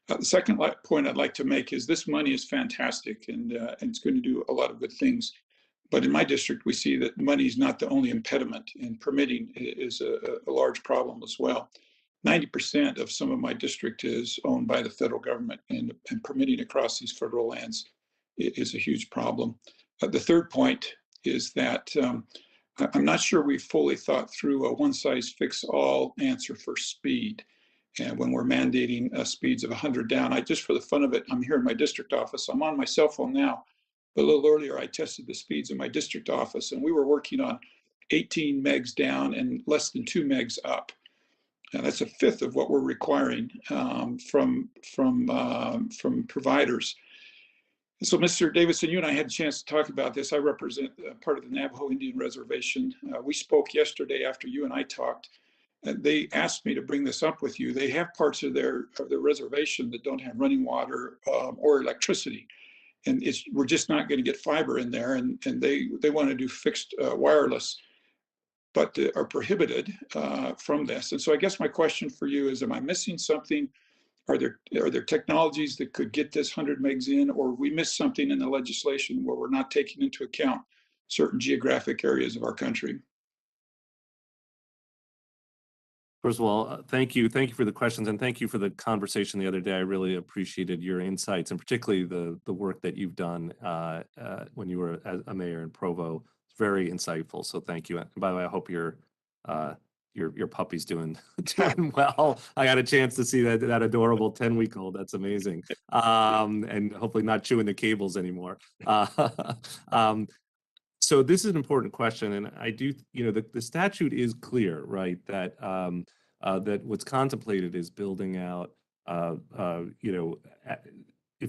The second point I'd like to make is this money is fantastic and it's going to do a lot of good things. But in my district, we see that money is not the only impediment, and permitting is a large problem as well. 90% of some of my district is owned by the federal government, and permitting across these federal lands is a huge problem. The third point is that I'm not sure we fully thought through a one-size-fits-all answer for speed. And when we're mandating speeds of 100 down, just for the fun of it, I'm here in my district office. I'm on my cell phone now. A little earlier, I tested the speeds in my district office, and we were working on 18 megs down and less than 2 megs up. And that's a fifth of what we're requiring from providers. And so, Mr. Davidson, you and I had a chance to talk about this. I represent part of the Navajo Indian Reservation. We spoke yesterday after you and I talked. And they asked me to bring this up with you. They have parts of their reservation that don't have running water or electricity. And we're just not going to get fiber in there, and they want to do fixed wireless, but are prohibited from this. And so I guess my question for you is, am I missing something? Are there technologies that could get this 100 megs in, or we miss something in the legislation where we're not taking into account certain geographic areas of our country? First of all, thank you. Thank you for the questions, and thank you for the conversation the other day. I really appreciated your insights, and particularly the work that you've done when you were a mayor in Provo. It's very insightful. So thank you. And by the way, I hope your puppy's doing well. I got a chance to see that adorable 10-week-old. That's amazing. And hopefully not chewing the cables anymore. So this is an important question, and I do, the statute is clear, right? That that what's contemplated is building out,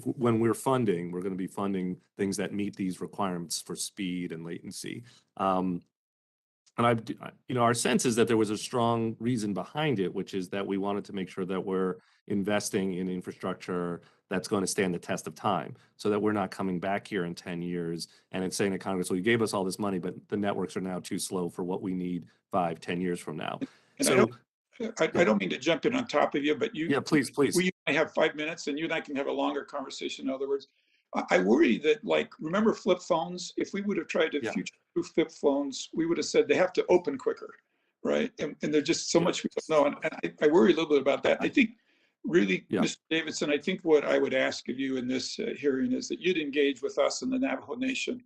when we're funding, we're going to be funding things that meet these requirements for speed and latency. And our sense is that there was a strong reason behind it, which is that we wanted to make sure that we're investing in infrastructure that's going to stand the test of time, so that we're not coming back here in 10 years and it's saying to Congress, well, you gave us all this money, but the networks are now too slow for what we need 5-10 years from now. And So I don't mean to jump in on top of you, but please. We have 5 minutes, and you and I can have a longer conversation. In other words, I worry that, remember flip phones? If we would have tried to future-proof flip phones, we would have said they have to open quicker, right? And there's just so much we don't know. And I worry a little bit about that. I think really, Mr. Davidson, I think what I would ask of you in this hearing is that you'd engage with us in the Navajo Nation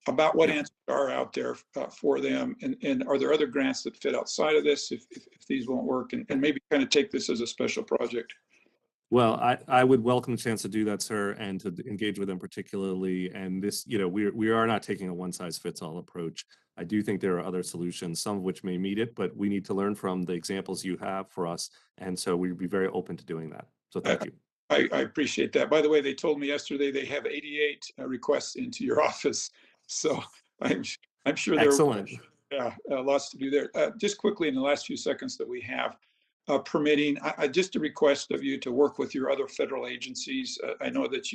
about what answers are out there for them, and are there other grants that fit outside of this? If if these won't work, and maybe kind of take this as a special project. Well, I would welcome the chance to do that, sir, and to engage with them particularly. And this, we are not taking a one-size-fits-all approach. I do think there are other solutions, some of which may meet it, but we need to learn from the examples you have for us. And so we'd be very open to doing that. So thank you. I appreciate that. By the way, they told me yesterday they have 88 requests into your office. So I'm sure there Excellent. lots to do there. Just quickly in the last few seconds that we have, permitting, just a request of you to work with your other federal agencies. I know that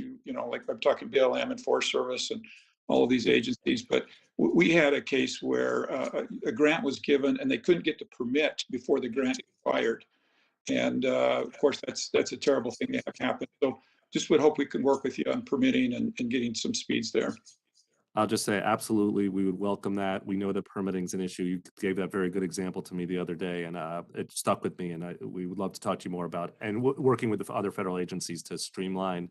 like I'm talking BLM and Forest Service and all of these agencies, but we had a case where a grant was given and they couldn't get the permit before the grant expired. And of course, that's a terrible thing to have happen. So just would hope we can work with you on permitting and getting some speeds there. I'll just say, absolutely, we would welcome that. We know that permitting is an issue. You gave that very good example to me the other day, and it stuck with me. And we would love to talk to you more about and working with the other federal agencies to streamline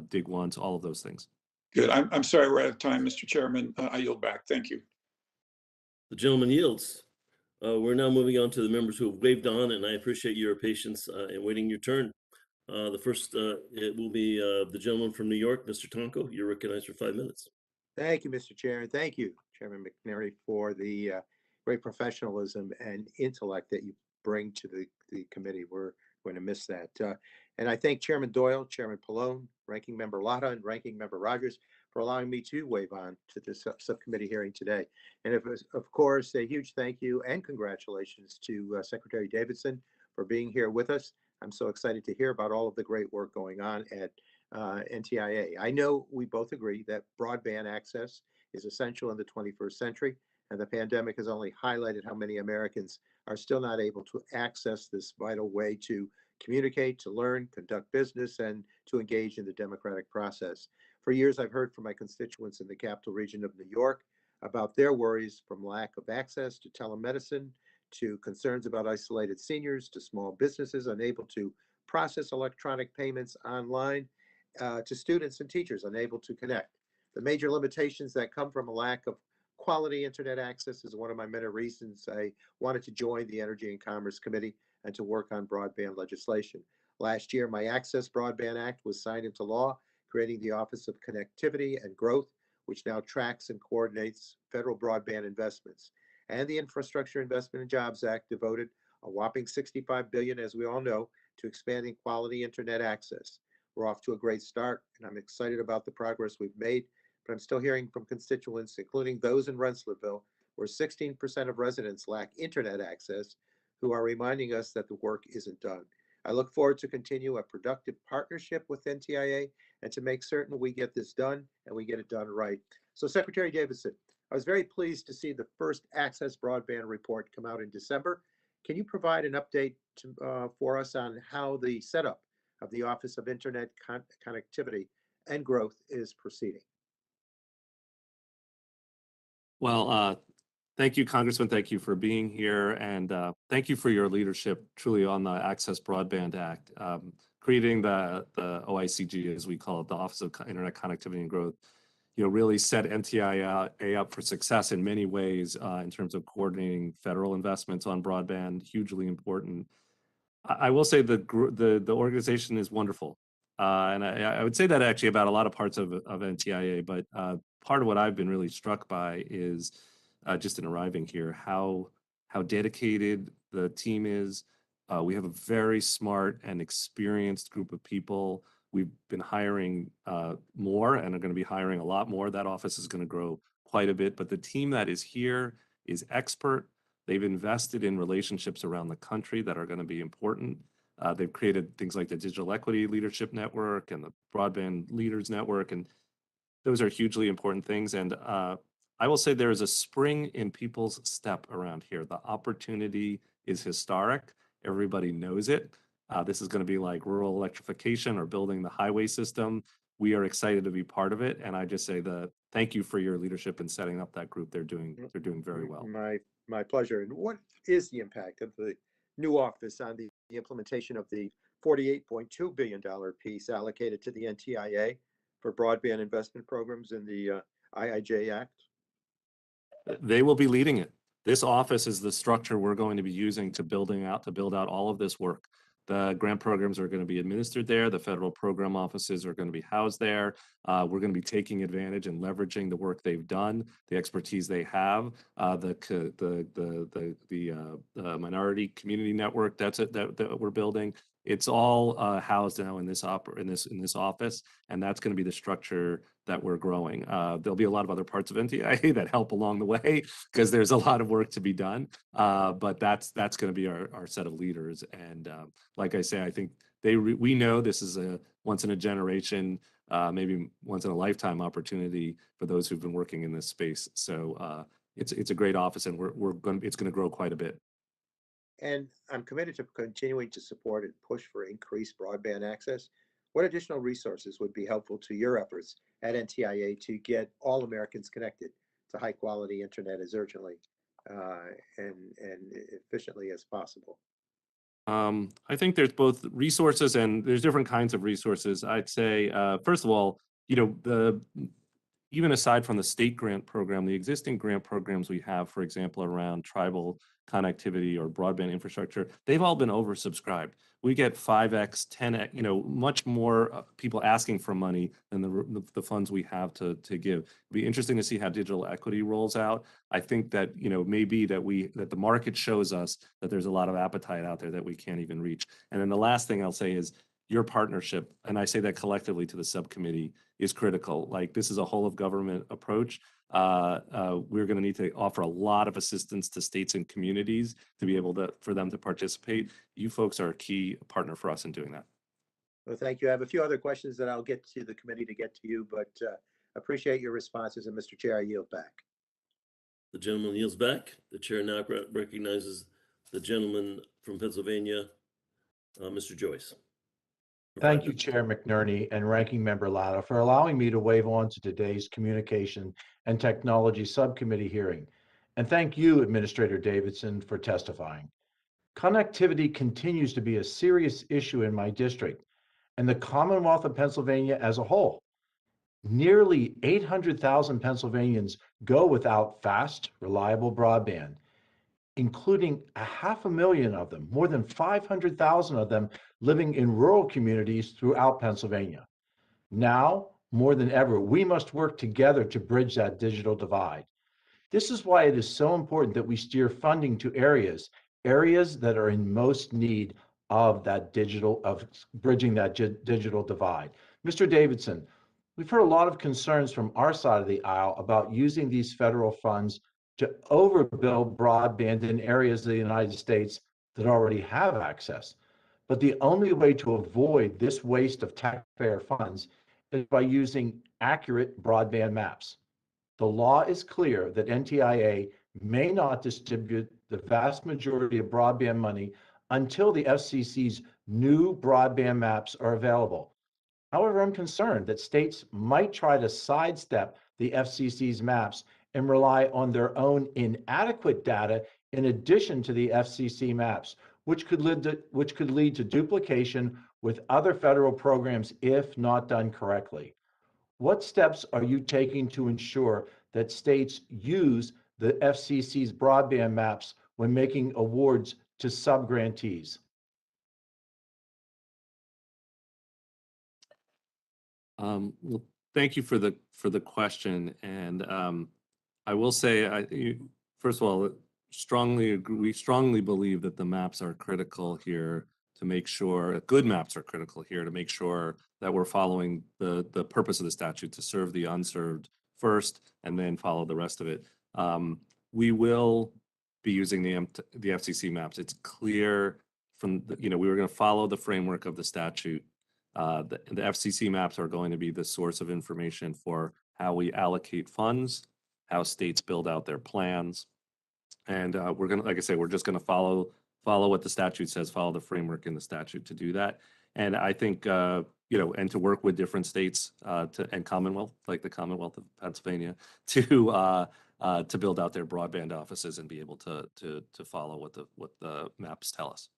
Dig Ones, all of those things. Good. I'm sorry we're out of time, Mr. Chairman. I yield back. Thank you. The gentleman yields. We're now moving on to the members who have waved on, and I appreciate your patience in waiting your turn. The first, it will be the gentleman from New York, Mr. Tonko. You're recognized for 5 minutes. Thank you, Mr. Chair, and thank you, Chairman McNary, for the great professionalism and intellect that you bring to the committee. We're going to miss that. And I thank Chairman Doyle, Chairman Pallone, Ranking Member Latta, and Ranking Member Rogers for allowing me to wave on to this subcommittee hearing today. And of course, a huge thank you and congratulations to Secretary Davidson for being here with us. I'm so excited to hear about all of the great work going on at NTIA. I know we both agree that broadband access is essential in the 21st century, and the pandemic has only highlighted how many Americans are still not able to access this vital way to communicate, to learn, conduct business, and to engage in the democratic process. For years, I've heard from my constituents in the capital region of New York about their worries from lack of access to telemedicine, to concerns about isolated seniors, to small businesses unable to process electronic payments online, to students and teachers unable to connect. The major limitations that come from a lack of quality internet access is one of my many reasons I wanted to join the Energy and Commerce Committee and to work on broadband legislation. Last year, my Access Broadband Act was signed into law, creating the Office of Connectivity and Growth, which now tracks and coordinates federal broadband investments. And the Infrastructure Investment and Jobs Act devoted a whopping $65 billion, as we all know, to expanding quality internet access. We're off to a great start, and I'm excited about the progress we've made, but I'm still hearing from constituents, including those in Rensselaerville, where 16% of residents lack internet access, who are reminding us that the work isn't done. I look forward to continue a productive partnership with NTIA and to make certain we get this done and we get it done right. So Secretary Davidson, I was very pleased to see the first Access Broadband report come out in December. Can you provide an update for us on how the setup of the Office of Internet Connectivity and Growth is proceeding? Well, thank you, Congressman. Thank you for being here. And thank you for your leadership truly on the Access Broadband Act. Creating the OICG, as we call it, the Office of Internet Connectivity and Growth, really set NTIA up for success in many ways in terms of coordinating federal investments on broadband, hugely important. I will say the organization is wonderful. And I would say that actually about a lot of parts of NTIA, but part of what I've been really struck by is just in arriving here, how dedicated the team is. We have a very smart and experienced group of people. We've been hiring more and are going to be hiring a lot more. That office is going to grow quite a bit, but the team that is here is expert. They've invested in relationships around the country that are going to be important. They've created things like the Digital Equity Leadership Network and the Broadband Leaders Network, and those are hugely important things. And I will say there is a spring in people's step around here. The opportunity is historic. Everybody knows it. This is going to be like rural electrification or building the highway system. We are excited to be part of it. And I just say thank you for your leadership in setting up that group. They're doing very well. My pleasure. And what is the impact of the new office on the implementation of the $48.2 billion piece allocated to the NTIA for broadband investment programs in the IIJ Act? They will be leading it. This office is the structure we're going to be using to build out all of this work. The grant programs are going to be administered there. The federal program offices are going to be housed there. We're going to be taking advantage and leveraging the work they've done, the expertise they have, the minority community network that we're building. It's all housed now in this office, and that's going to be the structure that we're growing. There'll be a lot of other parts of NTIA that help along the way because there's a lot of work to be done. But that's going to be our set of leaders. And like I say, I think we know this is a once in a generation, maybe once in a lifetime opportunity for those who've been working in this space. So it's a great office, and it's going to grow quite a bit. And I'm committed to continuing to support and push for increased broadband access. What additional resources would be helpful to your efforts at NTIA to get all Americans connected to high quality internet as urgently and efficiently as possible? I think there's both resources and there's different kinds of resources. I'd say, first of all, even aside from the state grant program, the existing grant programs we have, for example, around tribal connectivity or broadband infrastructure, they've all been oversubscribed. We get 5x, 10x, much more people asking for money than the funds we have to give. It'd be interesting to see how digital equity rolls out. I think that maybe that the market shows us that there's a lot of appetite out there that we can't even reach. And then the last thing I'll say is your partnership, and I say that collectively to the subcommittee, is critical. Like, this is a whole of government approach. We're going to need to offer a lot of assistance to states and communities to be able for them to participate. You folks are a key partner for us in doing that. Well, thank you. I have a few other questions that I'll get to the committee to get to you, but appreciate your responses. And Mr. Chair, I yield back. The gentleman yields back. The chair now recognizes the gentleman from Pennsylvania, Mr. Joyce. Thank you, Chair McNerney and Ranking Member Latta, for allowing me to wave on to today's Communication and Technology Subcommittee hearing. And thank you, Administrator Davidson, for testifying. Connectivity continues to be a serious issue in my district and the Commonwealth of Pennsylvania as a whole. Nearly 800,000 Pennsylvanians go without fast, reliable broadband, including 500,000 of them, more than 500,000 of them living in rural communities throughout Pennsylvania. Now, more than ever, we must work together to bridge that digital divide. This is why it is so important that we steer funding to areas that are in most need of bridging that digital divide. Mr. Davidson, we've heard a lot of concerns from our side of the aisle about using these federal funds to overbuild broadband in areas of the United States that already have access. But the only way to avoid this waste of taxpayer funds is by using accurate broadband maps. The law is clear that NTIA may not distribute the vast majority of broadband money until the FCC's new broadband maps are available. However, I'm concerned that states might try to sidestep the FCC's maps and rely on their own inadequate data in addition to the FCC maps, which could lead to duplication with other federal programs if not done correctly. What steps are you taking to ensure that states use the FCC's broadband maps when making awards to subgrantees? Well, thank you for the question, and I will say, first of all, we strongly believe that the maps are critical here to make sure good maps are critical here to make sure that we're following the purpose of the statute to serve the unserved first, and then follow the rest of it. We will be using the FCC maps. It's clear from we were going to follow the framework of the statute. The FCC maps are going to be the source of information for how we allocate funds, how states build out their plans, and we're going to, like I say, we're just going to follow what the statute says, follow the framework in the statute to do that. And I think and to work with different states and Commonwealth, like the Commonwealth of Pennsylvania, to build out their broadband offices and be able to follow what the maps tell us.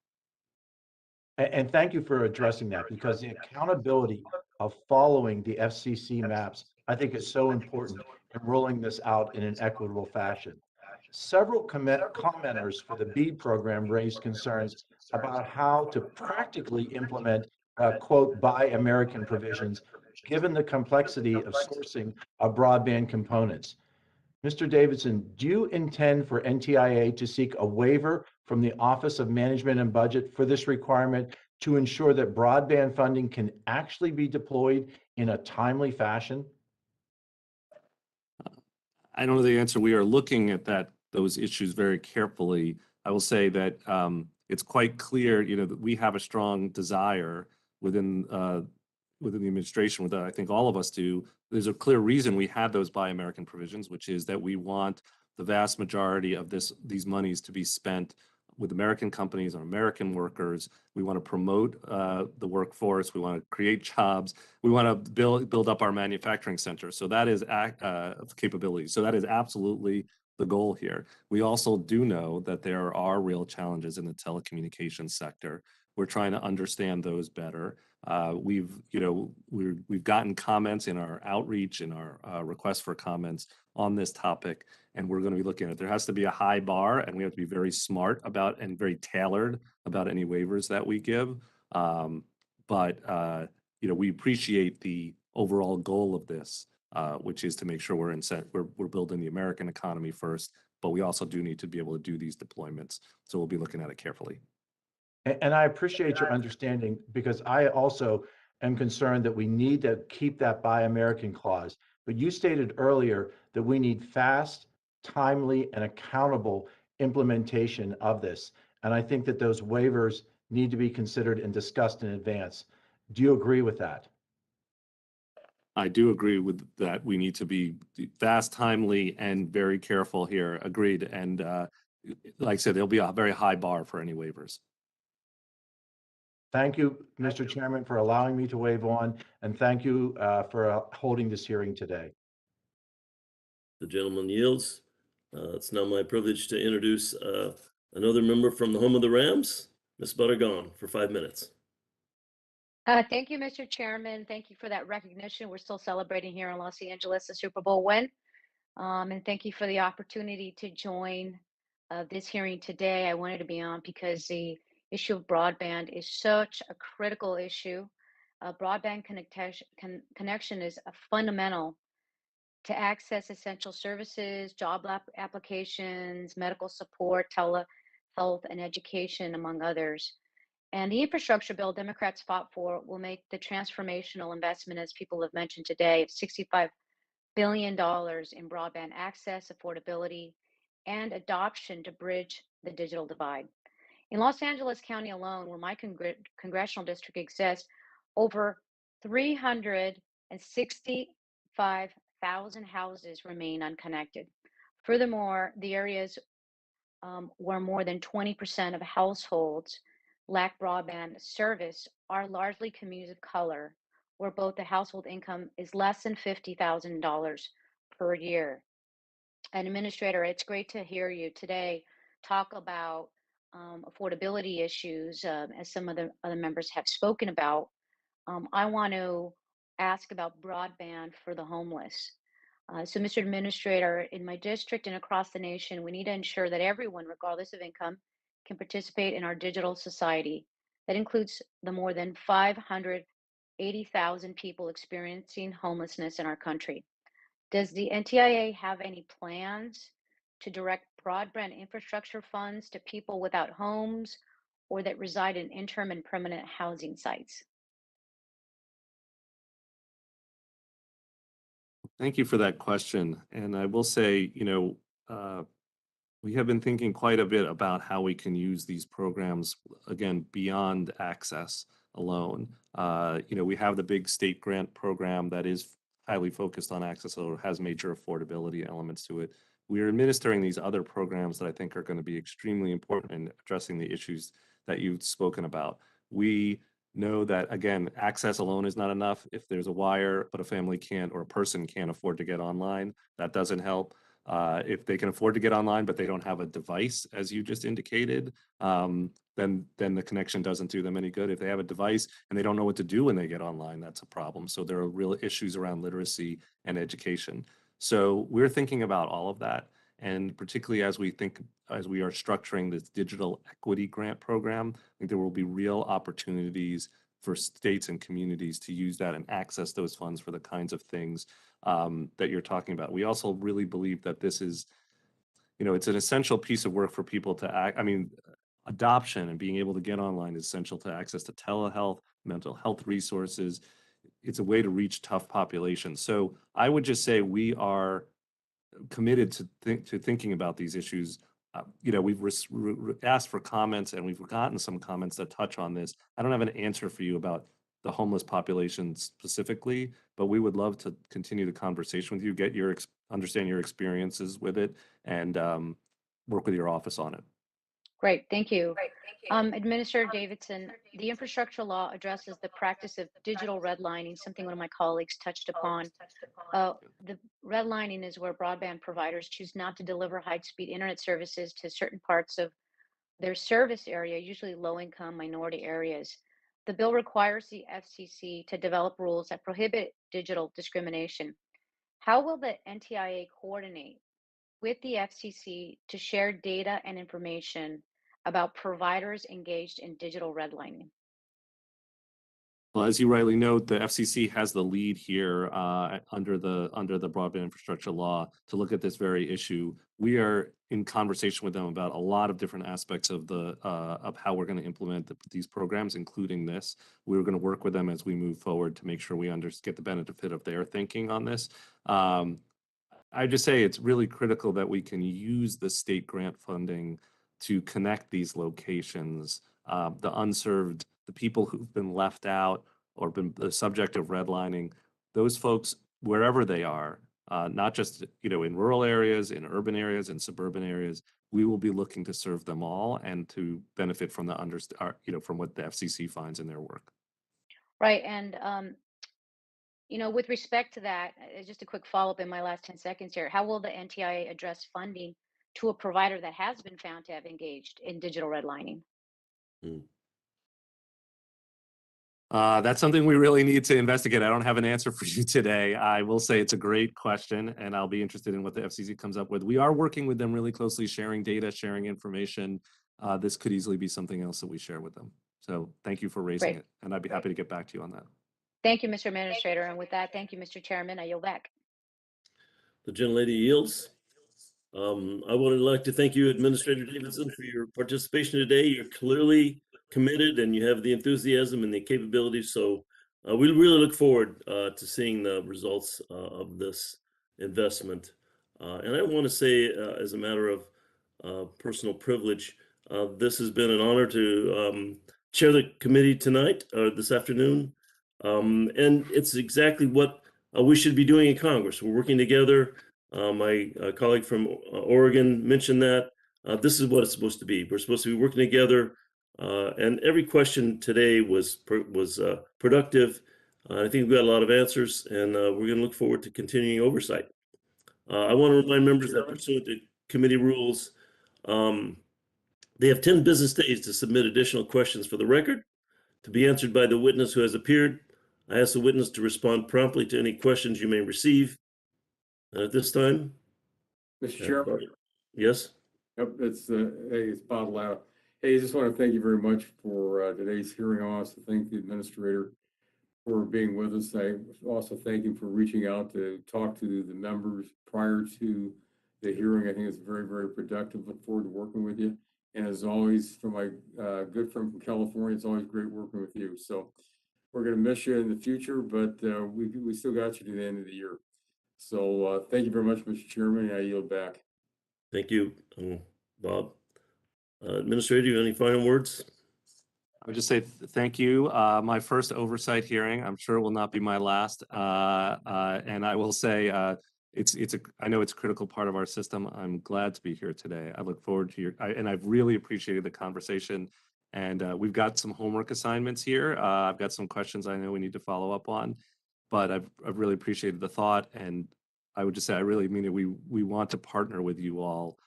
And thank you for addressing that, because the accountability of following the FCC maps, I think, is so important in rolling this out in an equitable fashion. Several commenters for the BEAD program raised concerns about how to practically implement quote, Buy American provisions, given the complexity of sourcing of broadband components. Mr. Davidson, do you intend for NTIA to seek a waiver from the Office of Management and Budget for this requirement to ensure that broadband funding can actually be deployed in a timely fashion? I don't know the answer. We are looking at those issues very carefully. I will say that it's quite clear, that we have a strong desire within the administration, I think all of us do. There's a clear reason we had those Buy American provisions, which is that we want the vast majority of these monies to be spent with American companies and American workers. We want to promote the workforce. We want to create jobs. We want to build up our manufacturing center. So that is capability. So that is absolutely the goal here. We also do know that there are real challenges in the telecommunications sector. We're trying to understand those better. We've gotten comments in our outreach, in our request for comments on this topic, and we're going to be looking at it. There has to be a high bar, and we have to be very smart about and very tailored about any waivers that we give. But we appreciate the overall goal of this, which is to make sure we're building the American economy first, but we also do need to be able to do these deployments. So we'll be looking at it carefully. And I appreciate your understanding, because I also am concerned that we need to keep that Buy American clause. But you stated earlier that we need fast, timely, and accountable implementation of this. And I think that those waivers need to be considered and discussed in advance. Do you agree with that? I do agree with that. We need to be fast, timely, and very careful here. Agreed. And like I said, there'll be a very high bar for any waivers. Thank you, Mr. Chairman, for allowing me to waive on, and thank you for holding this hearing today. The gentleman yields. It's now my privilege to introduce another member from the home of the Rams, Ms. Buttergone, for 5 minutes. Thank you, Mr. Chairman. Thank you for that recognition. We're still celebrating here in Los Angeles, the Super Bowl win. And thank you for the opportunity to join this hearing today. I wanted to be on because the issue of broadband is such a critical issue. Broadband connection is a fundamental to access essential services, job applications, medical support, telehealth, and education, among others. And the infrastructure bill Democrats fought for will make the transformational investment, as people have mentioned today, of $65 billion in broadband access, affordability, and adoption to bridge the digital divide. In Los Angeles County alone, where my congressional district exists, over 365,000 houses remain unconnected. Furthermore, the areas where more than 20% of households lack broadband service are largely communities of color, where both the household income is less than $50,000 per year. And Administrator, it's great to hear you today talk about affordability issues, as some of the other members have spoken about. I want to ask about broadband for the homeless. So, Mr. Administrator, in my district and across the nation, we need to ensure that everyone, regardless of income, can participate in our digital society. That includes the more than 580,000 people experiencing homelessness in our country. Does the NTIA have any plans to direct broadband infrastructure funds to people without homes or that reside in interim and permanent housing sites? Thank you for that question. And I will say, we have been thinking quite a bit about how we can use these programs, again, beyond access alone. We have the big state grant program that is highly focused on access or has major affordability elements to it. We are administering these other programs that I think are going to be extremely important in addressing the issues that you've spoken about. We know that, again, access alone is not enough. If there's a wire, but a family can't or a person can't afford to get online, that doesn't help. If they can afford to get online, but they don't have a device, as you just indicated, then the connection doesn't do them any good. If they have a device and they don't know what to do when they get online, that's a problem. So there are real issues around literacy and education. So we're thinking about all of that. And particularly as we are structuring this digital equity grant program, I think there will be real opportunities for states and communities to use that and access those funds for the kinds of things that you're talking about. We also really believe that this is, it's an essential piece of work for people to act. I mean, adoption and being able to get online is essential to access to telehealth, mental health resources. It's a way to reach tough populations. So I would just say we are committed to thinking about these issues. We've asked for comments and we've gotten some comments that touch on this. I don't have an answer for you about the homeless population specifically, but we would love to continue the conversation with you, understand your experiences with it, and work with your office on it. Great, thank you. Administrator Davidson, the infrastructure law addresses the practice of digital redlining, something one of my colleagues touched upon. The redlining is where broadband providers choose not to deliver high-speed internet services to certain parts of their service area, usually low-income minority areas. The bill requires the FCC to develop rules that prohibit digital discrimination. How will the NTIA coordinate with the FCC to share data and information about providers engaged in digital redlining? Well, as you rightly note, the FCC has the lead here under the Broadband Infrastructure Law to look at this very issue. We are in conversation with them about a lot of different aspects of how we're going to implement these programs, including this. We're going to work with them as we move forward to make sure we get the benefit of their thinking on this. I just say it's really critical that we can use the state grant funding to connect these locations, the unserved, the people who've been left out or been the subject of redlining, those folks, wherever they are, not just in rural areas, in urban areas, in suburban areas, we will be looking to serve them all and to benefit from from what the FCC finds in their work. Right, and with respect to that, just a quick follow-up in my last 10 seconds here. How will the NTIA address funding to a provider that has been found to have engaged in digital redlining? That's something we really need to investigate. I don't have an answer for you today. I will say it's a great question, and I'll be interested in what the FCC comes up with. We are working with them really closely, sharing data, sharing information. This could easily be something else that we share with them. So thank you for raising it, and I'd be happy to get back to you on that. Thank you, Mr. Administrator. And with that, thank you, Mr. Chairman. I yield back. The gentlelady yields. I would like to thank you, Administrator Davidson, for your participation today. You're clearly committed and you have the enthusiasm and the capabilities. So we really look forward to seeing the results of this investment. And I want to say, as a matter of personal privilege, this has been an honor to chair the committee tonight, this afternoon. And it's exactly what we should be doing in Congress. We're working together. My colleague from Oregon mentioned that. This is what it's supposed to be. We're supposed to be working together. And every question today was productive. I think we've got a lot of answers, and we're going to look forward to continuing oversight. I want to remind members that pursuant to committee rules, they have 10 business days to submit additional questions for the record to be answered by the witness who has appeared. I ask the witness to respond promptly to any questions you may receive. At this time, Mr. Chair. Yes. Yep, it's Bob Lau. Hey, I just want to thank you very much for today's hearing. I also thank the administrator for being with us. I also thank him for reaching out to talk to the members prior to the hearing. I think it's very, very productive. Look forward to working with you. And as always, from my good friend from California, it's always great working with you. So we're going to miss you in the future, but we still got you to the end of the year. So thank you very much, Mr. Chairman. I yield back. Thank you, Bob. Administrator, do you have any final words? I would just say thank you. My first oversight hearing. I'm sure it will not be my last. And I will say I know it's a critical part of our system. I'm glad to be here today. I look forward to and I've really appreciated the conversation. And we've got some homework assignments here. I've got some questions I know we need to follow up on. But I've really appreciated the thought, and I would just say I really mean it. We want to partner with you all.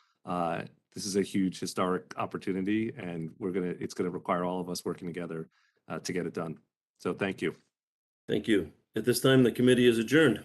This is a huge historic opportunity, and it's gonna require all of us working together to get it done. So thank you. Thank you. At this time, the committee is adjourned.